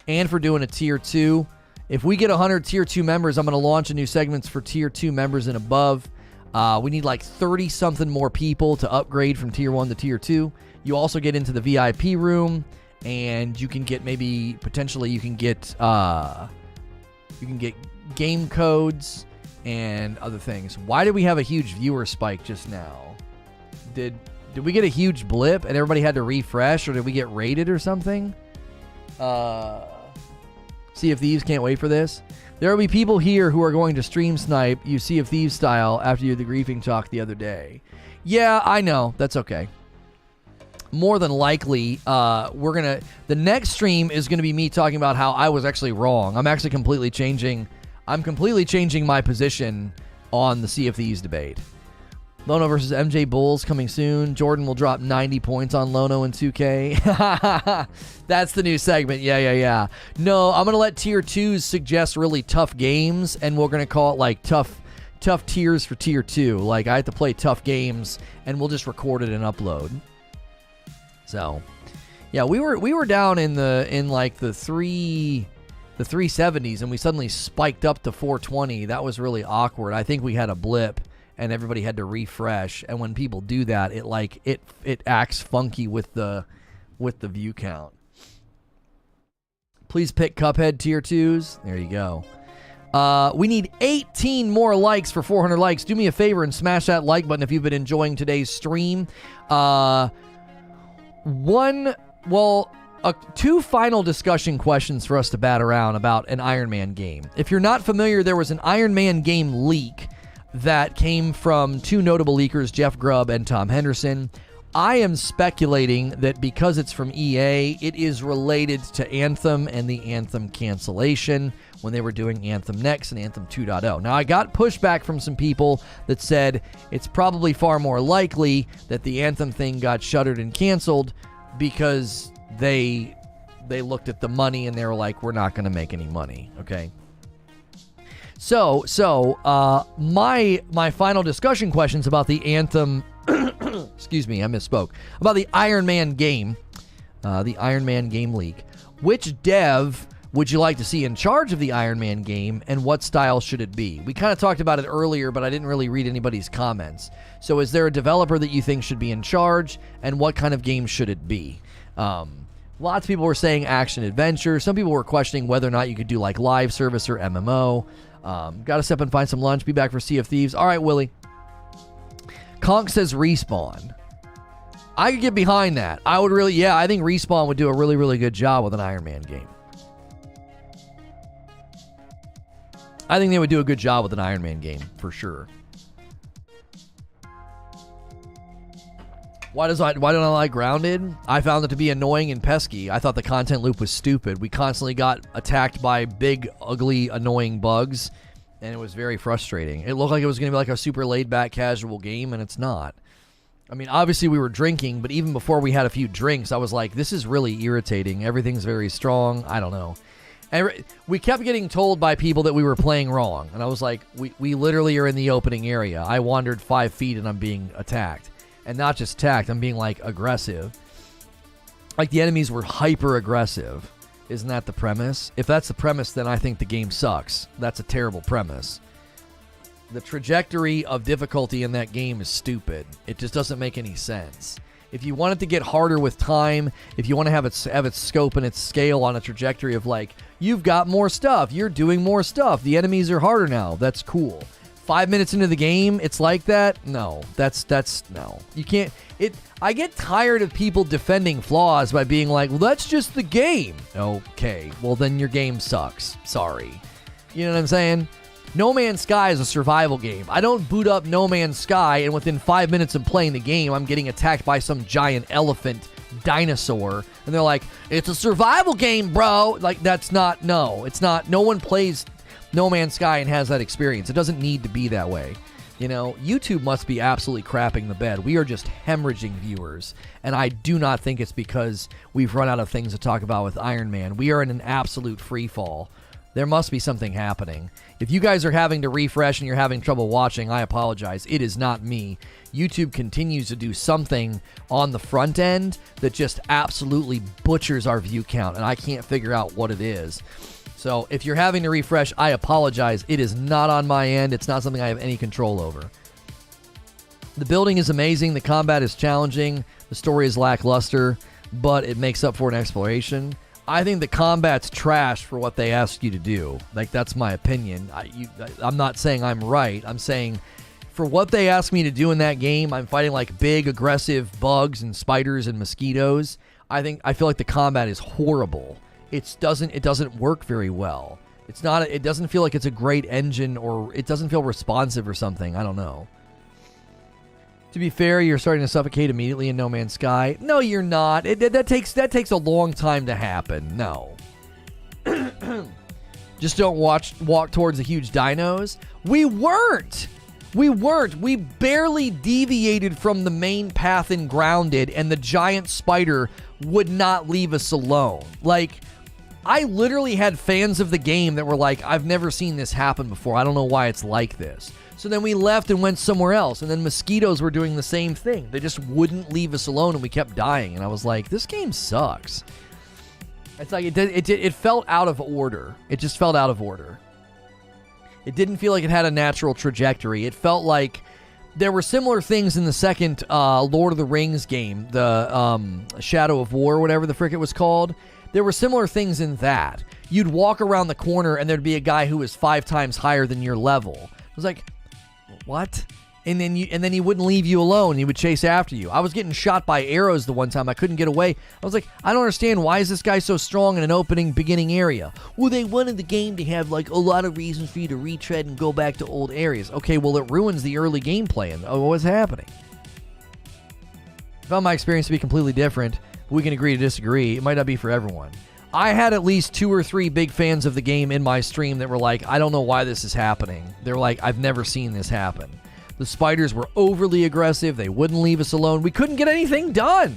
And for doing a Tier 2. If we get 100 Tier 2 members, I'm going to launch a new segments for Tier 2 members and above. We need like 30-something more people to upgrade from Tier 1 to Tier 2. You also get into the VIP room, and you can get potentially game codes and other things. Why did we have a huge viewer spike just now? Did we get a huge blip and everybody had to refresh, or did we get raided or something? Sea of Thieves, can't wait for this. There will be people here who are going to stream snipe you Sea of Thieves style after you did the griefing talk the other day. Yeah, I know. That's okay. More than likely, the next stream is gonna be me talking about how I was actually wrong. I'm completely changing my position on the Sea of Thieves debate. Lono versus MJ Bulls coming soon. Jordan will drop 90 points on Lono in 2K. That's the new segment. Yeah. No, I'm gonna let Tier 2s suggest really tough games, and we're gonna call it like tough tiers for Tier 2. Like, I have to play tough games, and we'll just record it and upload. So, yeah, we were down in the 370s, and we suddenly spiked up to 420. That was really awkward. I think we had a blip, and everybody had to refresh. And when people do that, it acts funky with the view count. Please pick Cuphead Tier 2s. There you go. We need 18 more likes for 400 likes. Do me a favor and smash that like button if you've been enjoying today's stream. Two final discussion questions for us to bat around about an Ironman game. If you're not familiar, there was an Ironman game leak that came from two notable leakers, Jeff Grubb and Tom Henderson. I am speculating that because it's from EA, it is related to Anthem and the Anthem cancellation when they were doing Anthem Next and Anthem 2.0. Now, I got pushback from some people that said it's probably far more likely that the Anthem thing got shuttered and canceled because they looked at the money and they were like, we're not going to make any money, okay? My final discussion questions about the Anthem, excuse me, I misspoke, about the Ironman game, the Ironman game leak. Which dev would you like to see in charge of the Ironman game, and what style should it be? We kind of talked about it earlier, but I didn't really read anybody's comments. So is there a developer that you think should be in charge, and what kind of game should it be? Lots of people were saying action adventure. Some people were questioning whether or not you could do like live service or MMO. Got to step and find some lunch. Be back for Sea of Thieves. All right, Willie. Conk says Respawn. I could get behind that. I would really, I think Respawn would do a really, really good job with an Iron Man game. I think they would do a good job with an Iron Man game, for sure. Why don't I like Grounded? I found it to be annoying and pesky. I thought the content loop was stupid. We constantly got attacked by big, ugly, annoying bugs, and it was very frustrating. It looked like it was going to be like a super laid-back, casual game, and it's not. I mean, obviously we were drinking, but even before we had a few drinks, I was like, this is really irritating. Everything's very strong. I don't know. And we kept getting told by people that we were playing wrong, and I was like, we literally are in the opening area. I wandered 5 feet, and I'm being attacked. And not just attacked, I'm being, like, aggressive. Like, the enemies were hyper-aggressive. Isn't that the premise? If that's the premise, then I think the game sucks. That's a terrible premise. The trajectory of difficulty in that game is stupid. It just doesn't make any sense. If you want it to get harder with time, if you want to have its scope and its scale on a trajectory of, like, you've got more stuff, you're doing more stuff, the enemies are harder now, that's cool. 5 minutes into the game, it's like that? No. That's no. You can't. I get tired of people defending flaws by being like, well, that's just the game. Okay. Well, then your game sucks. Sorry. You know what I'm saying? No Man's Sky is a survival game. I don't boot up No Man's Sky, and within 5 minutes of playing the game, I'm getting attacked by some giant elephant dinosaur, and they're like, it's a survival game, bro. Like, that's not, no. It's not. No one plays No Man's Sky and has that experience. It doesn't need to be that way. You know, YouTube must be absolutely crapping the bed. We are just hemorrhaging viewers, and I do not think it's because we've run out of things to talk about with Iron Man. We are in an absolute free fall. There must be something happening. If you guys are having to refresh and you're having trouble watching, I apologize. It is not me. YouTube continues to do something on the front end that just absolutely butchers our view count, and I can't figure out what it is. So if you're having to refresh, I apologize. It is not on my end. It's not something I have any control over. The building is amazing. The combat is challenging. The story is lackluster, but it makes up for an exploration. I think the combat's trash for what they asked you to do. Like, that's my opinion. I'm not saying I'm right. I'm saying for what they asked me to do in that game, I'm fighting like big, aggressive bugs and spiders and mosquitoes. I feel like the combat is horrible. It doesn't work very well. It doesn't feel like it's a great engine, or it doesn't feel responsive or something. I don't know. To be fair, you're starting to suffocate immediately in No Man's Sky. No, you're not. That takes a long time to happen. No. Just don't walk towards the huge dinos. We weren't. We barely deviated from the main path in Grounded, and the giant spider would not leave us alone. Like, I literally had fans of the game that were like, I've never seen this happen before. I don't know why it's like this. So then we left and went somewhere else, and then mosquitoes were doing the same thing. They just wouldn't leave us alone, and we kept dying. And I was like, this game sucks. It's like it felt out of order. It just felt out of order. It didn't feel like it had a natural trajectory. It felt like there were similar things in the second Lord of the Rings game, the Shadow of War, whatever the frick it was called. There were similar things in that. You'd walk around the corner, and there'd be a guy who was 5 times higher than your level. I was like, what? And then he wouldn't leave you alone. He would chase after you. I was getting shot by arrows the one time. I couldn't get away. I was like, I don't understand. Why is this guy so strong in an beginning area? Well, they wanted the game to have like a lot of reasons for you to retread and go back to old areas. Okay, well, it ruins the early gameplay. And what's happening? I found my experience to be completely different. We can agree to disagree. It might not be for everyone. I had at least 2 or 3 big fans of the game in my stream that were like, I don't know why this is happening. They're like, I've never seen this happen. The spiders were overly aggressive. They wouldn't leave us alone. We couldn't get anything done.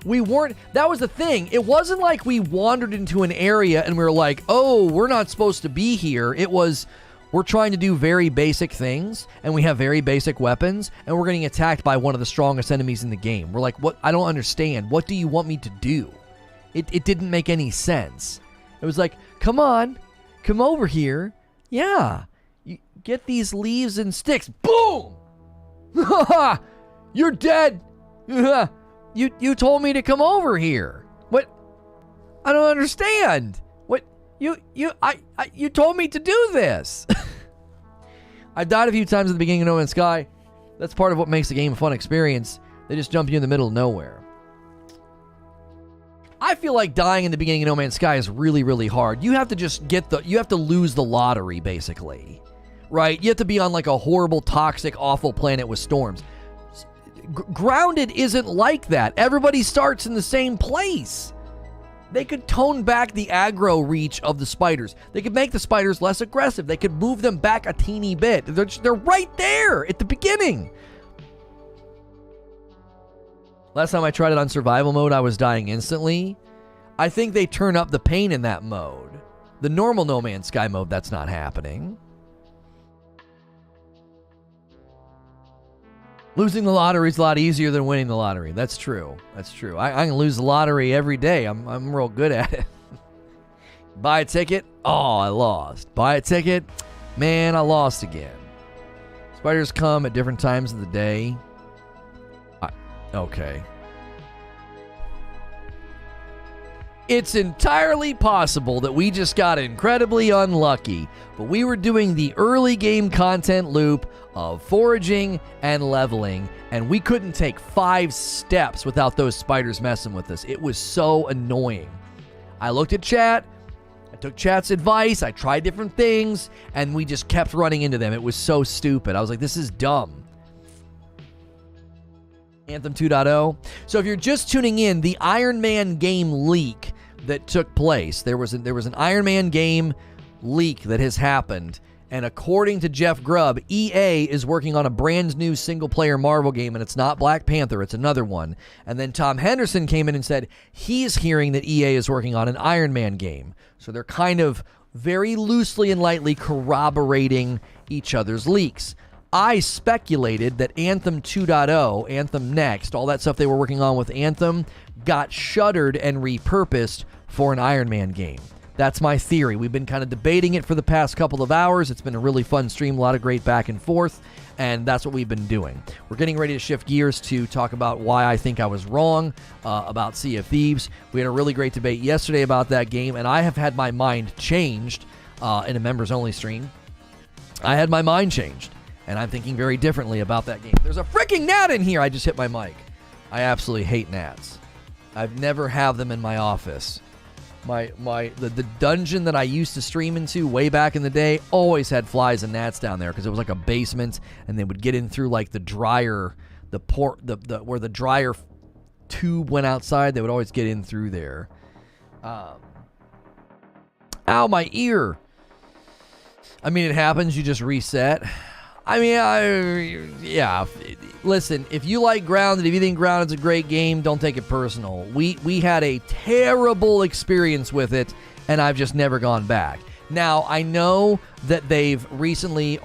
That was the thing. It wasn't like we wandered into an area and we were like, oh, we're not supposed to be here. It was, We're trying to do very basic things, and we have very basic weapons, and we're getting attacked by one of the strongest enemies in the game. We're like, what? I don't understand. What do you want me to do? It didn't make any sense. It was like, come on, come over here. Yeah, you get these leaves and sticks. Boom! You're dead. You told me to come over here. What? I don't understand. What? You told me to do this. I've died a few times at the beginning of No Man's Sky. That's part of what makes the game a fun experience. They just jump you in the middle of nowhere. I feel like dying in the beginning of No Man's Sky is really, really hard. You have to just you have to lose the lottery, basically. Right? You have to be on like a horrible, toxic, awful planet with storms. Grounded isn't like that. Everybody starts in the same place. They could tone back the aggro reach of the spiders. They could make the spiders less aggressive. They could move them back a teeny bit. They're right there at the beginning. Last time I tried it on survival mode, I was dying instantly. I think they turn up the pain in that mode. The normal No Man's Sky mode, that's not happening. Losing the lottery is a lot easier than winning the lottery. That's true. That's true. I can lose the lottery every day. I'm real good at it. Buy a ticket. Oh, I lost. Buy a ticket. Man, I lost again. Spiders come at different times of the day. Okay. It's entirely possible that we just got incredibly unlucky, but we were doing the early game content loop of foraging and leveling, and we couldn't take 5 steps without those spiders messing with us. It was so annoying. I looked at chat, I took chat's advice, I tried different things, and we just kept running into them. It was so stupid. I was like, this is dumb. Anthem 2.0. So if you're just tuning in, the Ironman game leak that took place, there was an Ironman game leak that has happened, and according to Jeff Grubb, EA is working on a brand new single-player Marvel game, and it's not Black Panther, it's another one. And then Tom Henderson came in and said he's hearing that EA is working on an Iron Man game. So they're kind of very loosely and lightly corroborating each other's leaks. I speculated that Anthem 2.0, Anthem Next, all that stuff they were working on with Anthem, got shuttered and repurposed for an Iron Man game. That's my theory. We've been kind of debating it for the past couple of hours. It's been a really fun stream, a lot of great back and forth, and that's what we've been doing. We're getting ready to shift gears to talk about why I think I was wrong about Sea of Thieves. We had a really great debate yesterday about that game, and I have had my mind changed in a members-only stream. I had my mind changed, and I'm thinking very differently about that game. There's a freaking gnat in here! I just hit my mic. I absolutely hate gnats. I've never had them in my office. The dungeon that I used to stream into way back in the day always had flies and gnats down there because it was like a basement, and they would get in through like the dryer, where the dryer tube went outside. They would always get in through there. Ow, my ear. I mean, it happens. You just reset. I mean, yeah. Listen, if you like Grounded, if you think Grounded's a great game, don't take it personal. We had a terrible experience with it, and I've just never gone back. Now, I know that they've recently,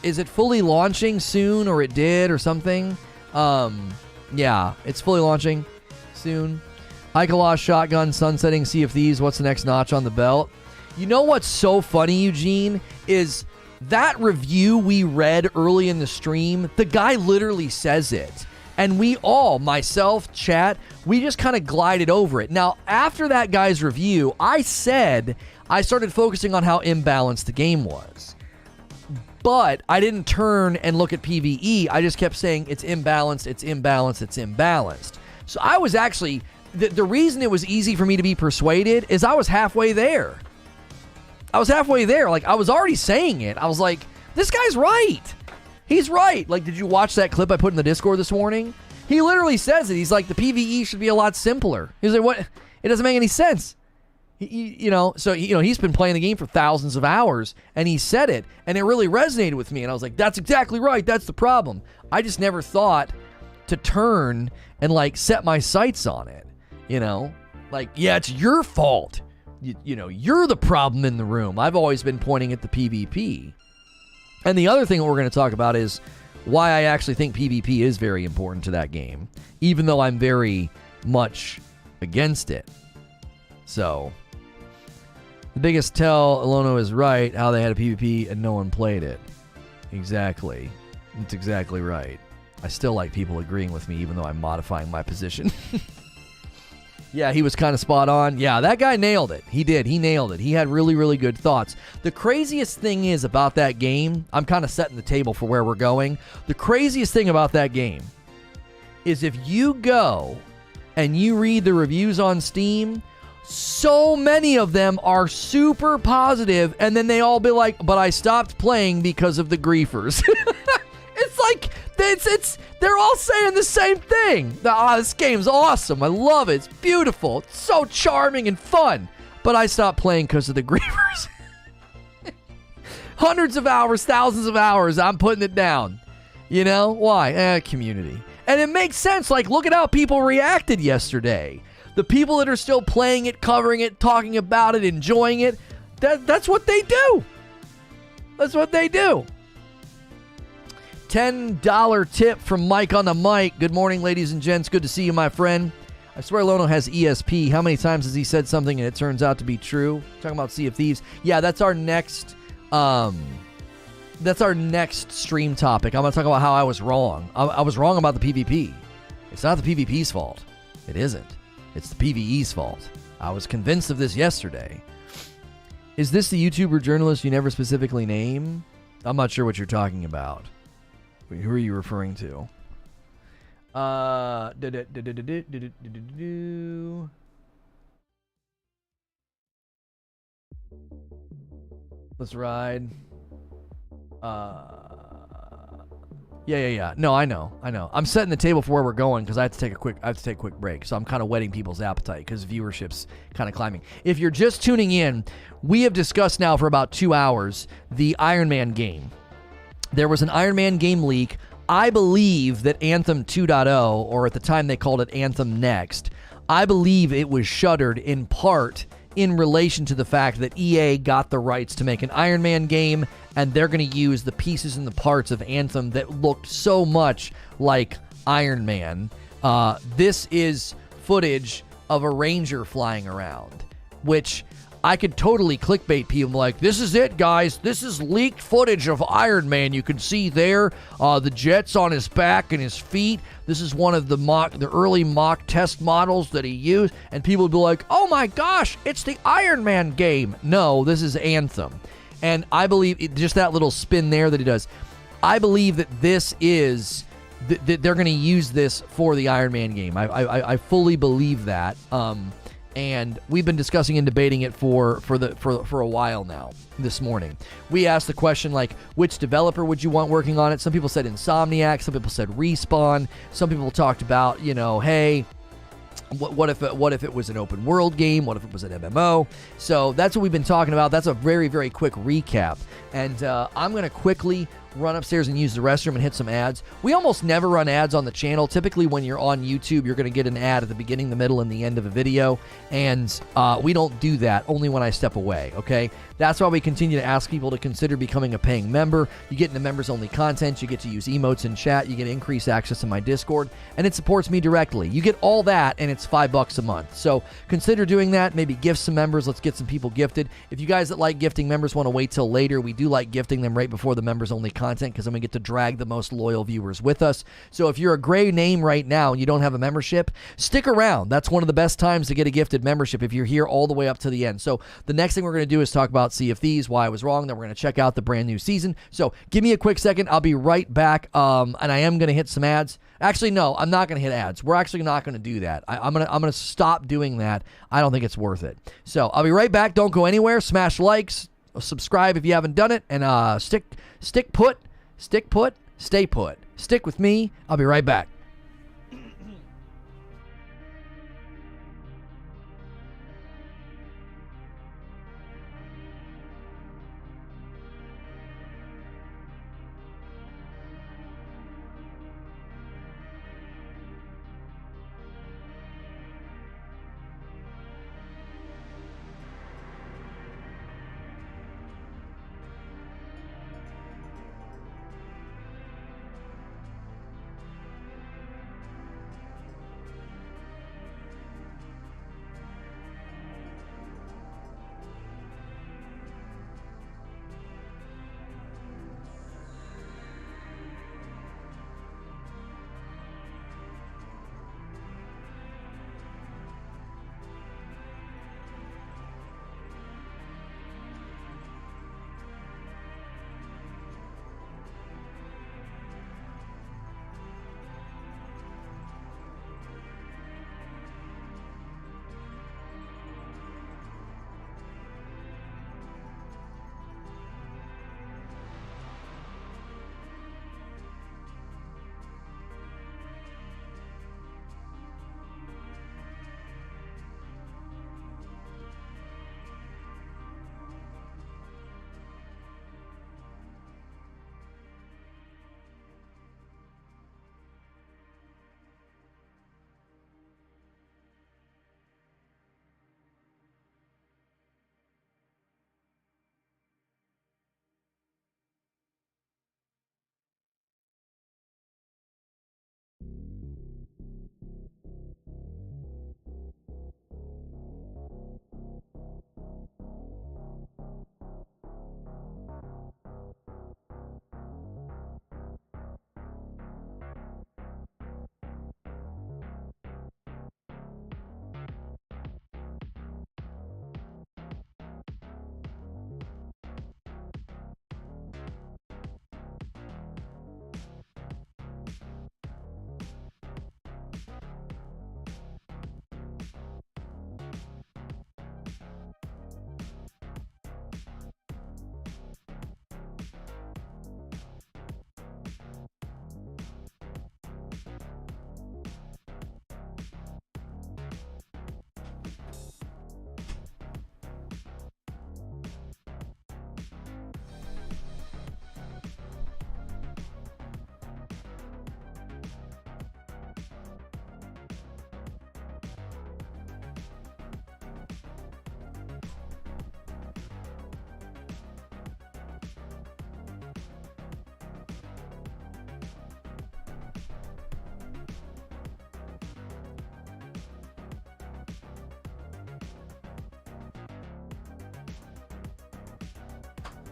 is it fully launching soon, or it did, or something? Yeah, it's fully launching soon. Ikelos Shotgun, Sunsetting, Sea of Thieves, what's the next notch on the belt? You know what's so funny, Eugene, is that review we read early in the stream, the guy literally says it. And we all, myself, chat, we just kind of glided over it. Now, after that guy's review, I said I started focusing on how imbalanced the game was. But I didn't turn and look at PvE. I just kept saying it's imbalanced, it's imbalanced, it's imbalanced. So I was actually, the reason it was easy for me to be persuaded is I was halfway there. Like, I was already saying it. I was like, this guy's right. He's right. Like, did you watch that clip I put in the Discord this morning? He literally says it. He's like, the PvE should be a lot simpler. He's like, what? It doesn't make any sense. He's been playing the game for thousands of hours, and he said it, and it really resonated with me. And I was like, that's exactly right. That's the problem. I just never thought to turn and, like, set my sights on it. Like, yeah, it's your fault. You're the problem in the room. I've always been pointing at the PvP. And the other thing we're going to talk about is why I actually think PvP is very important to that game, even though I'm very much against it. So, the biggest tell, Lono is right, how they had a PvP and no one played it. Exactly. That's exactly right. I still like people agreeing with me, even though I'm modifying my position. Yeah, he was kind of spot on. Yeah, that guy nailed it. He did. He nailed it. He had really, really good thoughts. The craziest thing is about that game, I'm kind of setting the table for where we're going. The craziest thing about that game is if you go and you read the reviews on Steam, so many of them are super positive, and then they all be like, but I stopped playing because of the griefers. It's like, they're all saying the same thing. This game's awesome. I love it. It's beautiful. It's so charming and fun. But I stopped playing because of the griefers. Hundreds of hours, thousands of hours, I'm putting it down. You know? Why? Community. And it makes sense. Like, look at how people reacted yesterday. The people that are still playing it, covering it, talking about it, enjoying it, that's what they do. That's what they do. $10 tip from Mike on the mic. Good morning, ladies and gents. Good to see you, my friend. I swear Lono has ESP. How many times has he said something and it turns out to be true? Talking about Sea of Thieves. Yeah, that's our next stream topic. I'm going to talk about how I was wrong. I was wrong about the PvP. It's not the PvP's fault. It isn't. It's the PvE's fault. I was convinced of this yesterday. Is this the YouTuber journalist you never specifically name? I'm not sure what you're talking about. Who are you referring to? Let's ride. Yeah. No, I know. I'm setting the table for where we're going because I have to take a quick break. So I'm kind of whetting people's appetite because viewership's kind of climbing. If you're just tuning in, we have discussed now for about 2 hours the Ironman game. There was an Ironman game leak. I believe that Anthem 2.0, or at the time they called it Anthem Next, I believe it was shuttered in part in relation to the fact that EA got the rights to make an Ironman game, and they're going to use the pieces and the parts of Anthem that looked so much like Iron Man. This is footage of a ranger flying around, which I could totally clickbait people like, this is it, guys. This is leaked footage of Iron Man. You can see there the jets on his back and his feet. This is one of the early mock test models that he used. And people would be like, oh my gosh, it's the Iron Man game. No, this is Anthem. And I believe just that little spin there that he does, I believe that this is, that they're going to use this for the Iron Man game. I fully believe that. And we've been discussing and debating it for a while now. This morning, we asked the question like, which developer would you want working on it? Some people said Insomniac. Some people said Respawn. Some people talked about, hey, what if it was an open world game? What if it was an MMO? So that's what we've been talking about. That's a very, very quick recap. And I'm going to quickly run upstairs and use the restroom and hit some ads. We almost never run ads on the channel. Typically, when you're on YouTube, you're going to get an ad at the beginning, the middle, and the end of a video. And we don't do that, only when I step away, okay? That's why we continue to ask people to consider becoming a paying member. You get into members-only content. You get to use emotes in chat. You get increased access to my Discord. And it supports me directly. You get all that, and it's $5 a month. So consider doing that. Maybe gift some members. Let's get some people gifted. If you guys that like gifting members want to wait till later, we do like gifting them right before the members-only content because then we get to drag the most loyal viewers with us. So if you're a gray name right now and you don't have a membership, stick around. That's one of the best times to get a gifted membership if you're here all the way up to the end. So the next thing we're going to do is talk about Sea of Thieves, why I was wrong. Then we're going to check out the brand new season. So give me a quick second. I'll be right back. And I am going to hit some ads. Actually, no, I'm not going to hit ads. We're actually not going to do that. I'm gonna stop doing that. I don't think it's worth it. So I'll be right back. Don't go anywhere. Smash likes, subscribe if you haven't done it, and stick put, stay put. Stick with me. I'll be right back.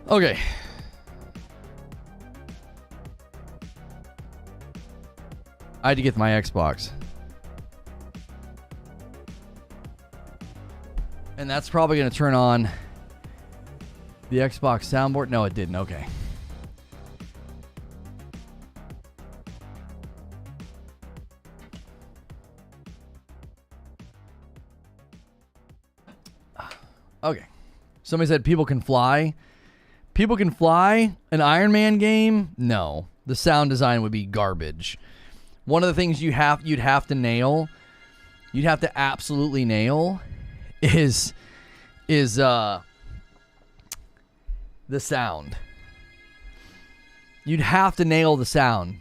Okay. I had to get my Xbox. And that's probably going to turn on the Xbox soundboard. No, it didn't. Okay. Okay. Somebody said people can fly. People can fly. An Iron Man game? No. The sound design would be garbage. One of the things you'd have to nail, you'd have to absolutely nail, is the sound. You'd have to nail the sound.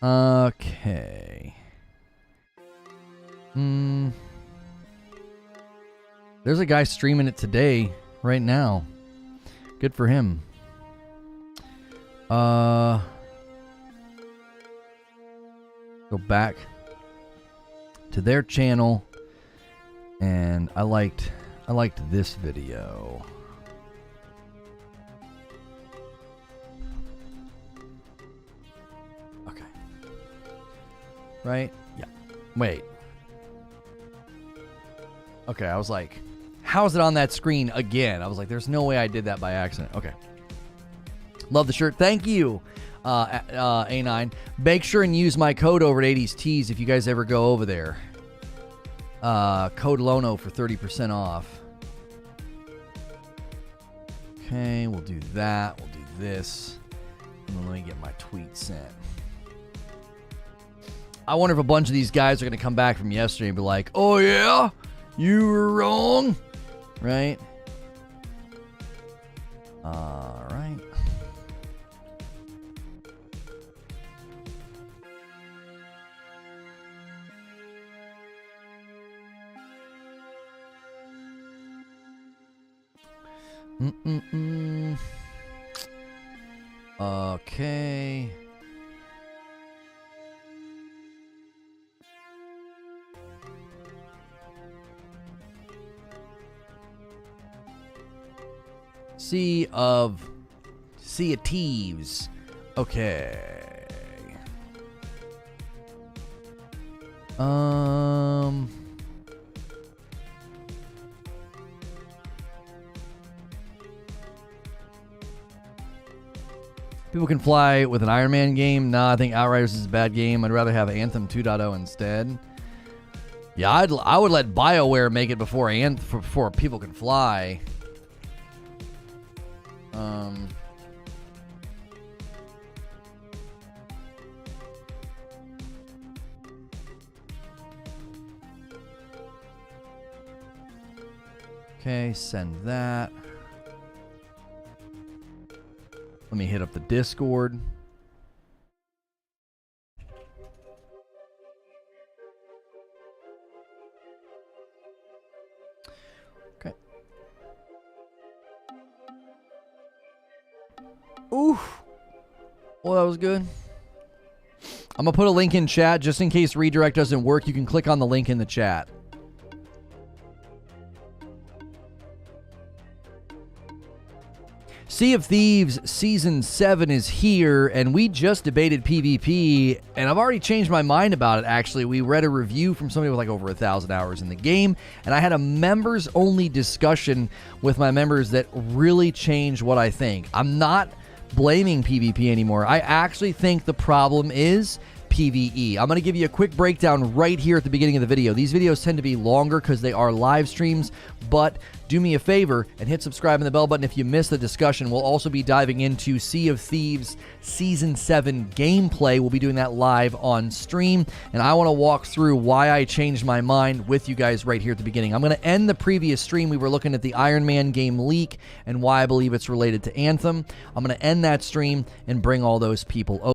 Okay. There's a guy streaming it today, right now. Good for him. Go back to their channel, and I liked this video. Okay. Right? Yeah. Wait. Okay, I was like, how's it on that screen again? I was like, there's no way I did that by accident. Okay. Love the shirt. Thank you, A9. Make sure and use my code over at 80s Tees if you guys ever go over there. Code Lono for 30% off. Okay, we'll do that. We'll do this. And then let me get my tweet sent. I wonder if a bunch of these guys are going to come back from yesterday and be like, oh yeah? You were wrong? Right? All right. Okay. Sea of Thieves. Okay. People can fly with an Iron Man game. Nah, I think Outriders is a bad game. I'd rather have Anthem 2.0 instead. Yeah, I would let BioWare make it before People Can Fly. Okay, send that. Let me hit up the Discord. Okay. Ooh. Well, that was good. I'm going to put a link in chat just in case redirect doesn't work. You can click on the link in the chat. Sea of Thieves Season 7 is here, and we just debated PvP, and I've already changed my mind about it, actually. We read a review from somebody with like over 1,000 hours in the game, and I had a members-only discussion with my members that really changed what I think. I'm not blaming PvP anymore. I actually think the problem is PvE. I'm going to give you a quick breakdown right here at the beginning of the video. These videos tend to be longer because they are live streams, but do me a favor and hit subscribe and the bell button if you missed the discussion. We'll also be diving into Sea of Thieves Season 7 gameplay. We'll be doing that live on stream, and I want to walk through why I changed my mind with you guys right here at the beginning. I'm going to end the previous stream. We were looking at the Ironman game leak and why I believe it's related to Anthem. I'm going to end that stream and bring all those people over.